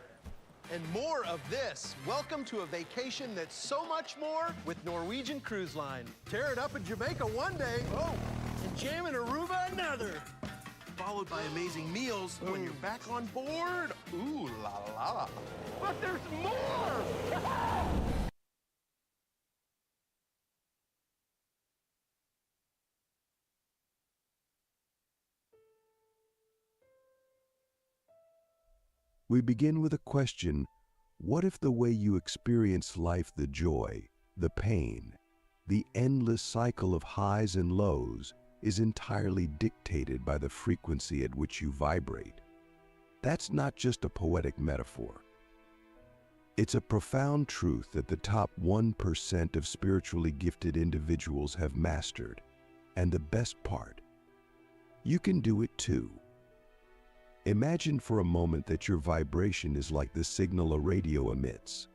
And more of this. Welcome to a vacation that's so much more with Norwegian Cruise Line. Tear it up in Jamaica one day, and jam in Aruba another. Followed by amazing meals when you're back on board. Ooh la la. But there's more! We begin with a question. What if the way you experience life, the joy, the pain, the endless cycle of highs and lows, is entirely dictated by the frequency at which you vibrate? That's not just a poetic metaphor. It's a profound truth that the top 1% of spiritually gifted individuals have mastered. And the best part, you can do it too. Imagine for a moment that your vibration is like the signal a radio emits.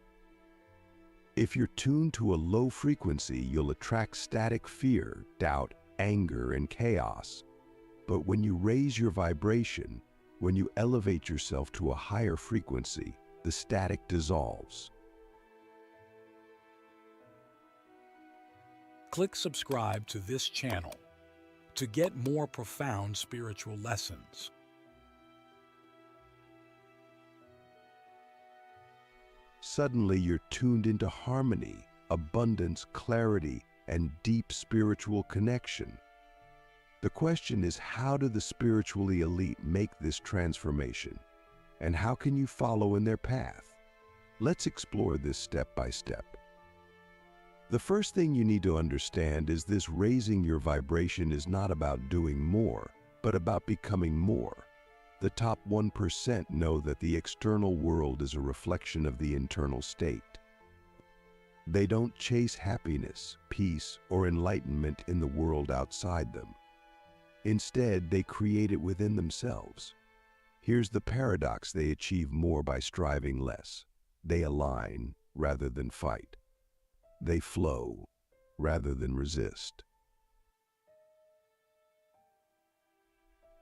If you're tuned to a low frequency, you'll attract static fear, doubt, anger, and chaos. But when you raise your vibration, when you elevate yourself to a higher frequency, the static dissolves. Click subscribe to this channel to get more profound spiritual lessons. Suddenly you're tuned into harmony, abundance, clarity, and deep spiritual connection. The question is, how do the spiritually elite make this transformation? And how can you follow in their path? Let's explore this step by step. The first thing you need to understand is this: raising your vibration is not about doing more, but about becoming more. The top 1% know that the external world is a reflection of the internal state. They don't chase happiness, peace, or enlightenment in the world outside them. Instead, they create it within themselves. Here's the paradox: they achieve more by striving less. They align rather than fight. They flow rather than resist.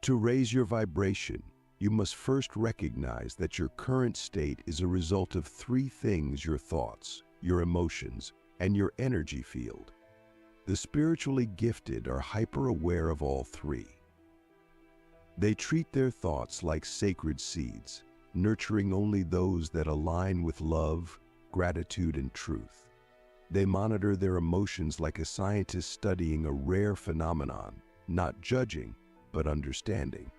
To raise your vibration, you must first recognize that your current state is a result of three things: your thoughts, your emotions, and your energy field. The spiritually gifted are hyper-aware of all three. They treat their thoughts like sacred seeds, nurturing only those that align with love, gratitude, and truth. They monitor their emotions like a scientist studying a rare phenomenon, not judging, but understanding.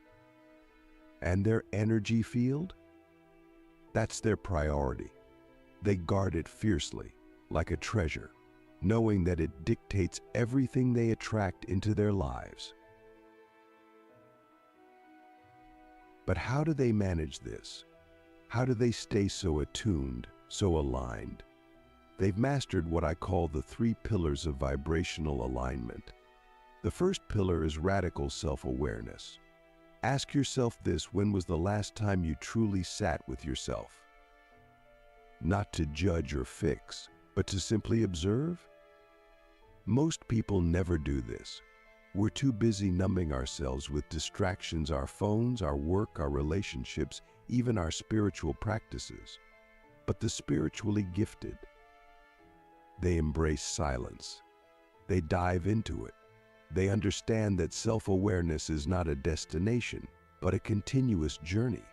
And their energy field? That's their priority. They guard it fiercely. like a treasure, knowing that it dictates everything they attract into their lives. But how do they manage this? How do they stay so attuned, so aligned? They've mastered what I call the 3 pillars of vibrational alignment. The first pillar is radical self-awareness. Ask yourself this: when was the last time you truly sat with yourself? Not to judge or fix, but to simply observe? Most people never do this. We're too busy numbing ourselves with distractions: our phones, our work, our relationships, even our spiritual practices. But the spiritually gifted, they embrace silence. They dive into it. They understand that self-awareness is not a destination, but a continuous journey.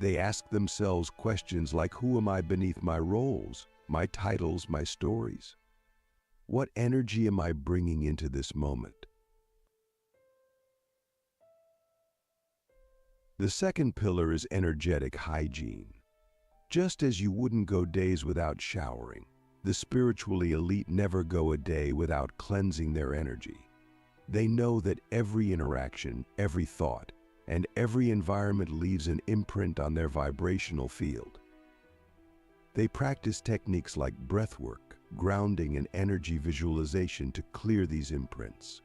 They ask themselves questions like, who am I beneath my roles, my titles, my stories? What energy am I bringing into this moment? The second pillar is energetic hygiene. Just as you wouldn't go days without showering, the spiritually elite never go a day without cleansing their energy. They know that every interaction, every thought, and every environment leaves an imprint on their vibrational field. They practice techniques like breathwork, grounding, and energy visualization to clear these imprints.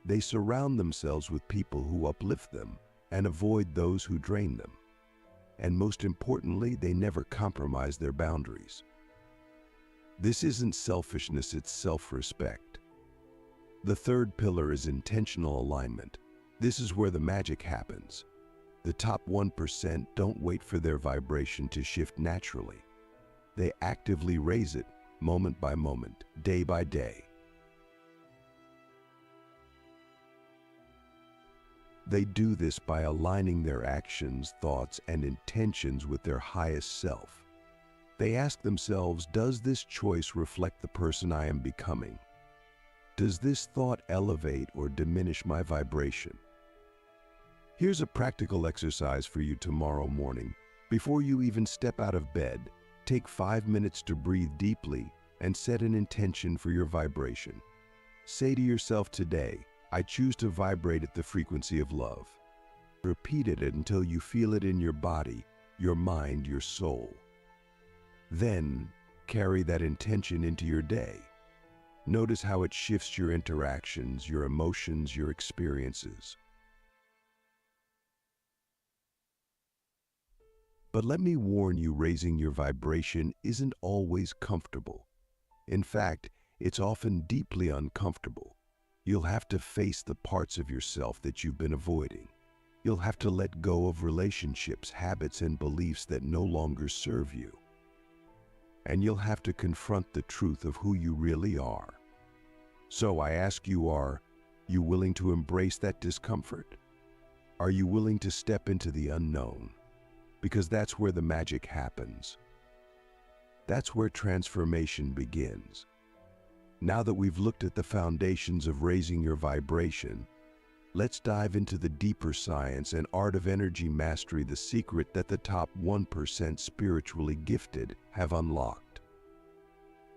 They surround themselves with people who uplift them and avoid those who drain them. And most importantly, they never compromise their boundaries. This isn't selfishness, it's self-respect. The third pillar is intentional alignment. This is where the magic happens. The top 1% don't wait for their vibration to shift naturally. They actively raise it, moment by moment, day by day. They do this by aligning their actions, thoughts, and intentions with their highest self. They ask themselves, does this choice reflect the person I am becoming? Does this thought elevate or diminish my vibration? Here's a practical exercise for you tomorrow morning. Before you even step out of bed, take 5 minutes to breathe deeply and set an intention for your vibration. Say to yourself today, I choose to vibrate at the frequency of love. Repeat it until you feel it in your body, your mind, your soul. Then, carry that intention into your day. Notice how it shifts your interactions, your emotions, your experiences. But let me warn you, raising your vibration isn't always comfortable. In fact, it's often deeply uncomfortable. You'll have to face the parts of yourself that you've been avoiding. You'll have to let go of relationships, habits, and beliefs that no longer serve you. And you'll have to confront the truth of who you really are. So I ask you, are you willing to embrace that discomfort? Are you willing to step into the unknown? Because that's where the magic happens. That's where transformation begins. Now that we've looked at the foundations of raising your vibration, let's dive into the deeper science and art of energy mastery, the secret that the top 1% spiritually gifted have unlocked.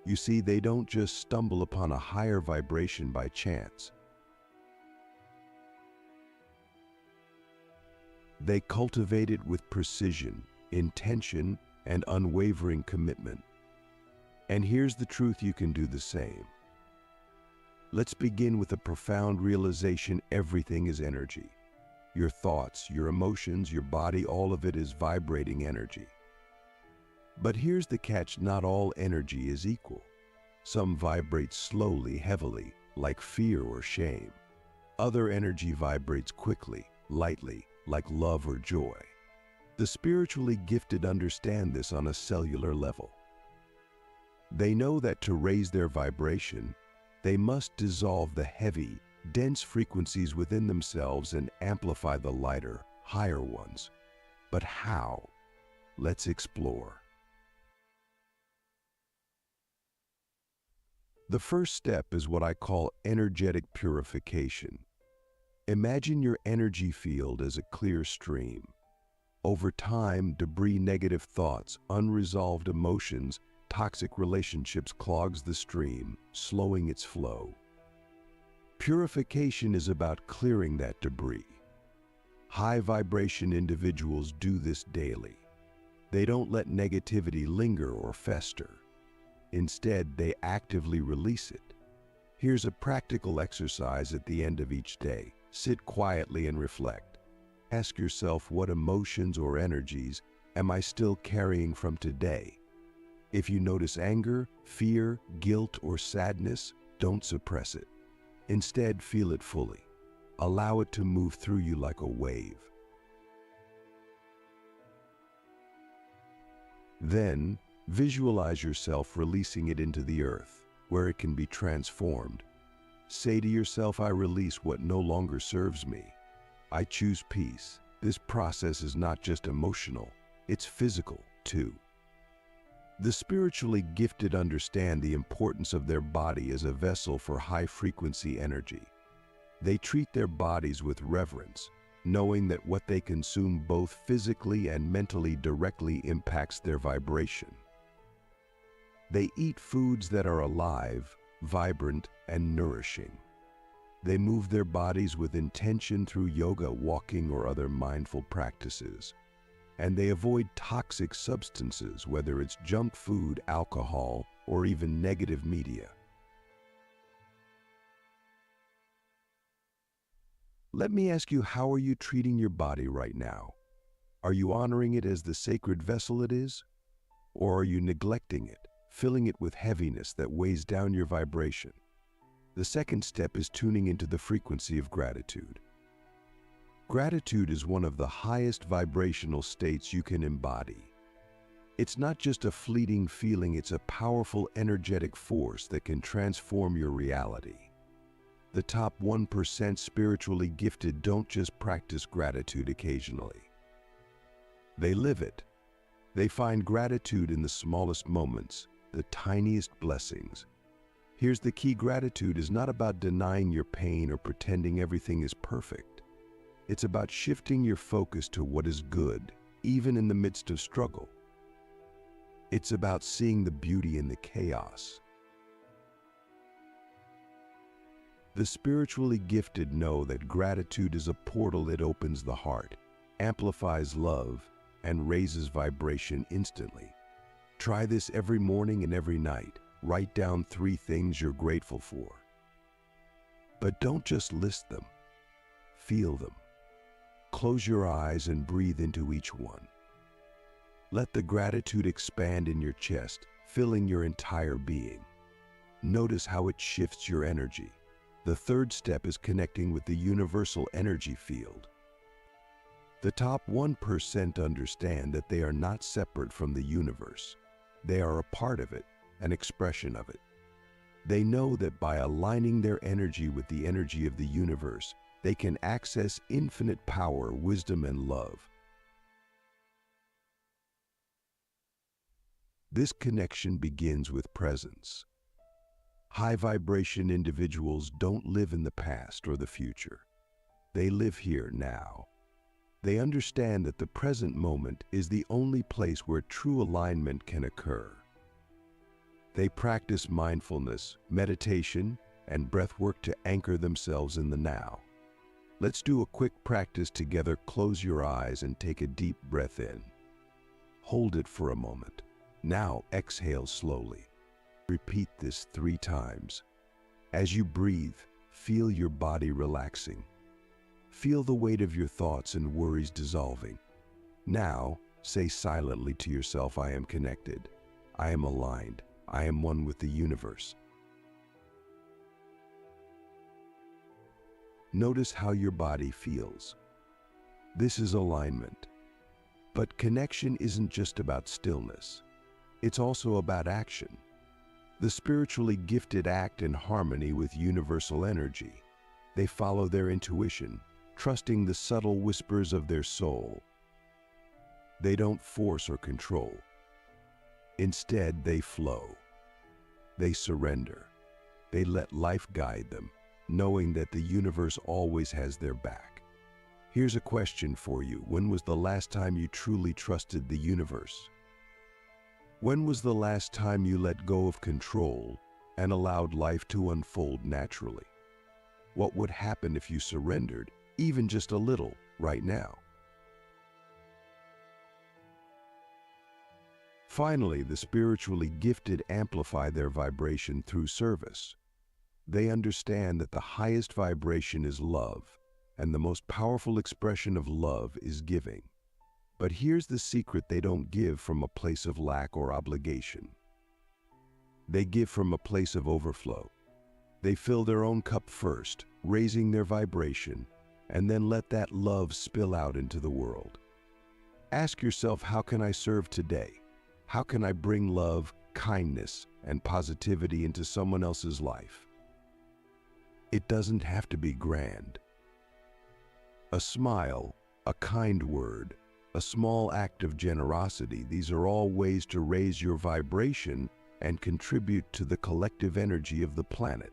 You see, they don't just stumble upon a higher vibration by chance. They cultivate it with precision, intention, and unwavering commitment. And here's the truth: you can do the same. Let's begin with a profound realization: everything is energy. Your thoughts, your emotions, your body, all of it is vibrating energy. But here's the catch: not all energy is equal. Some vibrate slowly, heavily, like fear or shame. Other energy vibrates quickly, lightly, like love or joy. The spiritually gifted understand this on a cellular level. They know that to raise their vibration, they must dissolve the heavy, dense frequencies within themselves and amplify the lighter, higher ones. But how? Let's explore. The first step is what I call energetic purification. Imagine your energy field as a clear stream. Over time, debris, negative thoughts, unresolved emotions, toxic relationships clogs the stream, slowing its flow. Purification is about clearing that debris. High vibration individuals do this daily. They don't let negativity linger or fester. Instead, they actively release it. Here's a practical exercise at the end of each day. Sit quietly and reflect. Ask yourself, what emotions or energies am I still carrying from today? If you notice anger, fear, guilt, or sadness, don't suppress it. Instead, feel it fully. Allow it to move through you like a wave. Then, visualize yourself releasing it into the earth, where it can be transformed. Say to yourself, I release what no longer serves me. I choose peace. This process is not just emotional, it's physical, too. The spiritually gifted understand the importance of their body as a vessel for high-frequency energy. They treat their bodies with reverence, knowing that what they consume both physically and mentally directly impacts their vibration. They eat foods that are alive, vibrant, and nourishing. They move their bodies with intention through yoga, walking, or other mindful practices. And they avoid toxic substances, whether it's junk food, alcohol, or even negative media. Let me ask you, how are you treating your body right now? Are you honoring it as the sacred vessel it is? Or are you neglecting it, filling it with heaviness that weighs down your vibration? The second step is tuning into the frequency of gratitude. Gratitude is one of the highest vibrational states you can embody. It's not just a fleeting feeling, it's a powerful energetic force that can transform your reality. The top 1% spiritually gifted don't just practice gratitude occasionally. They live it. They find gratitude in the smallest moments, the tiniest blessings. Here's the key: gratitude is not about denying your pain or pretending everything is perfect. It's about shifting your focus to what is good, even in the midst of struggle. It's about seeing the beauty in the chaos. The spiritually gifted know that gratitude is a portal that opens the heart, amplifies love, and raises vibration instantly. Try this every morning and every night. Write down 3 things you're grateful for. But don't just list them. Feel them. Close your eyes and breathe into each one. Let the gratitude expand in your chest, filling your entire being. Notice how it shifts your energy. The third step is connecting with the universal energy field. The top 1% understand that they are not separate from the universe. They are a part of it, an expression of it. They know that by aligning their energy with the energy of the universe, they can access infinite power, wisdom, and love. This connection begins with presence. High vibration individuals don't live in the past or the future. They live here now. They understand that the present moment is the only place where true alignment can occur. They practice mindfulness, meditation, and breath work to anchor themselves in the now. Let's do a quick practice together. Close your eyes and take a deep breath in. Hold it for a moment. Now exhale slowly. Repeat this 3 times. As you breathe, feel your body relaxing. Feel the weight of your thoughts and worries dissolving. Now, say silently to yourself, I am connected. I am aligned. I am one with the universe. Notice how your body feels. This is alignment. But connection isn't just about stillness. It's also about action. The spiritually gifted act in harmony with universal energy. They follow their intuition, trusting the subtle whispers of their soul. They don't force or control. Instead, they flow. They surrender. They let life guide them, knowing that the universe always has their back. Here's a question for you. When was the last time you truly trusted the universe? When was the last time you let go of control and allowed life to unfold naturally? What would happen if you surrendered, even just a little, right now? Finally, the spiritually gifted amplify their vibration through service. They understand that the highest vibration is love, and the most powerful expression of love is giving. But here's the secret: they don't give from a place of lack or obligation. They give from a place of overflow. They fill their own cup first, raising their vibration, and then let that love spill out into the world. Ask yourself, how can I serve today? How can I bring love, kindness, and positivity into someone else's life? It doesn't have to be grand. A smile, a kind word, a small act of generosity, these are all ways to raise your vibration and contribute to the collective energy of the planet.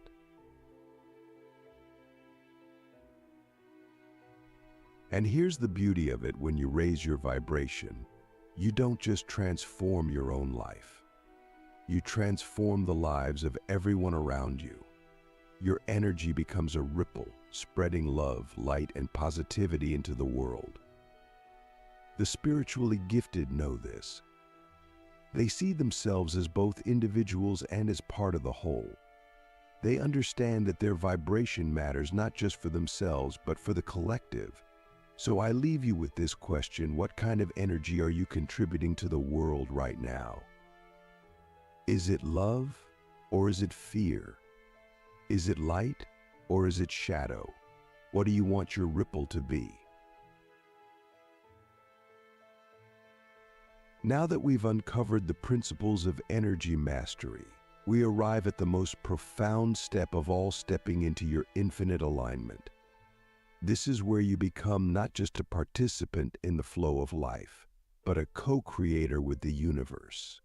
And here's the beauty of it: when you raise your vibration, you don't just transform your own life. You transform the lives of everyone around you. Your energy becomes a ripple, spreading love, light, and positivity into the world. The spiritually gifted know this. They see themselves as both individuals and as part of the whole. They understand that their vibration matters not just for themselves, but for the collective. So I leave you with this question: what kind of energy are you contributing to the world right now? Is it love, or is it fear? Is it light, or is it shadow? What do you want your ripple to be? Now that we've uncovered the principles of energy mastery, we arrive at the most profound step of all: stepping into your infinite alignment. This is where you become not just a participant in the flow of life, but a co-creator with the universe.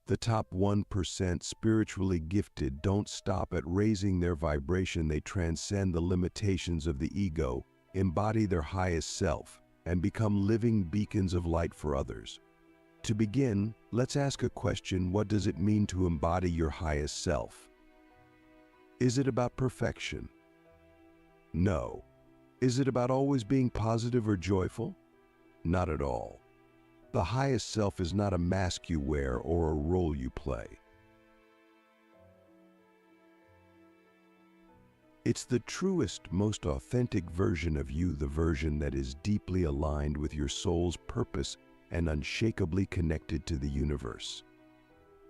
The top 1% spiritually gifted don't stop at raising their vibration. They transcend the limitations of the ego, embody their highest self, and become living beacons of light for others. To begin, let's ask a question: what does it mean to embody your highest self? Is it about perfection? No. Is it about always being positive or joyful? Not at all. The highest self is not a mask you wear or a role you play. It's the truest, most authentic version of you, the version that is deeply aligned with your soul's purpose and unshakably connected to the universe.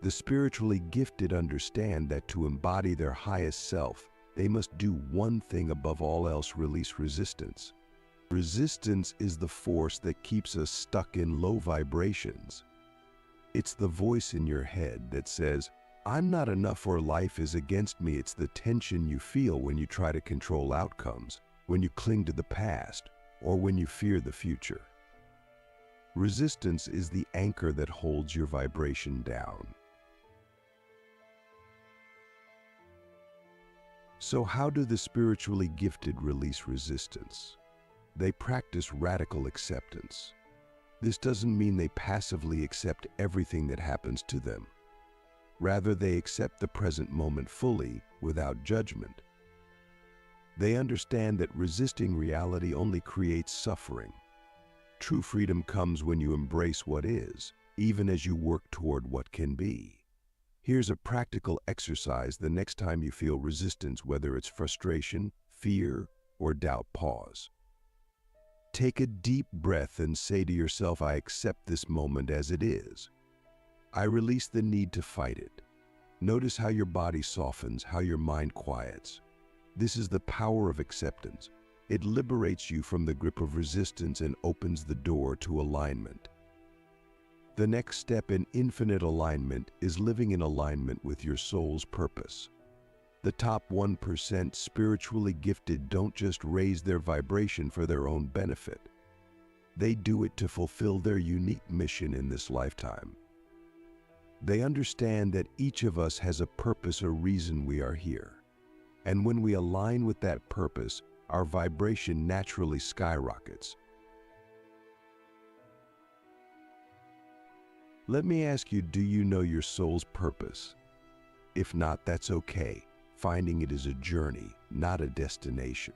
The spiritually gifted understand that to embody their highest self, they must do one thing above all else: release resistance. Resistance is the force that keeps us stuck in low vibrations. It's the voice in your head that says, "I'm not enough," or "life is against me." It's the tension you feel when you try to control outcomes, when you cling to the past, or when you fear the future. Resistance is the anchor that holds your vibration down. So how do the spiritually gifted release resistance? They practice radical acceptance. This doesn't mean they passively accept everything that happens to them. Rather, they accept the present moment fully, without judgment. They understand that resisting reality only creates suffering. True freedom comes when you embrace what is, even as you work toward what can be. Here's a practical exercise: the next time you feel resistance, whether it's frustration, fear, or doubt, pause. Take a deep breath and say to yourself, "I accept this moment as it is. I release the need to fight it." Notice how your body softens, how your mind quiets. This is the power of acceptance. It liberates you from the grip of resistance and opens the door to alignment. The next step in infinite alignment is living in alignment with your soul's purpose. The top 1% spiritually gifted don't just raise their vibration for their own benefit. They do it to fulfill their unique mission in this lifetime. They understand that each of us has a purpose, a reason we are here. And when we align with that purpose, our vibration naturally skyrockets. Let me ask you, do you know your soul's purpose? If not, that's okay. Finding it is a journey, not a destination.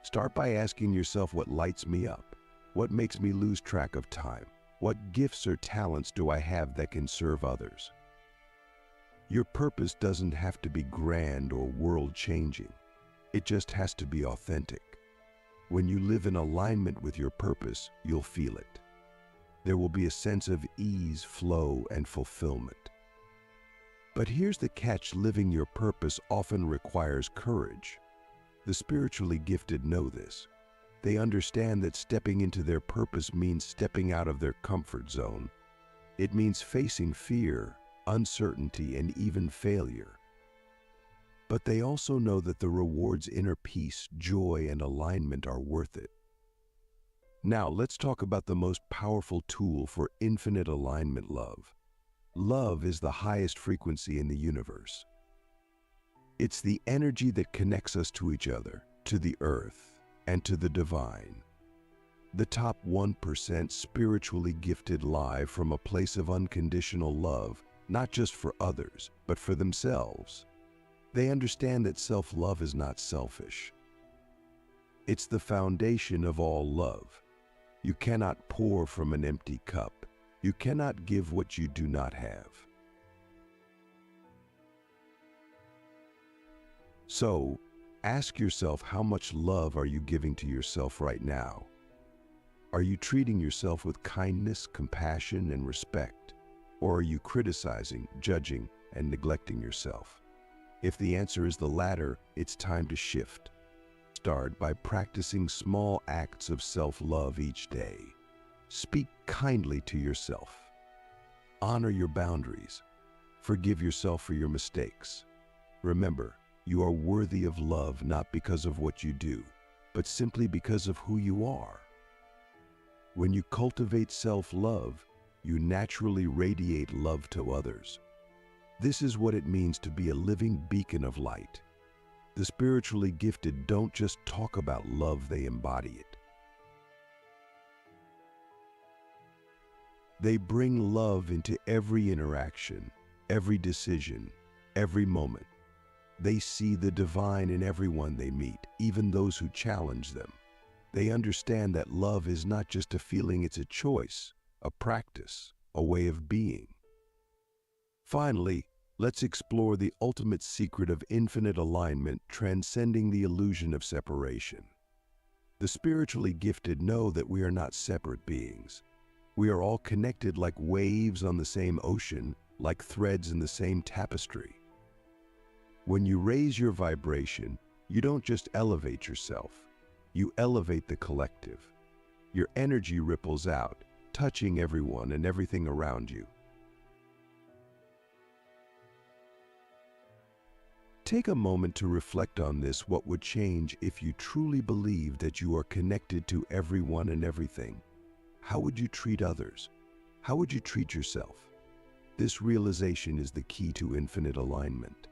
Start by asking yourself, what lights me up? What makes me lose track of time? What gifts or talents do I have that can serve others? Your purpose doesn't have to be grand or world-changing. It just has to be authentic. When you live in alignment with your purpose, you'll feel it. There will be a sense of ease, flow, and fulfillment. But here's the catch: living your purpose often requires courage. The spiritually gifted know this. They understand that stepping into their purpose means stepping out of their comfort zone. It means facing fear, uncertainty, and even failure. But they also know that the rewards, inner peace, joy, and alignment are worth it. Now, let's talk about the most powerful tool for infinite alignment: love. Love is the highest frequency in the universe. It's the energy that connects us to each other, to the earth, and to the divine. The top 1% spiritually gifted live from a place of unconditional love, not just for others, but for themselves. They understand that self-love is not selfish. It's the foundation of all love. You cannot pour from an empty cup. You cannot give what you do not have. So, ask yourself, how much love are you giving to yourself right now? Are you treating yourself with kindness, compassion, and respect? Or are you criticizing, judging, and neglecting yourself? If the answer is the latter, it's time to shift. Start by practicing small acts of self-love each day. Speak kindly to yourself. Honor your boundaries. Forgive yourself for your mistakes. Remember, you are worthy of love not because of what you do, but simply because of who you are. When you cultivate self-love, you naturally radiate love to others. This is what it means to be a living beacon of light. The spiritually gifted don't just talk about love, they embody it. They bring love into every interaction, every decision, every moment. They see the divine in everyone they meet, even those who challenge them. They understand that love is not just a feeling, it's a choice, a practice, a way of being. Finally, let's explore the ultimate secret of infinite alignment, transcending the illusion of separation. The spiritually gifted know that we are not separate beings. We are all connected like waves on the same ocean, like threads in the same tapestry. When you raise your vibration, you don't just elevate yourself, you elevate the collective. Your energy ripples out, touching everyone and everything around you. Take a moment to reflect on this. What would change if you truly believed that you are connected to everyone and everything? How would you treat others? How would you treat yourself? This realization is the key to infinite alignment.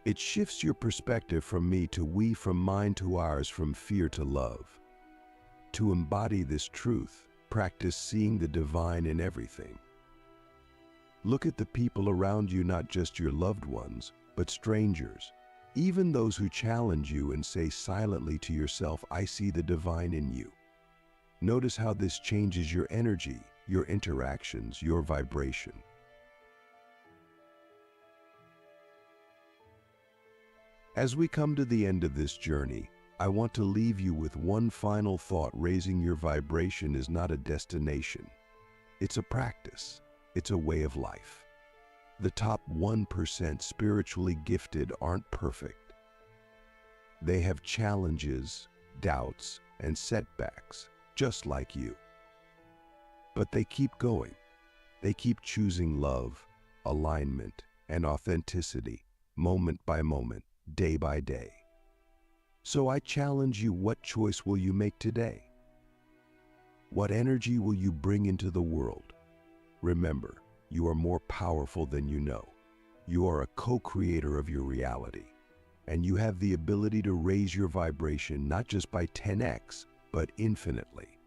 It shifts your perspective from me to we, from mine to ours, from fear to love. To embody this truth, practice seeing the divine in everything. Look at the people around you, not just your loved ones, but strangers, even those who challenge you, and say silently to yourself, I see the divine in you. Notice how this changes your energy, your interactions, your vibration. As we come to the end of this journey, I want to leave you with one final thought. Raising your vibration is not a destination. It's a practice. It's a way of life. The top 1% spiritually gifted aren't perfect. They have challenges, doubts, and setbacks, just like you. But they keep going. They keep choosing love, alignment, and authenticity, moment by moment, day by day. So I challenge you, what choice will you make today? What energy will you bring into the world? Remember, you are more powerful than you know. You are a co-creator of your reality, and you have the ability to raise your vibration not just by 10x, but infinitely.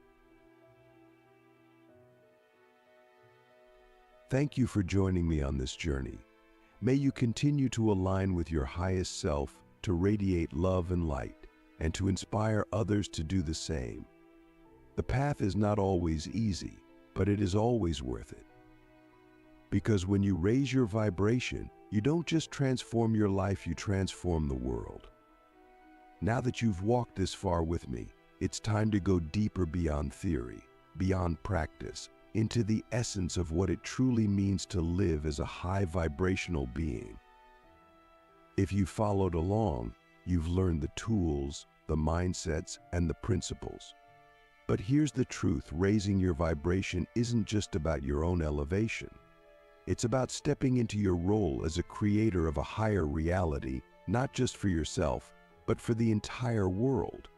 Thank you for joining me on this journey. May you continue to align with your highest self, to radiate love and light, and to inspire others to do the same. The path is not always easy, but it is always worth it. Because when you raise your vibration, you don't just transform your life, you transform the world. Now that you've walked this far with me, it's time to go deeper beyond theory, beyond practice, into the essence of what it truly means to live as a high vibrational being. If you followed along, you've learned the tools, the mindsets, and the principles. But here's the truth: raising your vibration isn't just about your own elevation. It's about stepping into your role as a creator of a higher reality, not just for yourself, but for the entire world.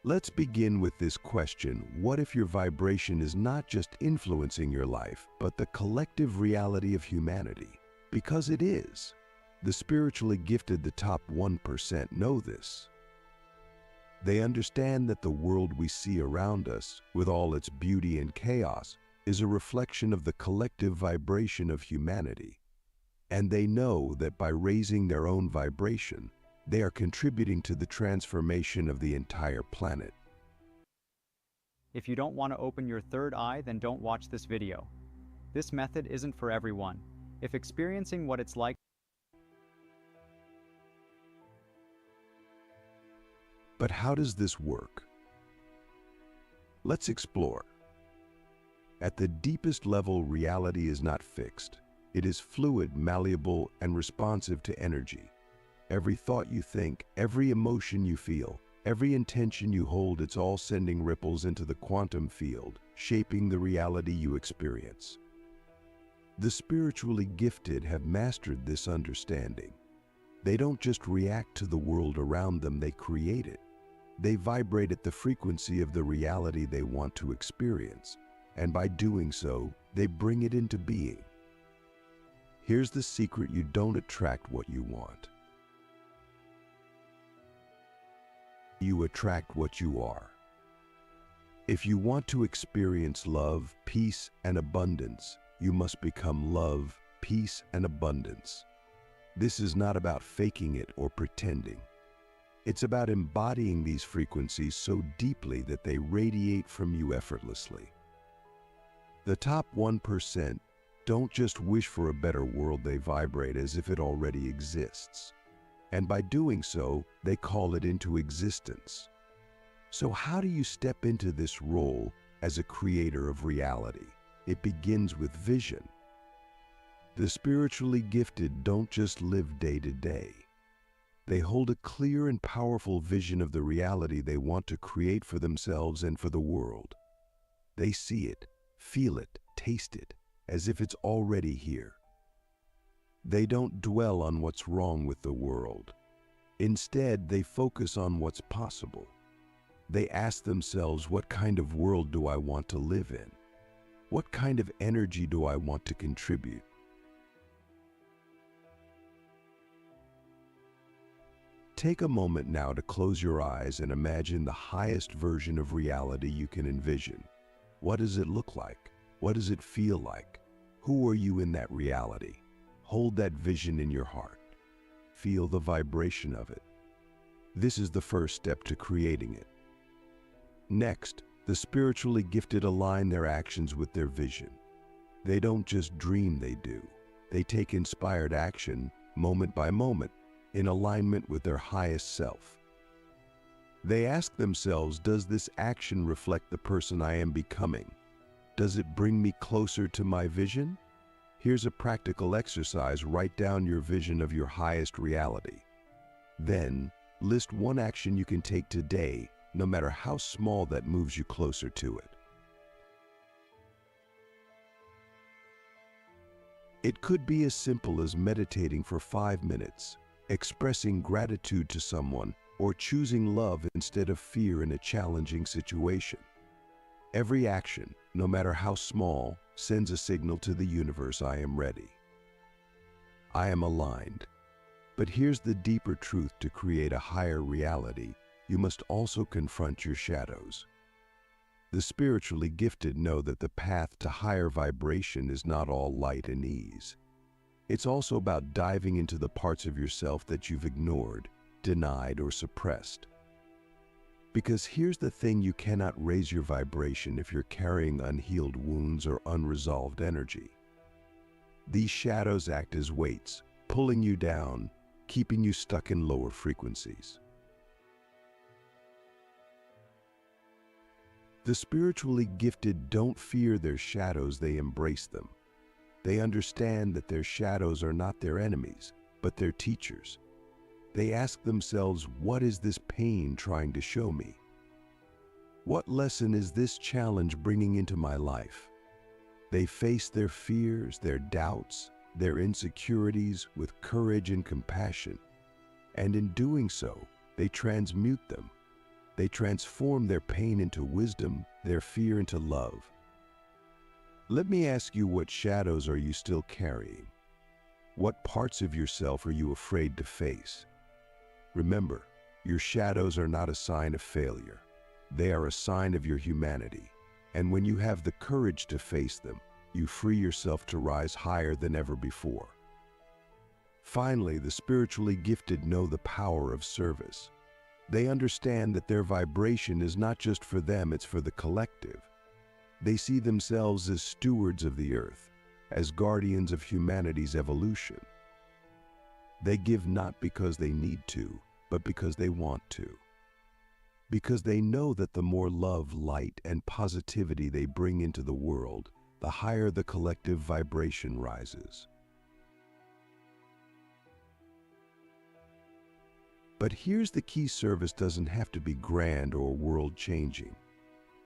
Let's begin with this question: what if your vibration is not just influencing your life, but the collective reality of humanity? Because it is. The spiritually gifted, the top 1%, know this. They understand that the world we see around us, with all its beauty and chaos, is a reflection of the collective vibration of humanity. And they know that by raising their own vibration, they are contributing to the transformation of the entire planet. If you don't want to open your third eye, then don't watch this video. This method isn't for everyone. If experiencing what it's like. But how does this work? Let's explore. At the deepest level, reality is not fixed. It is fluid, malleable, and responsive to energy. Every thought you think, every emotion you feel, every intention you hold, it's all sending ripples into the quantum field, shaping the reality you experience. The spiritually gifted have mastered this understanding. They don't just react to the world around them, they create it. They vibrate at the frequency of the reality they want to experience, and by doing so, they bring it into being. Here's the secret: you don't attract what you want. You attract what you are. If you want to experience love, peace, and abundance, you must become love, peace, and abundance. This is not about faking it or pretending. It's about embodying these frequencies so deeply that they radiate from you effortlessly. The top 1% don't just wish for a better world, they vibrate as if it already exists. And by doing so, they call it into existence. So how do you step into this role as a creator of reality? It begins with vision. The spiritually gifted don't just live day to day. They hold a clear and powerful vision of the reality they want to create for themselves and for the world. They see it, feel it, taste it, as if it's already here. They don't dwell on what's wrong with the world. Instead, they focus on what's possible. They ask themselves, what kind of world do I want to live in? What kind of energy do I want to contribute? Take a moment now to close your eyes and imagine the highest version of reality you can envision. What does it look like? What does it feel like? Who are you in that reality? Hold that vision in your heart. Feel the vibration of it. This is the first step to creating it. Next, the spiritually gifted align their actions with their vision. They don't just dream, they do. They take inspired action, moment by moment, in alignment with their highest self. They ask themselves, does this action reflect the person I am becoming? Does it bring me closer to my vision? Here's a practical exercise: write down your vision of your highest reality. Then, list one action you can take today, no matter how small, that moves you closer to it. It could be as simple as meditating for 5 minutes, expressing gratitude to someone, or choosing love instead of fear in a challenging situation. Every action, no matter how small, sends a signal to the universe: I am ready. I am aligned. But here's the deeper truth: to create a higher reality, you must also confront your shadows. The spiritually gifted know that the path to higher vibration is not all light and ease. It's also about diving into the parts of yourself that you've ignored, denied, or suppressed. Because here's the thing, you cannot raise your vibration if you're carrying unhealed wounds or unresolved energy. These shadows act as weights, pulling you down, keeping you stuck in lower frequencies. The spiritually gifted don't fear their shadows, they embrace them. They understand that their shadows are not their enemies, but their teachers. They ask themselves, what is this pain trying to show me? What lesson is this challenge bringing into my life? They face their fears, their doubts, their insecurities with courage and compassion. And in doing so, they transmute them. They transform their pain into wisdom, their fear into love. Let me ask you, what shadows are you still carrying? What parts of yourself are you afraid to face? Remember, your shadows are not a sign of failure. They are a sign of your humanity. And when you have the courage to face them, you free yourself to rise higher than ever before. Finally, the spiritually gifted know the power of service. They understand that their vibration is not just for them, it's for the collective. They see themselves as stewards of the earth, as guardians of humanity's evolution. They give not because they need to, but because they want to. Because they know that the more love, light, and positivity they bring into the world, the higher the collective vibration rises. But here's the key: service doesn't have to be grand or world-changing.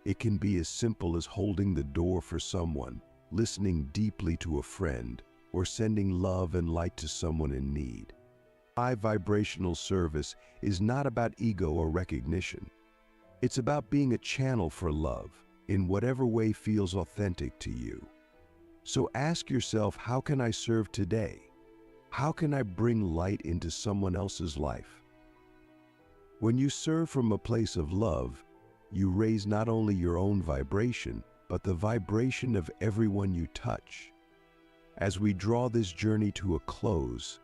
It can be as simple as holding the door for someone, listening deeply to a friend, or sending love and light to someone in need. High vibrational service is not about ego or recognition. It's about being a channel for love, in whatever way feels authentic to you. So ask yourself, how can I serve today? How can I bring light into someone else's life? When you serve from a place of love, you raise not only your own vibration, but the vibration of everyone you touch. As we draw this journey to a close,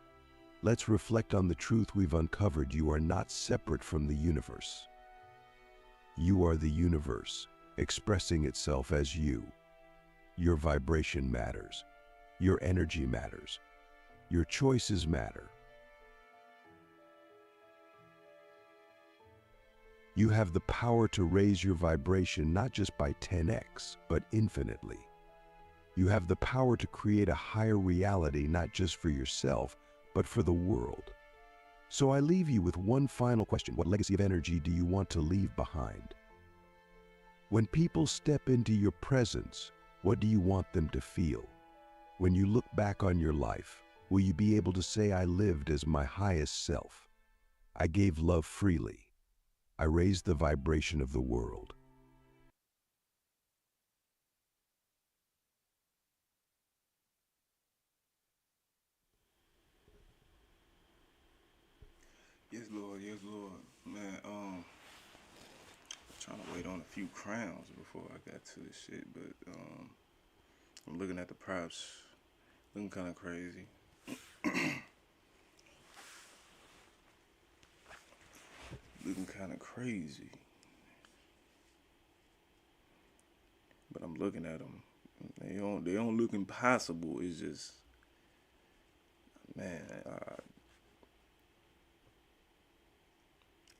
let's reflect on the truth we've uncovered. You are not separate from the universe. You are the universe, expressing itself as you. Your vibration matters. Your energy matters. Your choices matter. You have the power to raise your vibration not just by 10x, but infinitely. You have the power to create a higher reality not just for yourself, but for the world. So I leave you with one final question. What legacy of energy do you want to leave behind? When people step into your presence, what do you want them to feel? When you look back on your life, will you be able to say, I lived as my highest self? I gave love freely. I raised the vibration of the world. Yes, Lord, yes, Lord. Man, trying to wait on a few crowns before I got to this shit, but I'm looking at the props, looking kind of crazy. Looking kind of crazy. But I'm looking at them. They don't look impossible. It's just, man,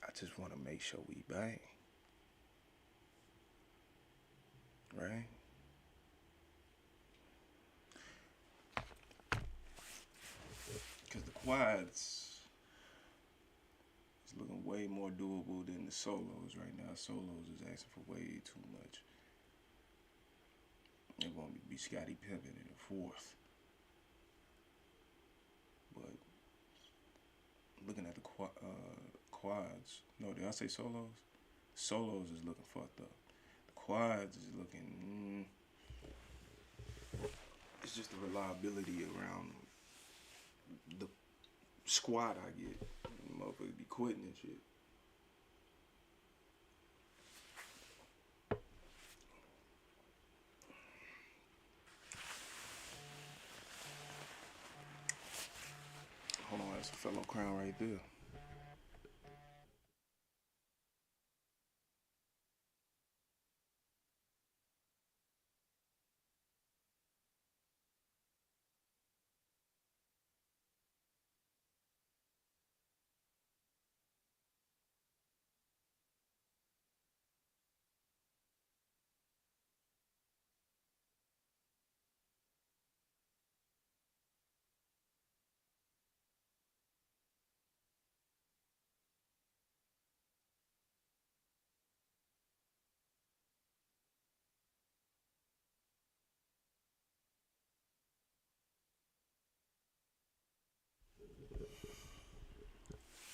I just want to make sure we bang. Right? Because the quads is looking way more doable than the solos right now. Solos is asking for way too much. They want me to be Scotty Pippen in the fourth. But looking at the quads, no, did I say solos? Solos is looking fucked up. The quads is looking, it's just the reliability around the squad I get. Motherfuckers be quitting and shit. fellow crown right there.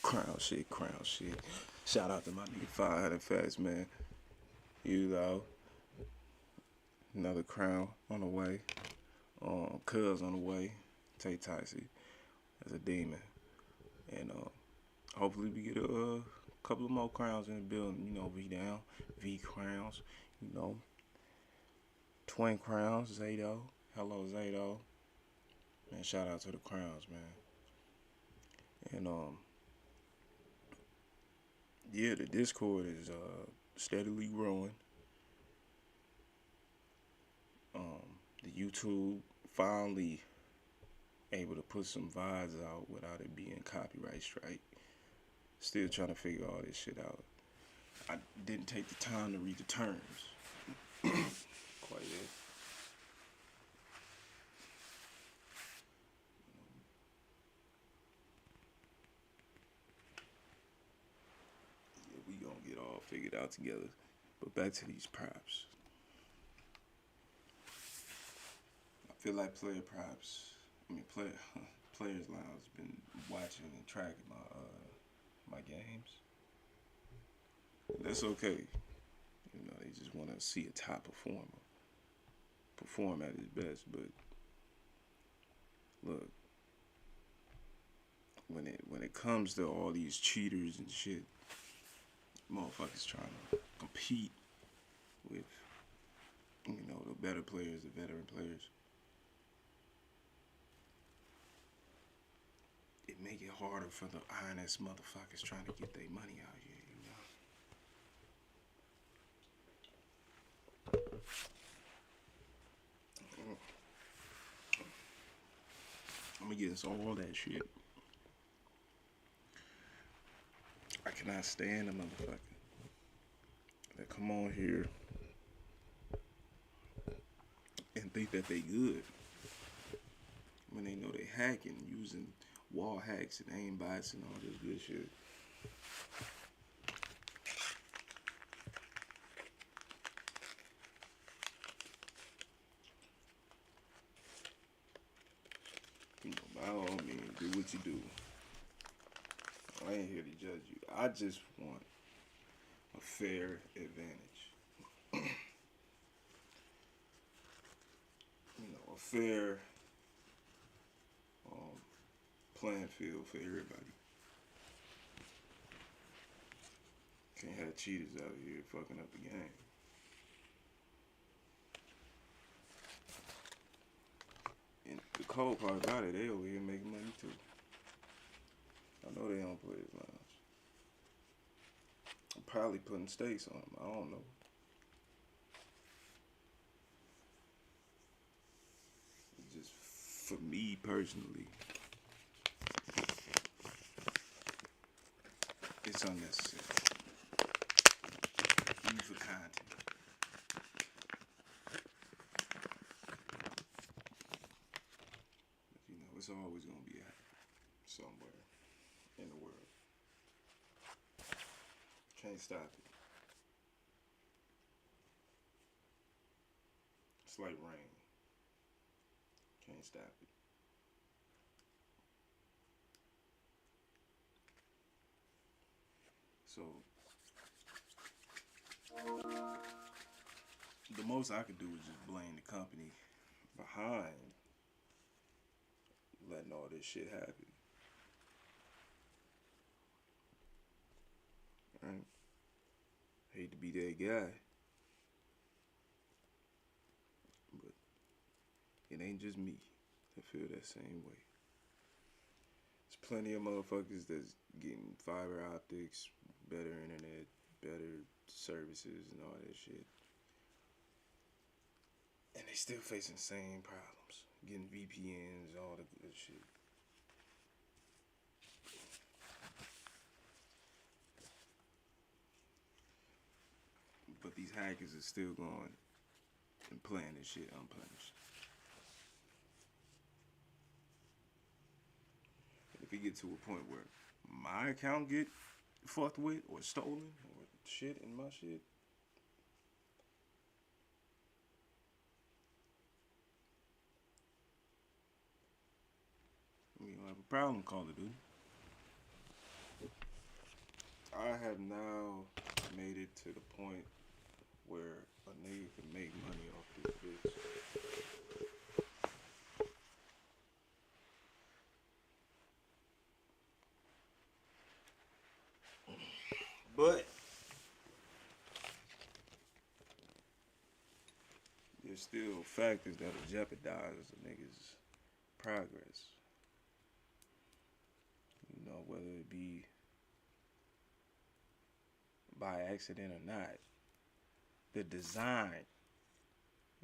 Crown shit, crown shit. Shout out to my nigga 500 Fast, man. You know, another crown on the way. Cuz on the way. Tay Ticey as a demon. And hopefully we get a couple of more crowns in the building. You know, V down, V crowns. You know, twin crowns, Zato. Hello, Zato. Man, shout out to the crowns, man. And yeah, the Discord is steadily growing. The YouTube finally able to put some vibes out without it being copyright strike. Still trying to figure all this shit out. I didn't take the time to read the terms quite yet. Yeah, we gonna get all figured out together. But back to these props. I feel like Players Lounge been watching and tracking my games. That's okay. You know, they just want to see a top performer perform at his best. But look, when it comes to all these cheaters and shit, motherfuckers trying to compete with, you know, the better players, the veteran players. It make it harder for the honest motherfuckers trying to get their money out here, you know. I'm against all that shit. I cannot stand a motherfucker that come on here and think that they good when they know they hacking, using wall hacks and aimbots and all this good shit. You know, by all means, do what you do. I ain't here to judge you. I just want a fair advantage. You know, a fair playing field for everybody. Can't have cheaters out here fucking up the game. And the cold part about it, they over here making money too. I know they don't Playerslounge. I'm probably putting stakes on them. I don't know. It's just for me personally, it's unnecessary. Even for content. But you know, it's always gonna be somewhere in the world. Can't stop it. It's like rain. Can't stop it. So the most I could do is just blame the company behind letting all this shit happen. Right? Hate to be that guy, but it ain't just me that feel that same way. It's plenty of motherfuckers that's getting fiber optics, better internet, better services, and all that shit. And they still facing the same problems. Getting VPNs, all the good shit. But these hackers are still going and playing this shit unpunished. If it get to a point where my account get fucked with or stolen or shit in my shit, we don't have a problem, Call of Duty. I have now made it to the point where a nigga can make money off this bitch. But there's still factors that'll jeopardize a nigga's progress. You know, whether it be by accident or not. The design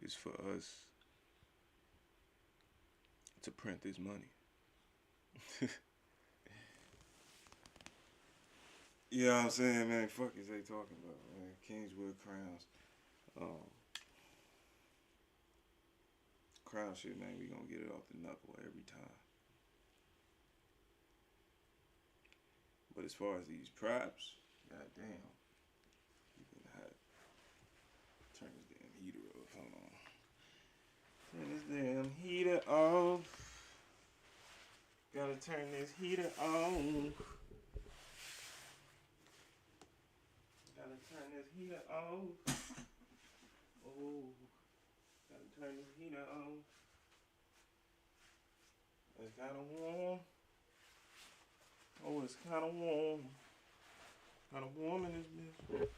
is for us to print this money. You know what I'm saying, man? Fuck is they talking about, man? Kingswood crowns. Crown shit, man, we gonna get it off the knuckle every time. But as far as these props, goddamn, you can have turn this damn heater off. Hold on. Turn this damn heater off. Gotta turn this heater on. Gotta turn this heater off. Oh, gotta turn this heater on. It's kinda warm. Oh, it's kinda warm. Kinda warm in this bitch.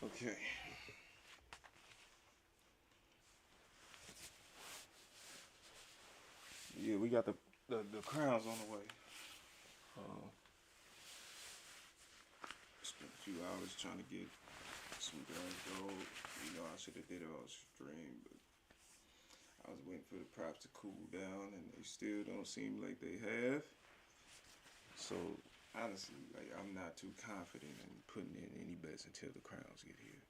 Okay. Yeah, we got the crowns on the way. Spent a few hours trying to get some guns gold. You know, I should have did it on stream, but I was waiting for the props to cool down, and they still don't seem like they have. So honestly, like, I'm not too confident in putting in any bets until the crowns get here.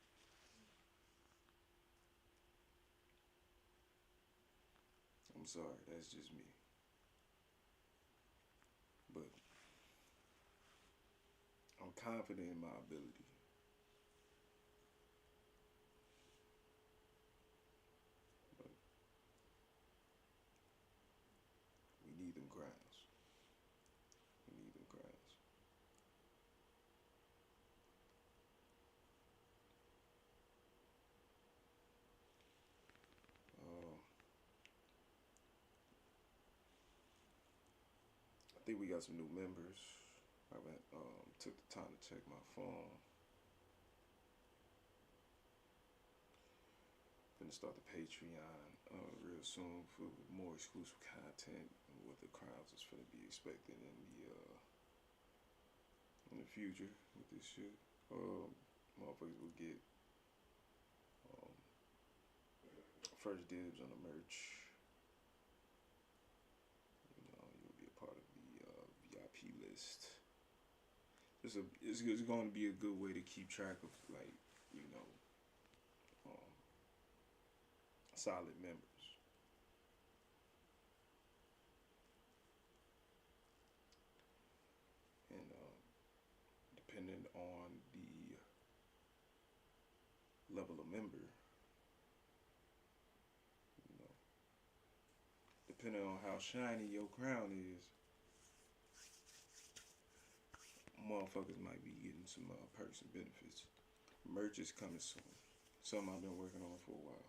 I'm sorry, that's just me. But I'm confident in my ability. But we need them crowns. We need them crowns. I think we got some new members. I went, took the time to check my phone. Gonna start the Patreon real soon for more exclusive content and what the crowds is gonna be expecting in the future with this shit. Motherfuckers will get first dibs on the merch. You know, you'll be a part of the VIP list. It's going to be a good way to keep track of, like, you know, solid members. And depending on the level of member, you know, depending on how shiny your crown is, motherfuckers might be getting some perks and benefits. Merch is coming soon. Something I've been working on for a while.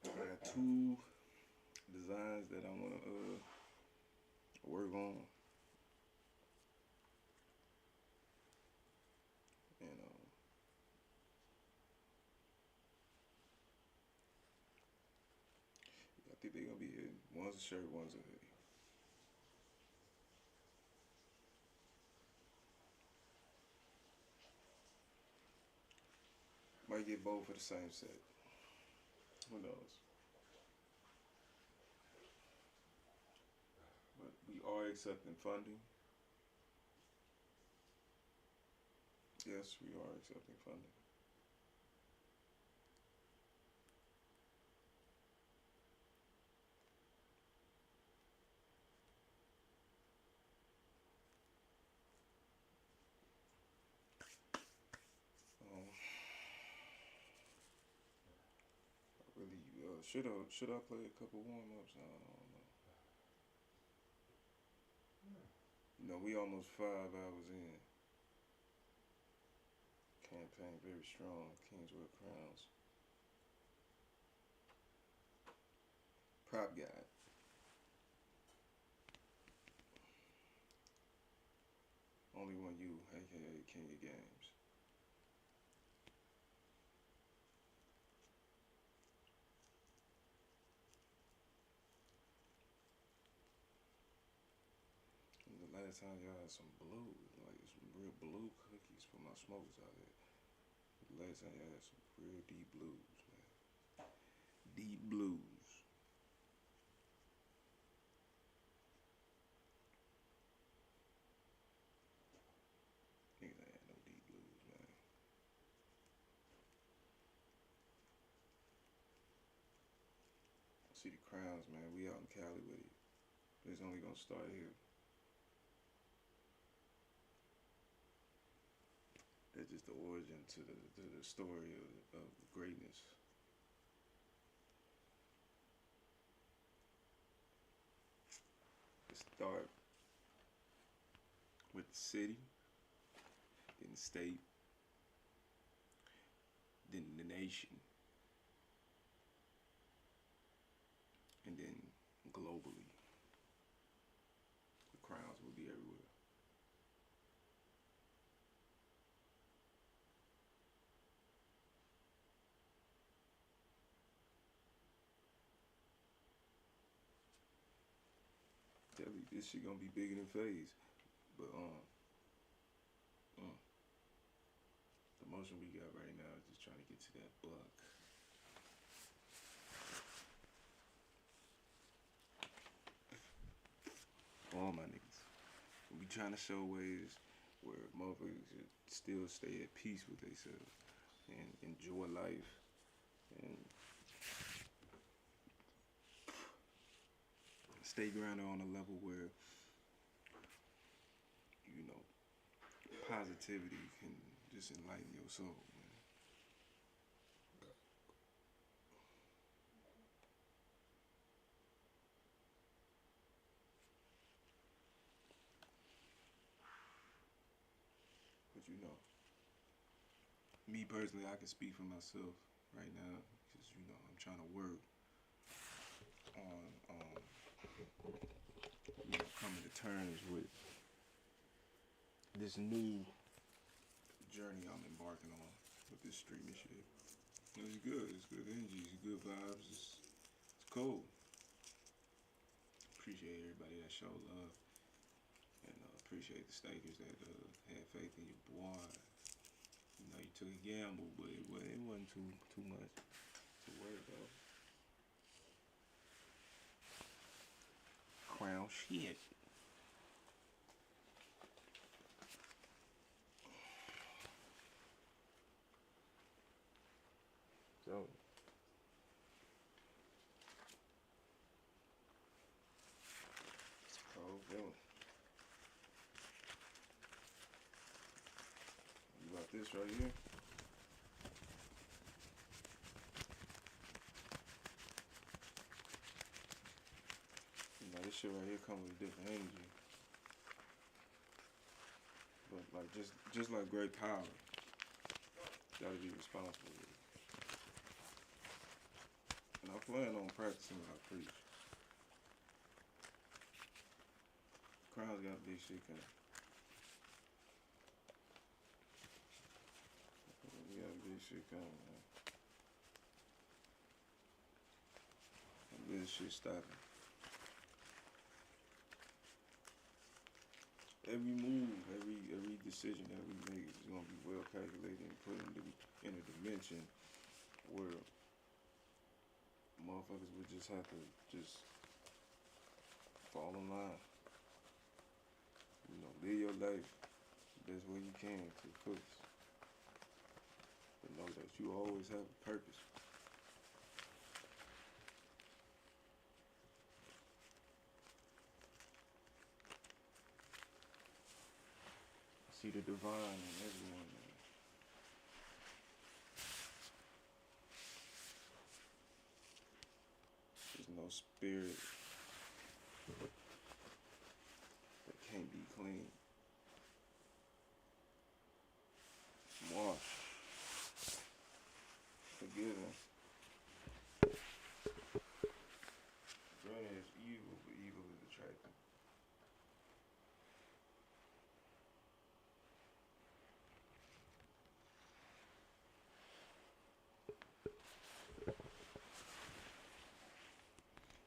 I got 2 designs that I want to work on. gonna be it. One's a shirt, one's a hoodie. Might get both for the same set. Who knows? But we are accepting funding. Yes, we are accepting funding. Should I play a couple warm-ups? I don't know. You know, we almost 5 hours in. Campaign very strong. Kings wear crowns. Prop guide. Only one you, aka King of Games. The last time y'all had some blue, like some real blue cookies for my smokers out there. The last time y'all had some real deep blues, man. Deep blues. Niggas ain't had no deep blues, man. See the crowns, man. We out in Cali with it. It's only gonna start here. That's just the origin to the story of greatness. It start with the city, then the state, then the nation, and then globally. The crowns will be everywhere. Tell you, this shit gonna be bigger than FaZe. But the motion we got right now is just trying to get to that buck. All my niggas. We trying to show ways where motherfuckers should still stay at peace with themselves and enjoy life and stay grounded on a level where, you know, positivity can just enlighten your soul, man. But you know, me personally, I can speak for myself right now because, you know, I'm trying to work on you know, coming to terms with this new journey I'm embarking on with this streaming shit. It's good. It's good energy. It's good vibes. It's cool. Appreciate everybody that showed love, and appreciate the stakers that had faith in your boy. You know, you took a gamble, but it wasn't too much to worry about. Crown shit. So it's a cold feeling. You got this right here. You know, this shit right here comes with different energy. But like just like great power, you gotta be responsible with it. And I plan on practicing what I preach. Crown's got big shit coming. We got big shit coming, man. this shit stopping. Every move, every decision that we make is gonna be well calculated and put in a dimension where motherfuckers would just have to just fall in line. You know, live your life the best way you can to the fullest. But know that you always have a purpose. See the divine in everyone, man. There's no spirit that can't be clean. Wash. Forgiven. Good is evil, but evil is attractive.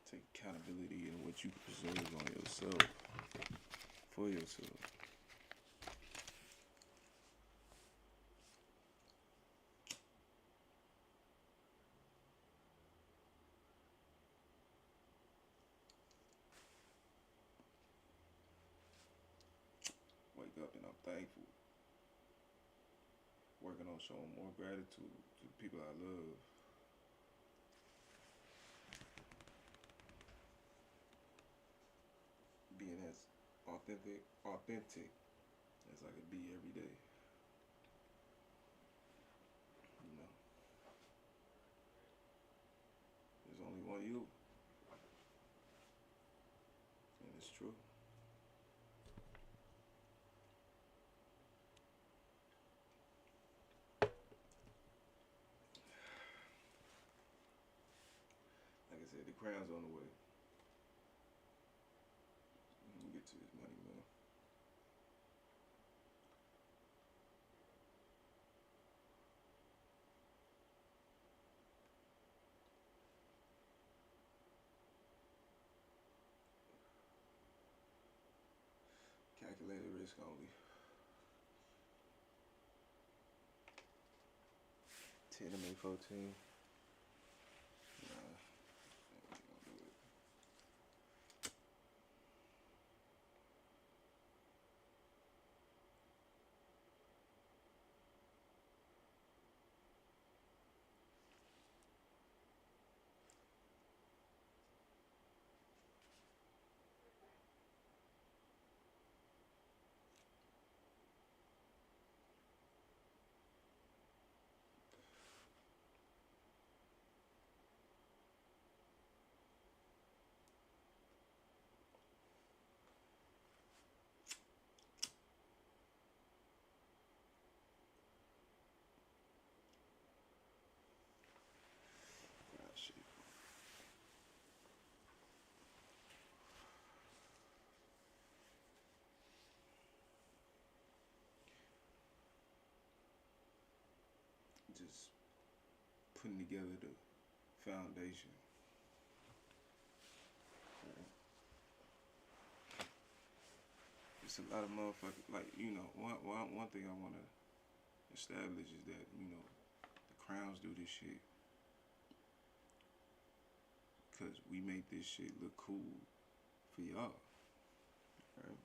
Take accountability in what you preserve on yourself, for yourself. Wake up and I'm thankful. Working on showing more gratitude to the people I love. Being as authentic as I could be every day. You know, there's only one you, and it's true. Like I said, the crown's on the way. Let me get to this money, man. Calculated risk only. 10 to make 14. Nah, ain't gonna do it. Ah, shit. Just putting together the foundation. It's a lot of motherfuckers, like, you know, one thing I want to establish is that, you know, the crowns do this shit because we make this shit look cool for y'all, right?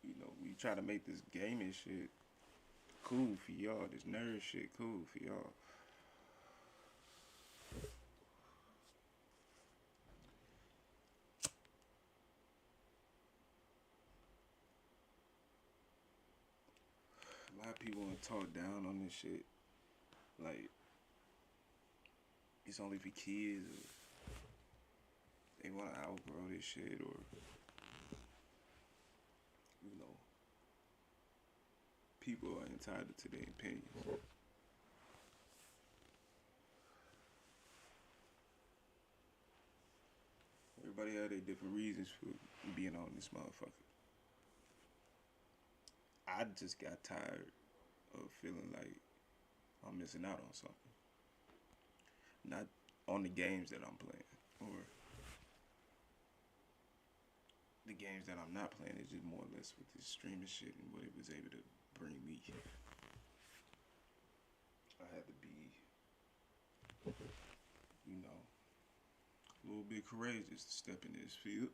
You know, we try to make this gaming shit cool for y'all, this nerd shit cool for y'all. A lot of people want to talk down on this shit, like it's only for kids, or they want to outgrow this shit, or you know, people are entitled to their opinions. Everybody had their different reasons for being on this motherfucker. I just got tired of feeling like I'm missing out on something. Not on the games that I'm playing, or the games that I'm not playing. It's just more or less with this streaming shit and what it was able to bring me. I had to be, you know, a little bit courageous to step in this field.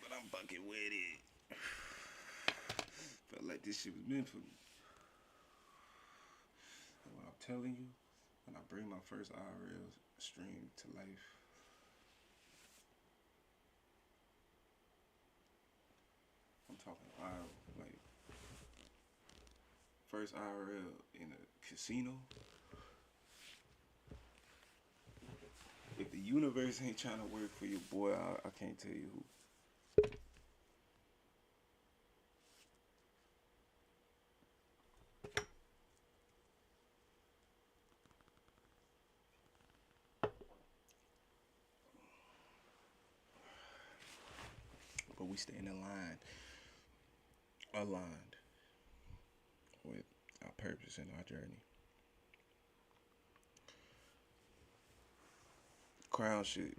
But I'm fucking with it. Felt like this shit was meant for me. And what I'm telling you, when I bring my first IRL stream to life, I'm talking live, like first IRL in a casino. If the universe ain't trying to work for your boy, I can't tell you who. But we staying aligned with our purpose and our journey. Crown shit.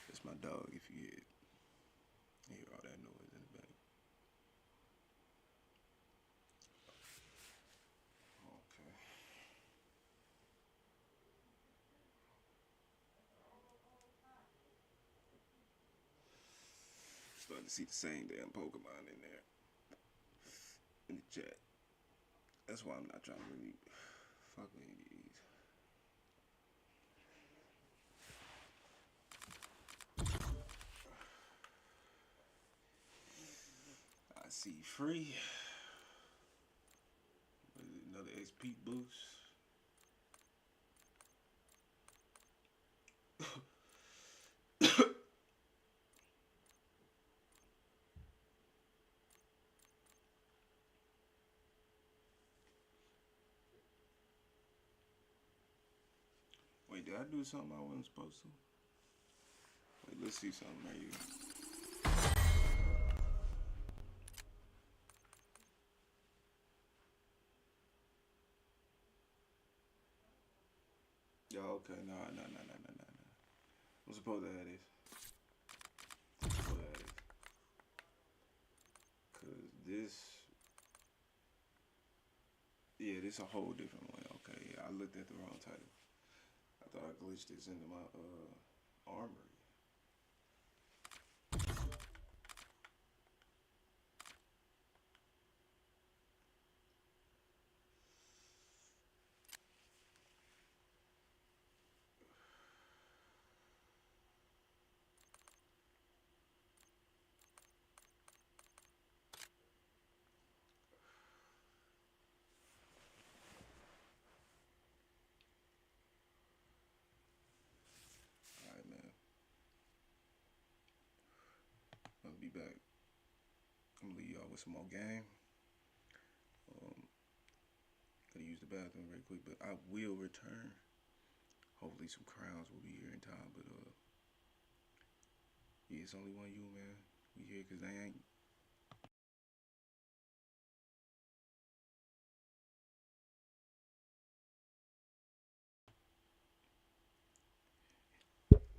That's my dog if you hear all that noise in the back. Okay. Starting to see the same damn Pokemon in there. In the chat. That's why I'm not trying to really fuck with any of these. I see free. Another XP boost. Wait, did I do something I wasn't supposed to? Wait, let's see something right here. Yo, okay, no. I'm supposed to have this. Cause this, yeah, this a whole different one. Okay, yeah, I looked at the wrong title. I thought I glitched this into my armory. I'll be back. I'm gonna leave y'all with some more game. Gotta use the bathroom very quick, but I will return. Hopefully some crowns will be here in time, but yeah, it's only one you, man. We here cause they ain't.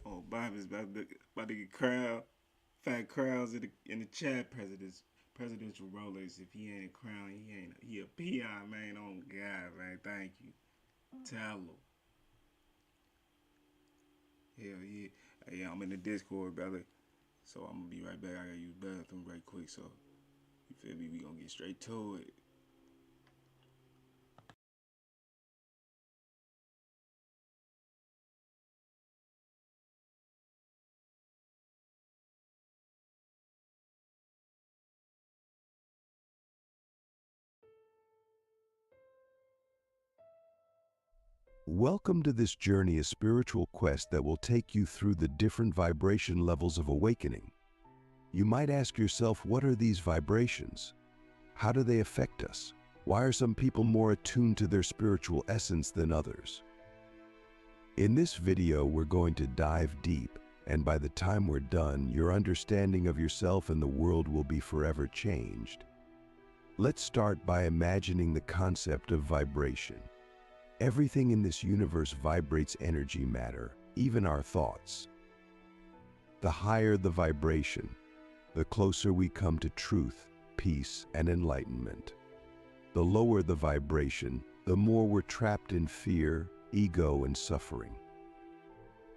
Oh, Bobby's about to get crown, fat crowns in the chat. Presidential rollers. If he ain't a crown, he a peon, man. Oh God, man. Thank you. Tell him. Hell yeah. Hey, I'm in the Discord, brother. So I'm gonna be right back. I gotta use the bathroom right quick. So you feel me? We gonna get straight to it. Welcome to this journey, a spiritual quest that will take you through the different vibration levels of awakening. You might ask yourself, what are these vibrations? How do they affect us? Why are some people more attuned to their spiritual essence than others? In this video, we're going to dive deep, and by the time we're done, your understanding of yourself and the world will be forever changed. Let's start by imagining the concept of vibration. Everything in this universe vibrates energy matter, even our thoughts. The higher the vibration, the closer we come to truth, peace, and enlightenment. The lower the vibration, the more we're trapped in fear, ego, and suffering.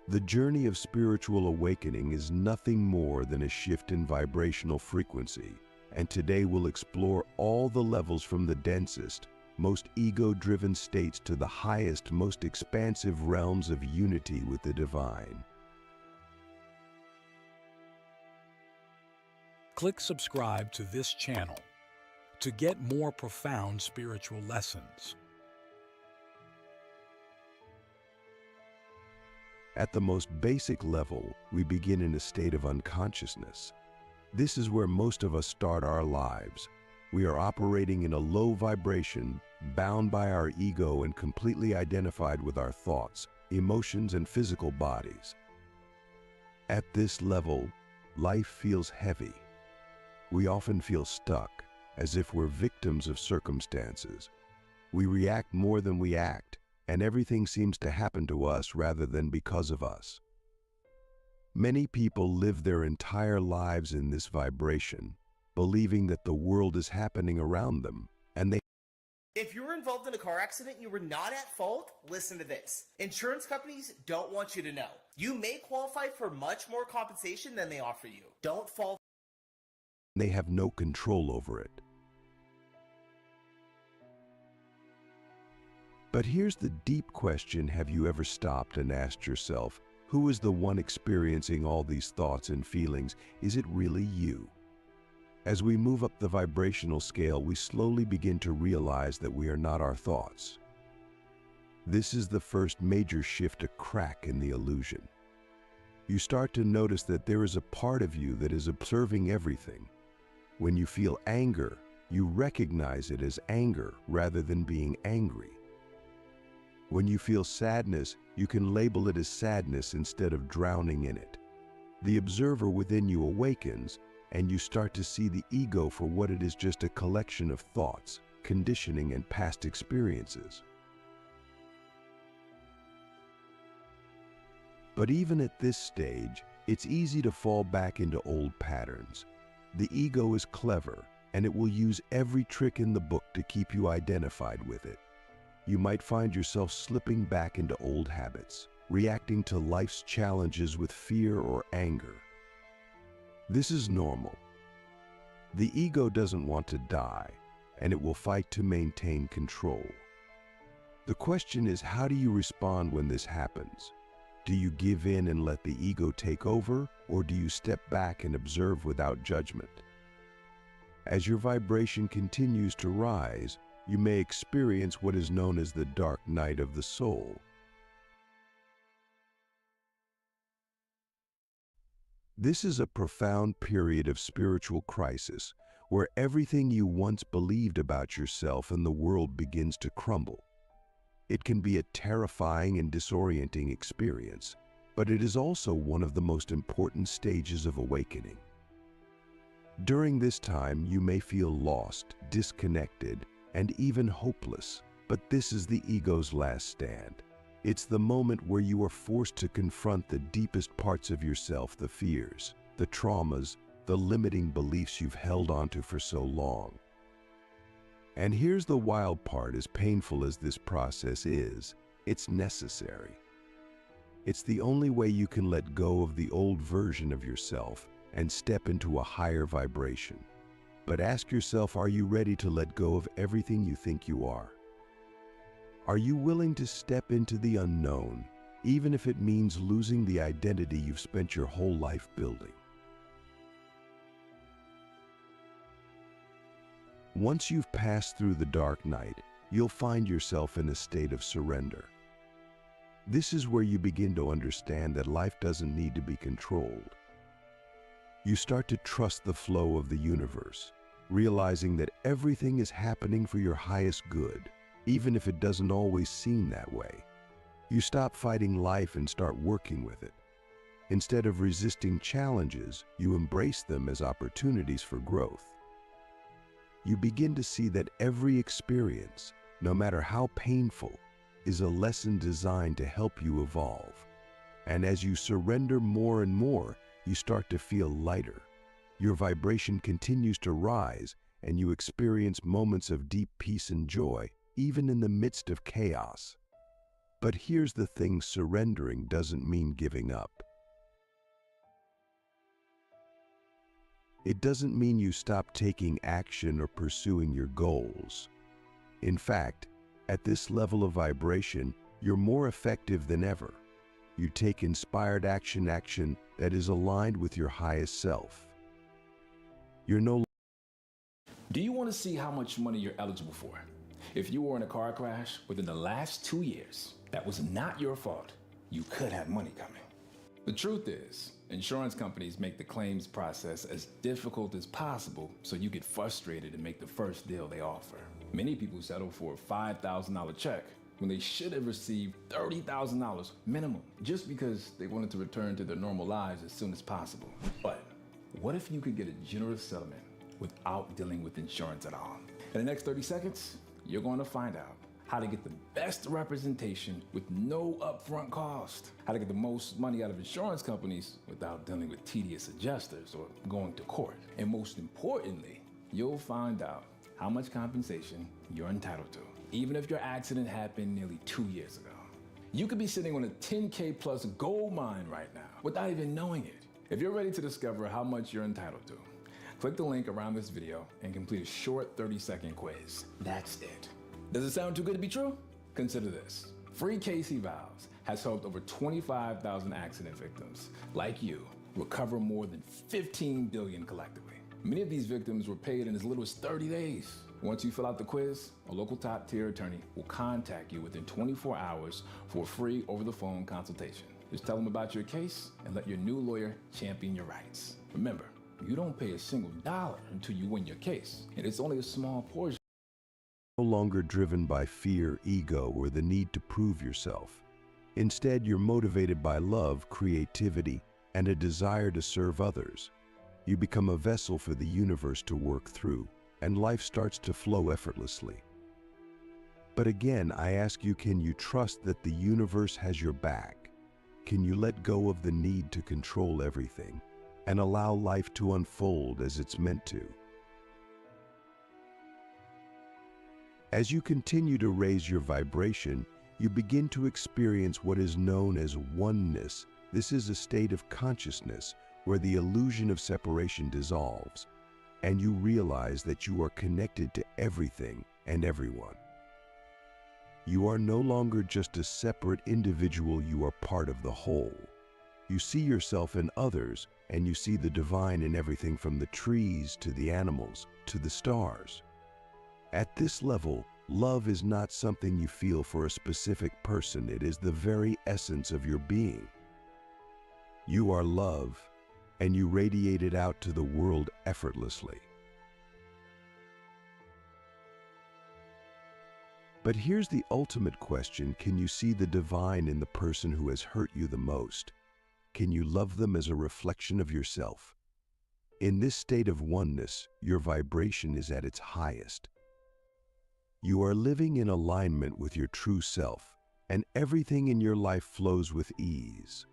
The journey of spiritual awakening is nothing more than a shift in vibrational frequency, and today we'll explore all the levels from the densest, most ego-driven states to the highest, most expansive realms of unity with the divine. Click subscribe to this channel to get more profound spiritual lessons. At the most basic level, we begin in a state of unconsciousness. This is where most of us start our lives. We are operating in a low vibration, bound by our ego and completely identified with our thoughts, emotions, and physical bodies. At this level, life feels heavy. We often feel stuck, as if we're victims of circumstances. We react more than we act, and everything seems to happen to us rather than because of us. Many people live their entire lives in this vibration, believing that the world is happening around them, and If you were involved in a car accident and you were not at fault, listen to this. Insurance companies don't want you to know. You may qualify for much more compensation than they offer you. Don't fall. they have no control over it. But here's the deep question: have you ever stopped and asked yourself, who is the one experiencing all these thoughts and feelings? Is it really you? As we move up the vibrational scale, we slowly begin to realize that we are not our thoughts. This is the first major shift, a crack in the illusion. You start to notice that there is a part of you that is observing everything. When you feel anger, you recognize it as anger rather than being angry. When you feel sadness, you can label it as sadness instead of drowning in it. The observer within you awakens, and you start to see the ego for what it is: just a collection of thoughts, conditioning, and past experiences. But even at this stage, it's easy to fall back into old patterns. The ego is clever, and it will use every trick in the book to keep you identified with it. You might find yourself slipping back into old habits, reacting to life's challenges with fear or anger. This is normal. The ego doesn't want to die, and it will fight to maintain control. The question is, how do you respond when this happens? Do you give in and let the ego take over, or do you step back and observe without judgment? As your vibration continues to rise, you may experience what is known as the dark night of the soul. This is a profound period of spiritual crisis where everything you once believed about yourself and the world begins to crumble. It can be a terrifying and disorienting experience, but it is also one of the most important stages of awakening. During this time, you may feel lost, disconnected, and even hopeless, but this is the ego's last stand. It's the moment where you are forced to confront the deepest parts of yourself, the fears, the traumas, the limiting beliefs you've held onto for so long. And here's the wild part: as painful as this process is, it's necessary. It's the only way you can let go of the old version of yourself and step into a higher vibration. But ask yourself, are you ready to let go of everything you think you are? Are you willing to step into the unknown, even if it means losing the identity you've spent your whole life building? Once you've passed through the dark night, you'll find yourself in a state of surrender. This is where you begin to understand that life doesn't need to be controlled. You start to trust the flow of the universe, realizing that everything is happening for your highest good, even if it doesn't always seem that way. You stop fighting life and start working with it. Instead of resisting challenges, you embrace them as opportunities for growth. You begin to see that every experience, no matter how painful, is a lesson designed to help you evolve. And as you surrender more and more, you start to feel lighter. Your vibration continues to rise, and you experience moments of deep peace and joy, even in the midst of chaos. But here's the thing: surrendering doesn't mean giving up. It doesn't mean you stop taking action or pursuing your goals. In fact, at this level of vibration, you're more effective than ever. You take inspired action that is aligned with your highest self. You're no. Do you want to see how much money you're eligible for? If you were in a car crash within the last 2 years, that was not your fault. You could have money coming. The truth is, insurance companies make the claims process as difficult as possible so you get frustrated and make the first deal they offer. Many people settle for a $5,000 check when they should have received $30,000 minimum, just because they wanted to return to their normal lives as soon as possible. But what if you could get a generous settlement without dealing with insurance at all? In the next 30 seconds, you're going to find out how to get the best representation with no upfront cost, how to get the most money out of insurance companies without dealing with tedious adjusters or going to court. And most importantly, you'll find out how much compensation you're entitled to, even if your accident happened nearly 2 years ago. You could be sitting on a 10K plus gold mine right now without even knowing it. If you're ready to discover how much you're entitled to, click the link around this video and complete a short 30-second quiz. That's it. Does it sound too good to be true? Consider this. Free Kwcg Valves has helped over 25,000 accident victims like you recover more than $15 billion collectively. Many of these victims were paid in as little as 30 days. Once you fill out the quiz, a local top-tier attorney will contact you within 24 hours for a free over-the-phone consultation. Just tell them about your case and let your new lawyer champion your rights. Remember, you don't pay a single dollar until you win your case, and it's only a small portion. No longer driven by fear, ego, or the need to prove yourself. Instead, you're motivated by love, creativity, and a desire to serve others. You become a vessel for the universe to work through, and life starts to flow effortlessly. But again, I ask you, can you trust that the universe has your back? Can you let go of the need to control everything and allow life to unfold as it's meant to? As you continue to raise your vibration, you begin to experience what is known as oneness. This is a state of consciousness where the illusion of separation dissolves, and you realize that you are connected to everything and everyone. You are no longer just a separate individual, you are part of the whole. You see yourself in others, and you see the divine in everything from the trees to the animals to the stars. At this level, love is not something you feel for a specific person, it is the very essence of your being. You are love, and you radiate it out to the world effortlessly. But here's the ultimate question: can you see the divine in the person who has hurt you the most? Can you love them as a reflection of yourself? In this state of oneness, your vibration is at its highest. You are living in alignment with your true self, and everything in your life flows with ease.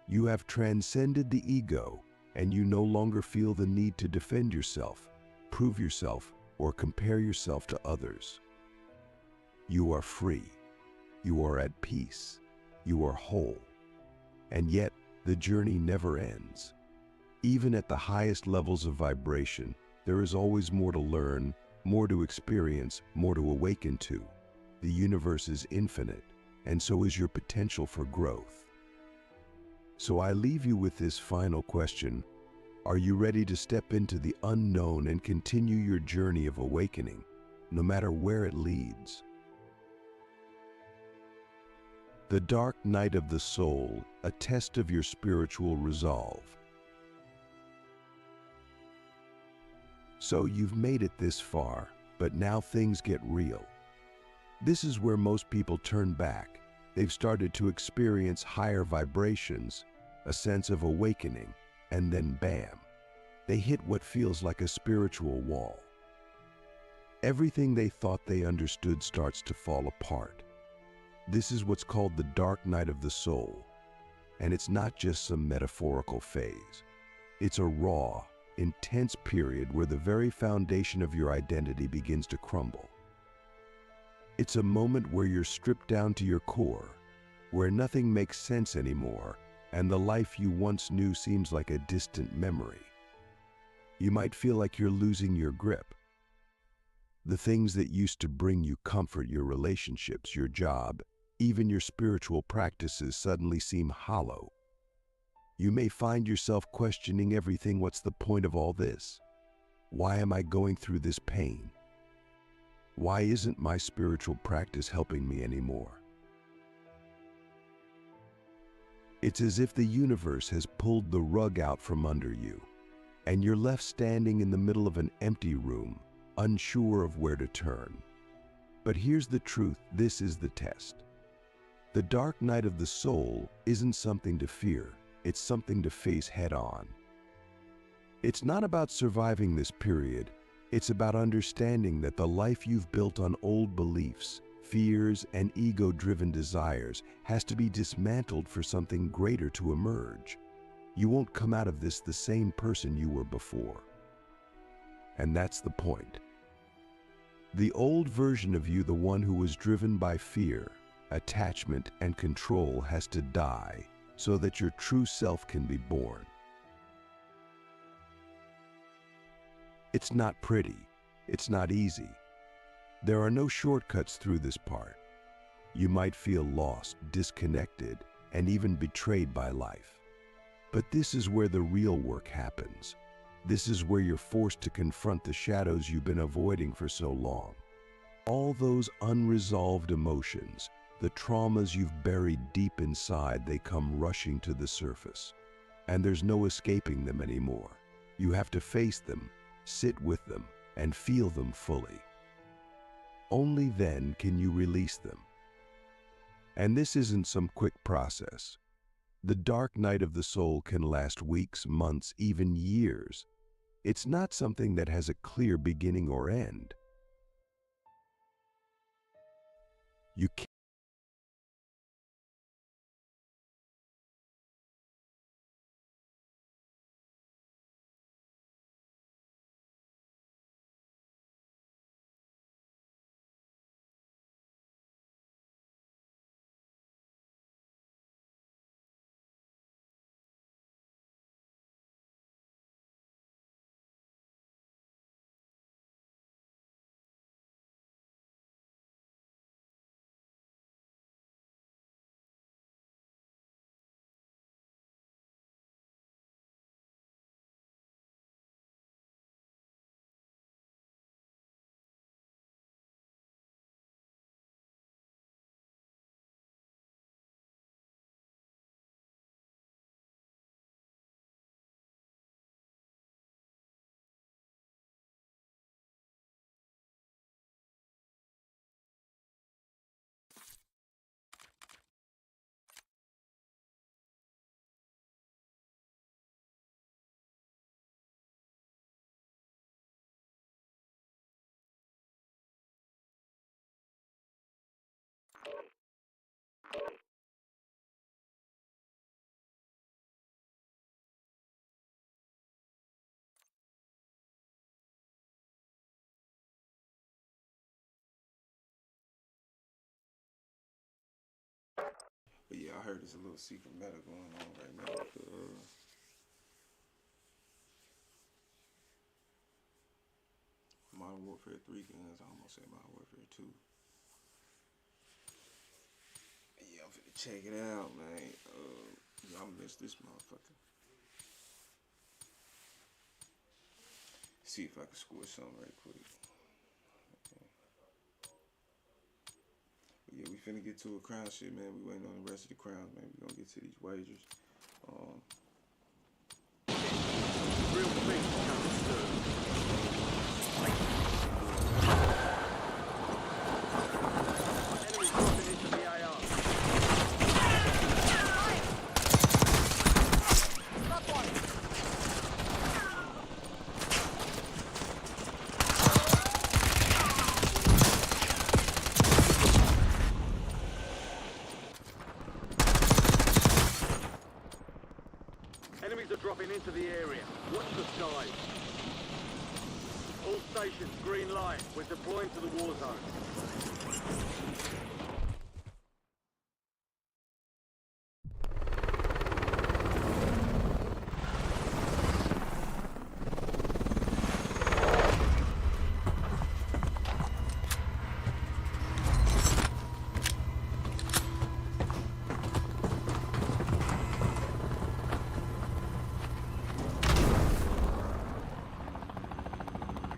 You have transcended the ego, and you no longer feel the need to defend yourself, prove yourself, or compare yourself to others. You are free. You are at peace. You are whole. And yet, the journey never ends. Even at the highest levels of vibration, there is always more to learn, more to experience, more to awaken to. The universe is infinite, and so is your potential for growth. So I leave you with this final question. Are you ready to step into the unknown and continue your journey of awakening, no matter where it leads? The dark night of the soul, a test of your spiritual resolve. So you've made it this far, but now things get real. This is where most people turn back. They've started to experience higher vibrations, a sense of awakening, and then bam, they hit what feels like a spiritual wall. Everything they thought they understood starts to fall apart. This is what's called the dark night of the soul. And it's not just some metaphorical phase. It's a raw, intense period where the very foundation of your identity begins to crumble. It's a moment where you're stripped down to your core, where nothing makes sense anymore, and the life you once knew seems like a distant memory. You might feel like you're losing your grip. The things that used to bring you comfort, your relationships, your job, even your spiritual practices suddenly seem hollow. You may find yourself questioning everything. What's the point of all this? Why am I going through this pain? Why isn't my spiritual practice helping me anymore? It's as if the universe has pulled the rug out from under you, and you're left standing in the middle of an empty room, unsure of where to turn. But here's the truth, this is the test. The dark night of the soul isn't something to fear, it's something to face head on. It's not about surviving this period, it's about understanding that the life you've built on old beliefs, fears, and ego-driven desires has to be dismantled for something greater to emerge. You won't come out of this the same person you were before. And that's the point. The old version of you, the one who was driven by fear, attachment, and control, has to die so that your true self can be born. It's not pretty. It's not easy. There are no shortcuts through this part. You might feel lost, disconnected, and even betrayed by life. But this is where the real work happens. This is where you're forced to confront the shadows you've been avoiding for so long. All those unresolved emotions, the traumas you've buried deep inside, they come rushing to the surface. And there's no escaping them anymore. You have to face them, sit with them, and feel them fully. Only then can you release them. And this isn't some quick process. The dark night of the soul can last weeks, months, even years. It's not something that has a clear beginning or end. You can't. But yeah, I heard there's a little secret meta going on right now with the Modern Warfare 3 guns. I almost said Modern Warfare 2. Yeah, I'm finna check it out, man. I missed this motherfucker. See if I can score something right quick. Okay. But yeah, we finna get to a crown shit, man. We waiting on the rest of the crowns, man. We gonna get to these wagers. Real quick, seconds, green light. We're deploying to the war zone.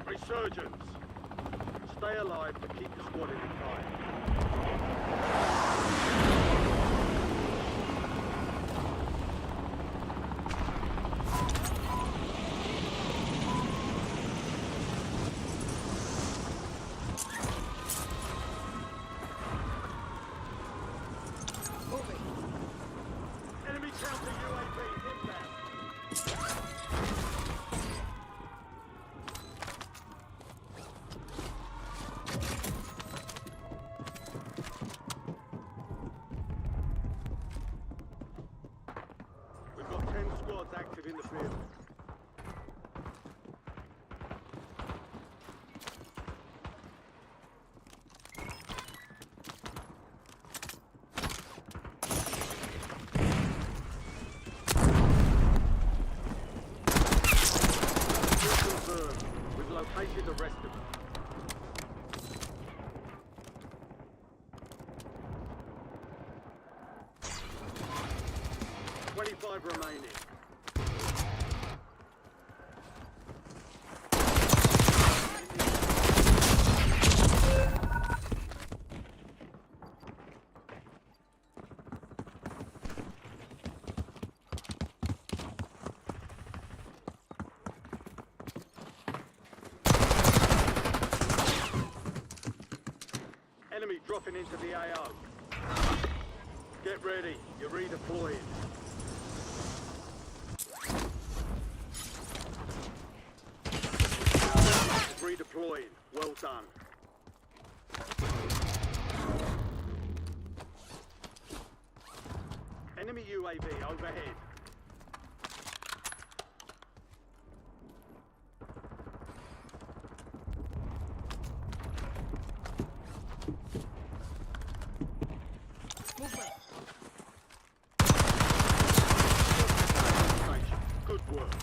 Resurgence. Stay alive to keep the squad in fire. Enemy counter UAV inbound. We've got 10 squads active in the field. Confirmed. We've located the rest of them. $25 remaining. Enemy dropping into the AO. Get ready, you're redeploying. Redeploying, well done. Enemy UAV overhead. Good work.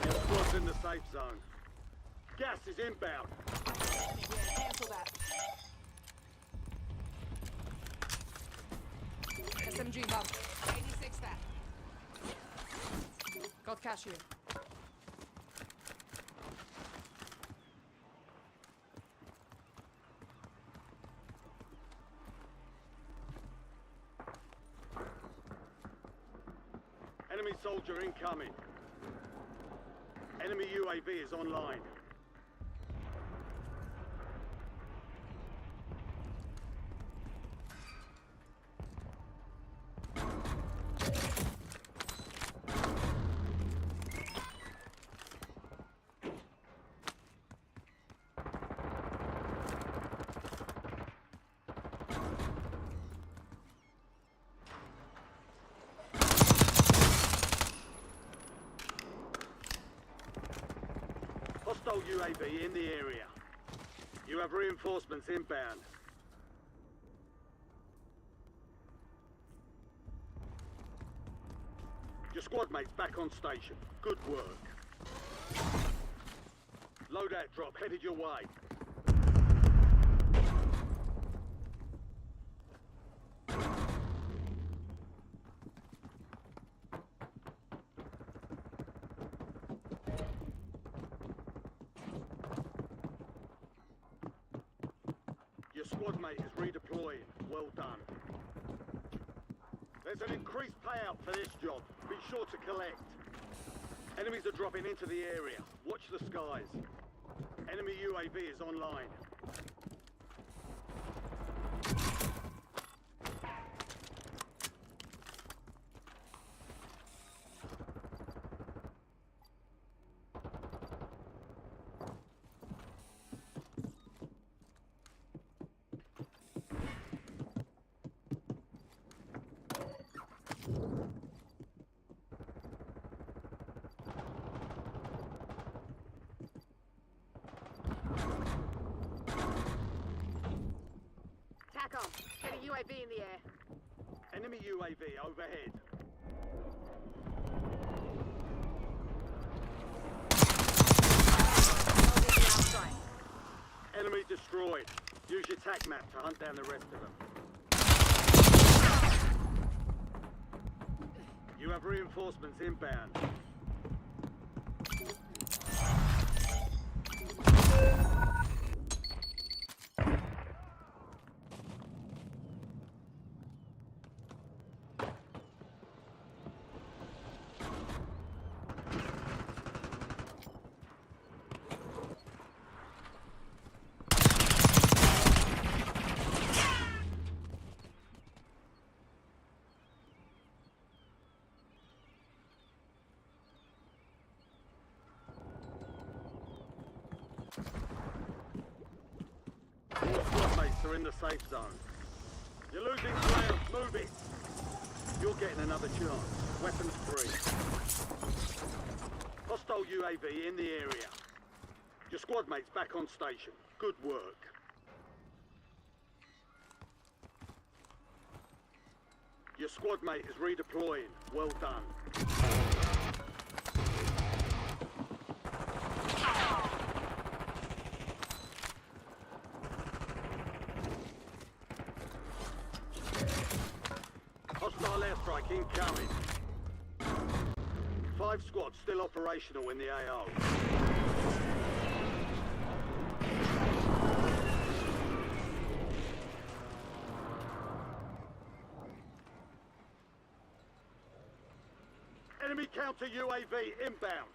Your squad's in the safe zone. Gas is inbound. Cancel that. SMG bump. 86 that. Got cash here. Enemy soldier incoming. Enemy UAV is online. Hostile UAV in the area. You have reinforcements inbound. Your squad mates back on station. Good work. Loadout drop headed your way. Your squad mate is redeploying. Well done. There's an increased payout for this job. Be sure to collect. Enemies are dropping into the area. Watch the skies. Enemy UAV is online. TACOM. Getting UAV in the air. Enemy UAV overhead. Enemy destroyed. Use your TAC map to hunt down the rest of them. You have reinforcements inbound. All squad mates are in the safe zone. You're losing ground. Move it. You're getting another chance. Weapons free. Hostile UAV in the area. Your squad mates back on station. Good work. Your squad mate is redeploying. Well done. Hostile airstrike incoming. 5 squads still operational in the AO. Enemy counter UAV inbound.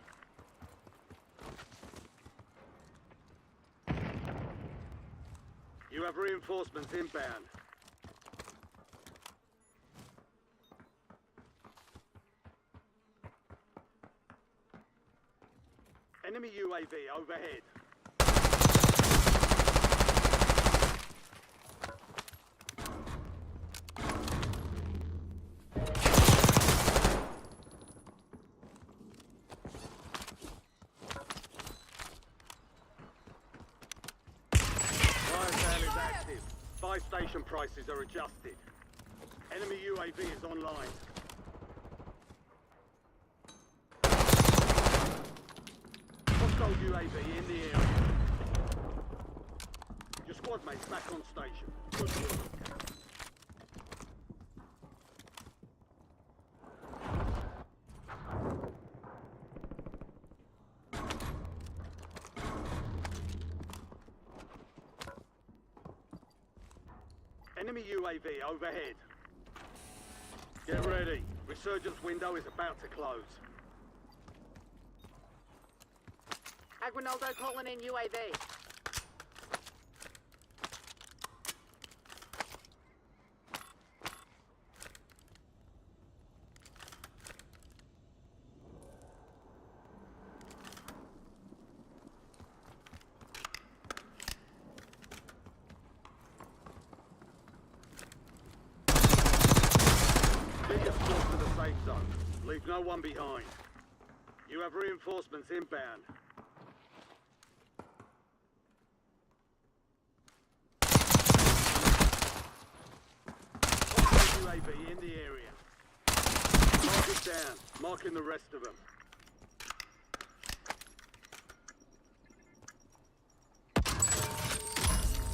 You have reinforcements inbound. Enemy UAV overhead. Fire sale is active. Buy station prices are adjusted. Enemy UAV is online. Hostile UAV in the area. Your squad mates back on station. Good work. Enemy UAV overhead. Get ready. Resurgence window is about to close. Aguinaldo calling in UAV. Get your squad to the safe zone. Leave no one behind. You have reinforcements inbound. UAV in the area. Mark it down. Marking the rest of them.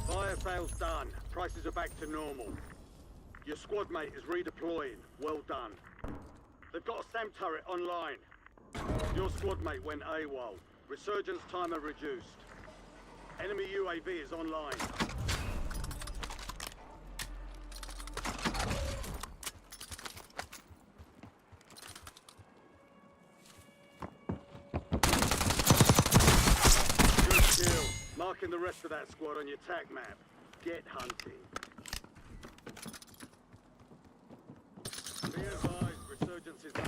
Fire sales done. Prices are back to normal. Your squad mate is redeploying. Well done. They've got a SAM turret online. Your squad mate went AWOL. Resurgence timer reduced. Enemy UAV is online. Marking the rest of that squad on your TAC map. Get hunting. Be advised, resurgence is done.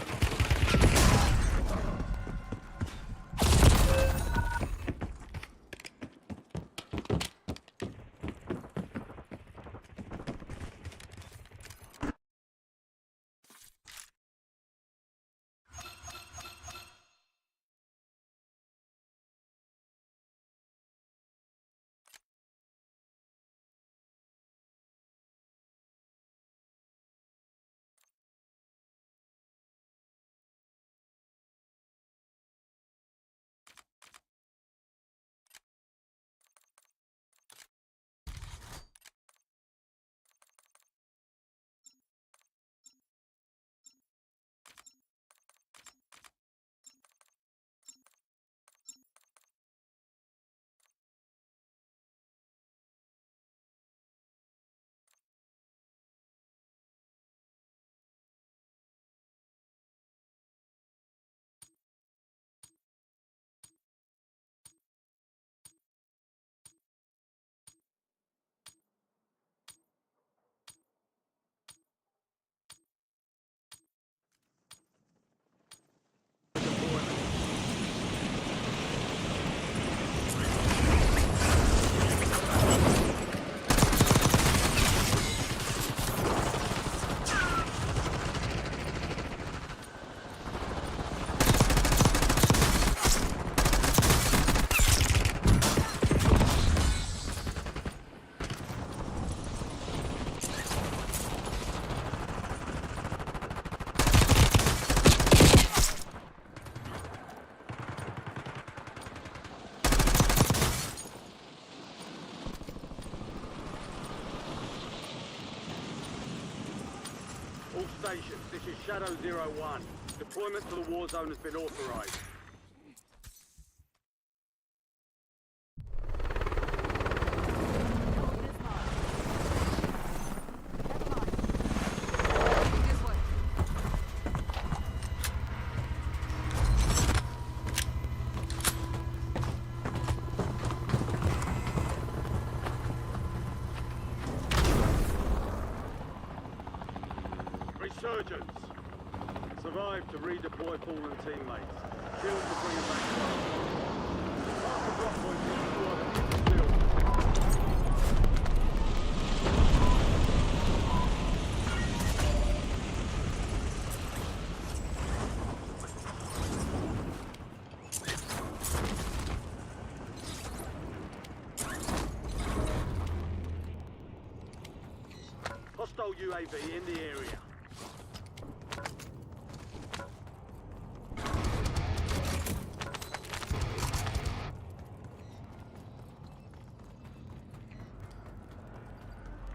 All stations, this is Shadow 01. Deployment to the war zone has been authorized. Resurgence. Survive to redeploy fallen teammates. Kill to bring them back home. Mark the drop point to your squad and keep the field. Hostile UAV in the area.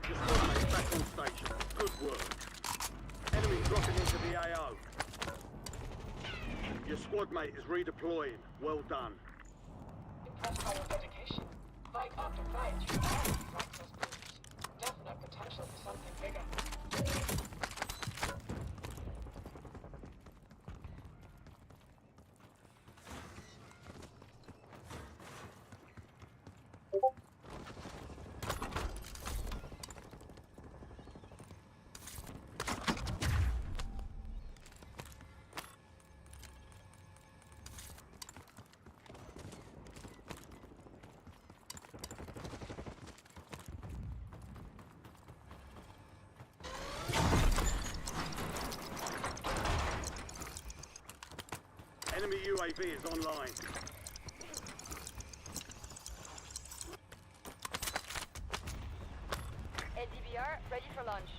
Your squad mate's back on station. Good work. Enemy dropping into the AO. Your squad mate is redeploying. Well done. Impressed by your dedication. Fight after fight, you are practice boots. Definite potential for something bigger. Enemy UAV is online. NDVR ready for launch.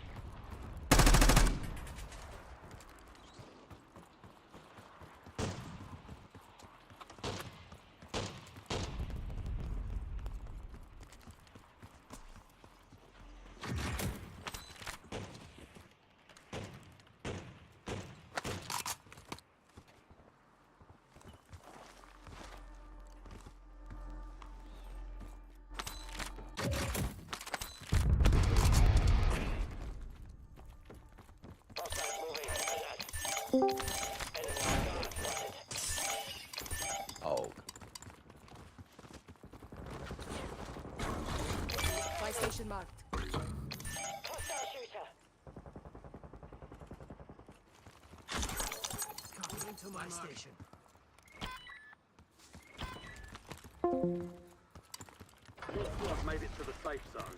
Oh. Buy station marked. Hostile shooter. Coming into my station. Your squad made it to the safe zone.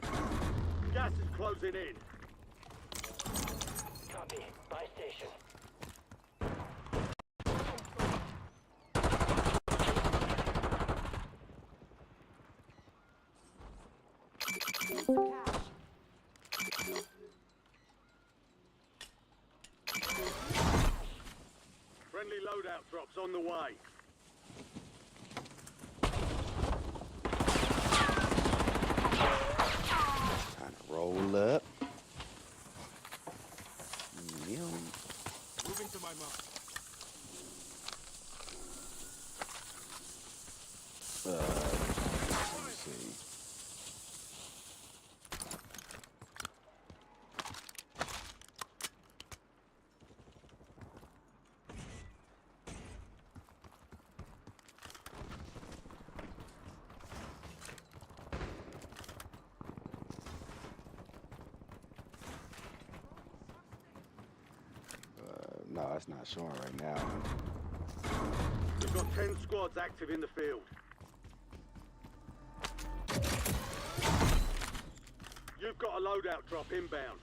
Gas is closing in. Copy. Buy station. Friendly loadout drops on the way. Trying to roll up. Moving to my mark. Let me see. No, it's not showing right now. We've got 10 squads active in the field. You've got a loadout drop inbound.